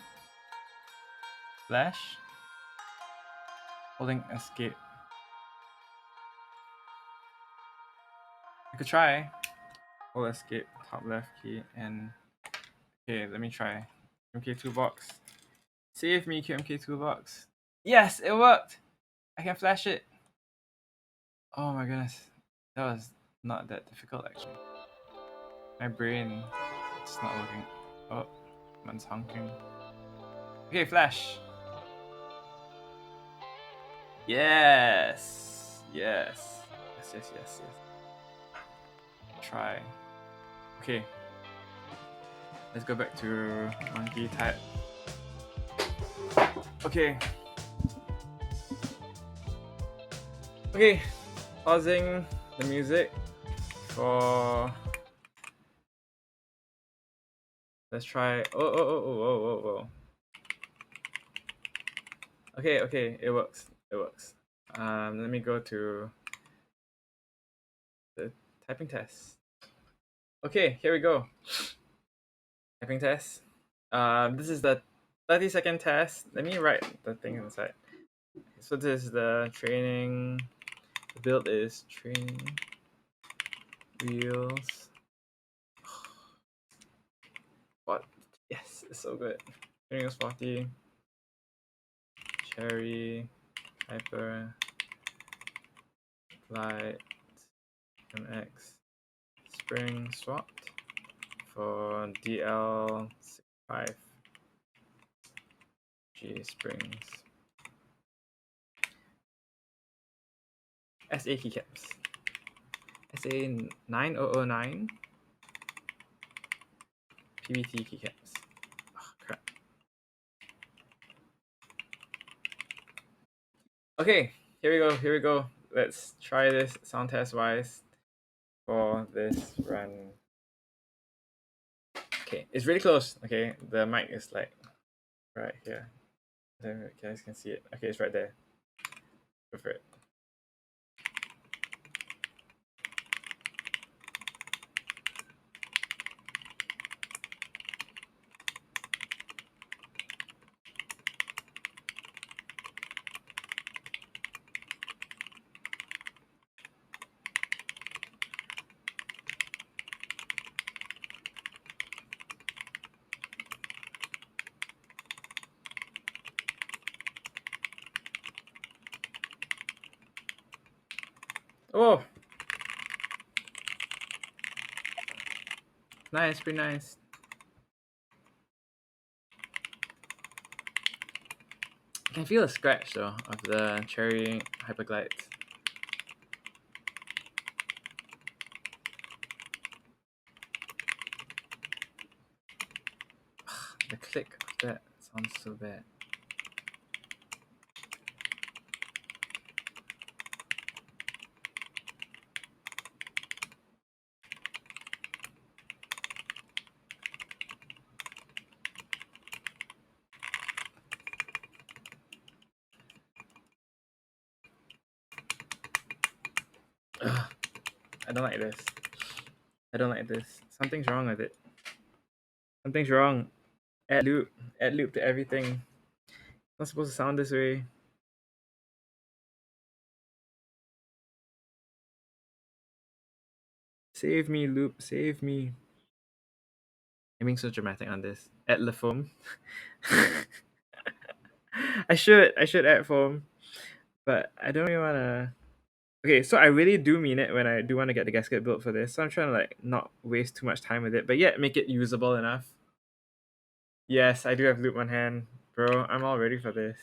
Flash. Holding escape. I could try. Hold escape, top left key, and okay, let me try. QMK toolbox. Save me, QMK toolbox. Yes, it worked! I can flash it. Oh my goodness. That was not that difficult actually. My brain is not working. Oh, someone's honking. Okay, flash. Yes. Yes. Try. Okay. Let's go back to monkey type. Okay. Okay. Pausing the music for. Let's try. Oh. Okay. It works. Let me go to the typing test. Okay, here we go. Typing test. This is the 30-second test. Let me write the thing inside. So this is the training. The build is training wheels. What? Yes, it's so good. Training wheels 40. Cherry. Hyper. Glide. MX. Spring swapped for DL65. G springs. SA keycaps. SA 9009. PBT keycaps. Oh, crap. Okay, here we go. Let's try this sound test wise for this run. Okay, it's really close. Okay, the mic is like right here. You guys can see it. Okay, it's right there. Go for it. Oh, nice, pretty nice. I can feel a scratch though of the cherry hyperglides. The click of that sounds so bad. Ugh, I don't like this. Something's wrong with it. Something's wrong. Add loop to everything. Not supposed to sound this way. Save me, loop. Save me. I'm being so dramatic on this. Add the foam. I should add foam, but I don't really wanna. Okay, so I really do mean it when I do want to get the gasket built for this. So I'm trying to like not waste too much time with it, but yet make it usable enough. Yes, I do have loop on hand, bro. I'm all ready for this.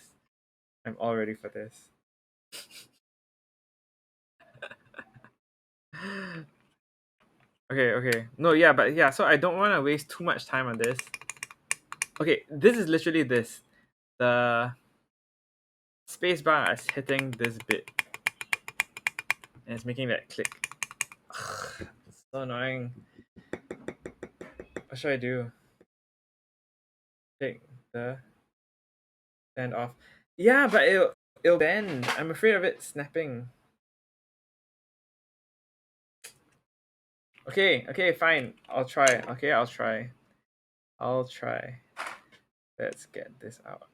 Okay. No, yeah, but yeah, so I don't want to waste too much time on this. Okay, this is literally this. The spacebar is hitting this bit. And it's making that click. Ugh, it's so annoying. What should I do? Take the stand off. Yeah, but it'll bend. I'm afraid of it snapping. Okay, fine. I'll try. Okay, I'll try. Let's get this out.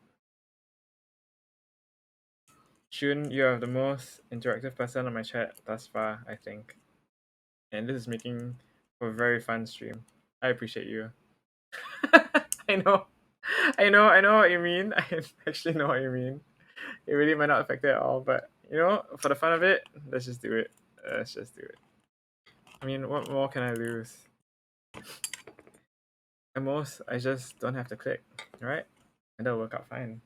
Shun, you are the most interactive person on my chat thus far, I think. And this is making for a very fun stream. I appreciate you. I know. I know what you mean. I actually know what you mean. It really might not affect it at all, but you know, for the fun of it, let's just do it. I mean, what more can I lose? At most, I just don't have to click, right? And that'll work out fine.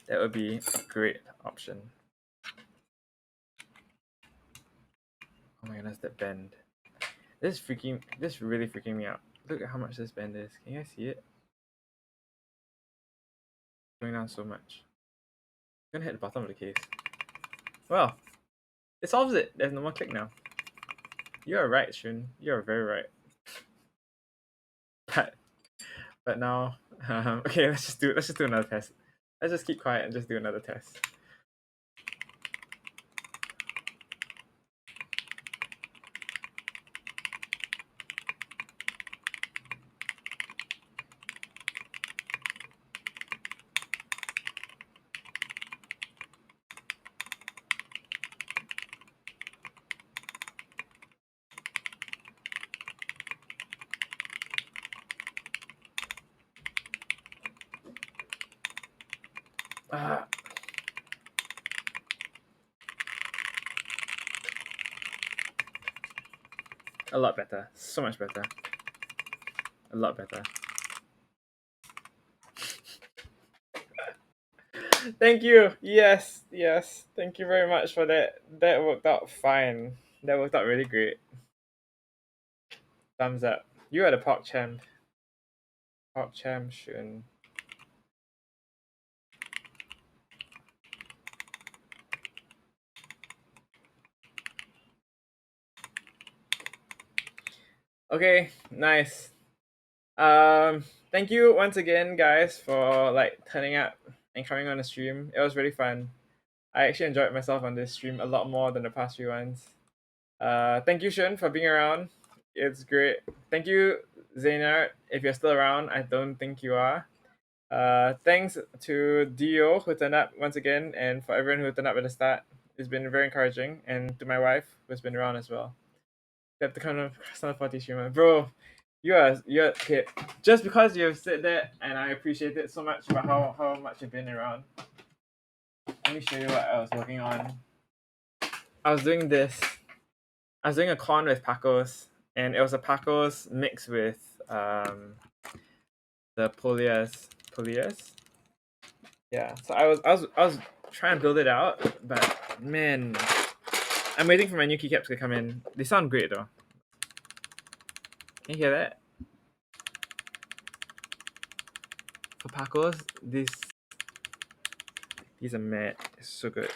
That would be a great option. Oh my goodness, that bend. This really freaking me out. Look at how much this bend is. Can you guys see it? Going down so much. I'm gonna hit the bottom of the case. Well, it solves it. There's no more click now. You are right, Shun. You are very right. But now, okay, let's just do another test. Let's just keep quiet and just do another test. Ah. A lot better. So much better. A lot better. Thank you. Yes, yes. Thank you very much for that. That worked out fine. That worked out really great. Thumbs up. You are the pop champ. Pop champ, Shun. Okay, nice. Thank you once again, guys, for like turning up and coming on the stream. It was really fun. I actually enjoyed myself on this stream a lot more than the past few ones. Thank you, Shun, for being around. It's great. Thank you, Zaynard. If you're still around, I don't think you are. Thanks to Dio who turned up once again, and for everyone who turned up at the start. It's been very encouraging, and to my wife who's been around as well. That the kind of Son 40 streamer, bro. You're okay. Just because you've said that, and I appreciate it so much about how much you've been around. Let me show you what I was working on. I was doing this. I was doing a corn with Pacos, and it was a Pacos mixed with the Polias. Yeah. So I was trying to build it out, but man, I'm waiting for my new keycaps to come in. They sound great though. Can you hear that? For Pacos, these are mad. It's so good.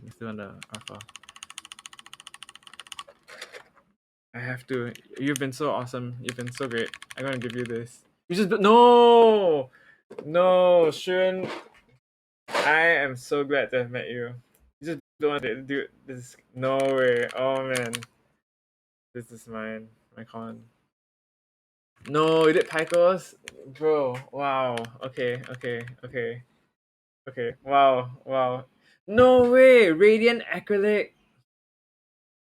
You're still on the alpha. I have to. You've been so awesome. You've been so great. I'm gonna give you this. You just no, no, Shun. I am so glad to have met you. You just don't want to do this. No way. Oh man, this is mine. My con. No, you did Picos, bro. Wow. Okay. Okay. Okay. Okay. Wow. Wow. No way. Radiant acrylic.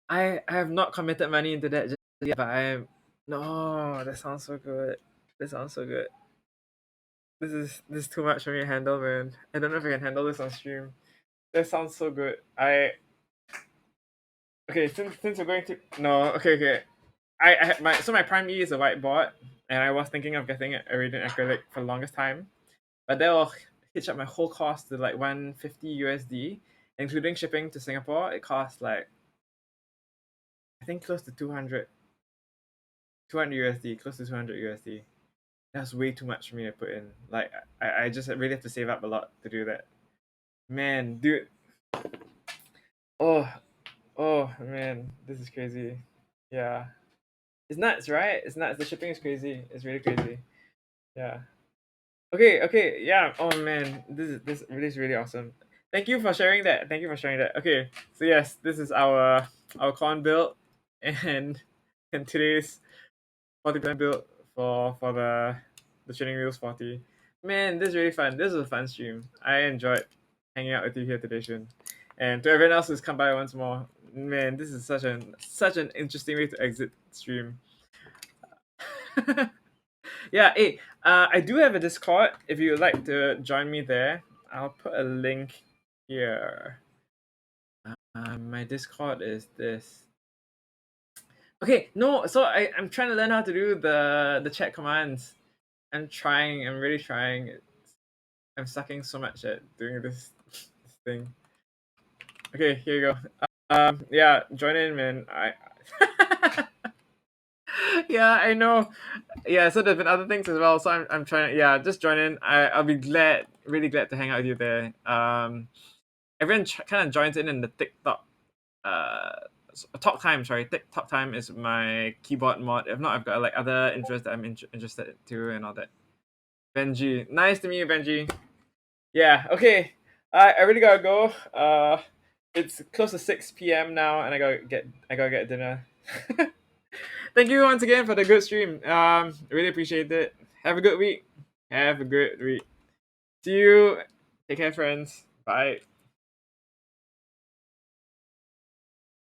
I have not committed money into that just yet, but I am. No, that sounds so good. That sounds so good. This is too much for me to handle, man. I don't know if I can handle this on stream. That sounds so good. Okay, since we're going to okay. My Prime E is a whiteboard, and I was thinking of getting a radiant acrylic for the longest time, but that will hitch up my whole cost to like 150 USD, including shipping to Singapore. It costs like I think close to 200 USD, close to 200 USD. That's way too much for me to put in. Like I just really have to save up a lot to do that. Man, dude. Oh, oh man, this is crazy. Yeah. It's nuts, right? It's nuts. The shipping is crazy. It's really crazy. Yeah. Okay, okay, yeah. Oh man, this really is really awesome. Thank you for sharing that. Thank you for sharing that. Okay, so yes, this is our con build and today's 40% build for the training wheels 40. Man, this is really fun. This was a fun stream. I enjoyed hanging out with you here today, Shun. And to everyone else who's come by once more, man, this is such an interesting way to exit stream. Yeah, hey, I do have a Discord. If you would like to join me there, I'll put a link here. My Discord is this. Okay, no, so I'm trying to learn how to do the chat commands. I'm trying. I'm really trying. I'm sucking so much at doing this thing. Okay, here you go. Yeah, join in, man. Yeah, I know. Yeah, so there's been other things as well. So I'm trying to, yeah, just join in. I'll be glad, really glad to hang out with you there. Everyone kind of joins in the TikTok uh talk time. Sorry, TikTok time is my keyboard mod. If not, I've got like other interests that I'm interested too and all that. Benji, nice to meet you, Benji. Yeah, okay. I really gotta go. It's close to 6 p.m. now, and I gotta get dinner. Thank you once again for the good stream. Really appreciate it. Have a good week. Have a good week. See you. Take care, friends. Bye.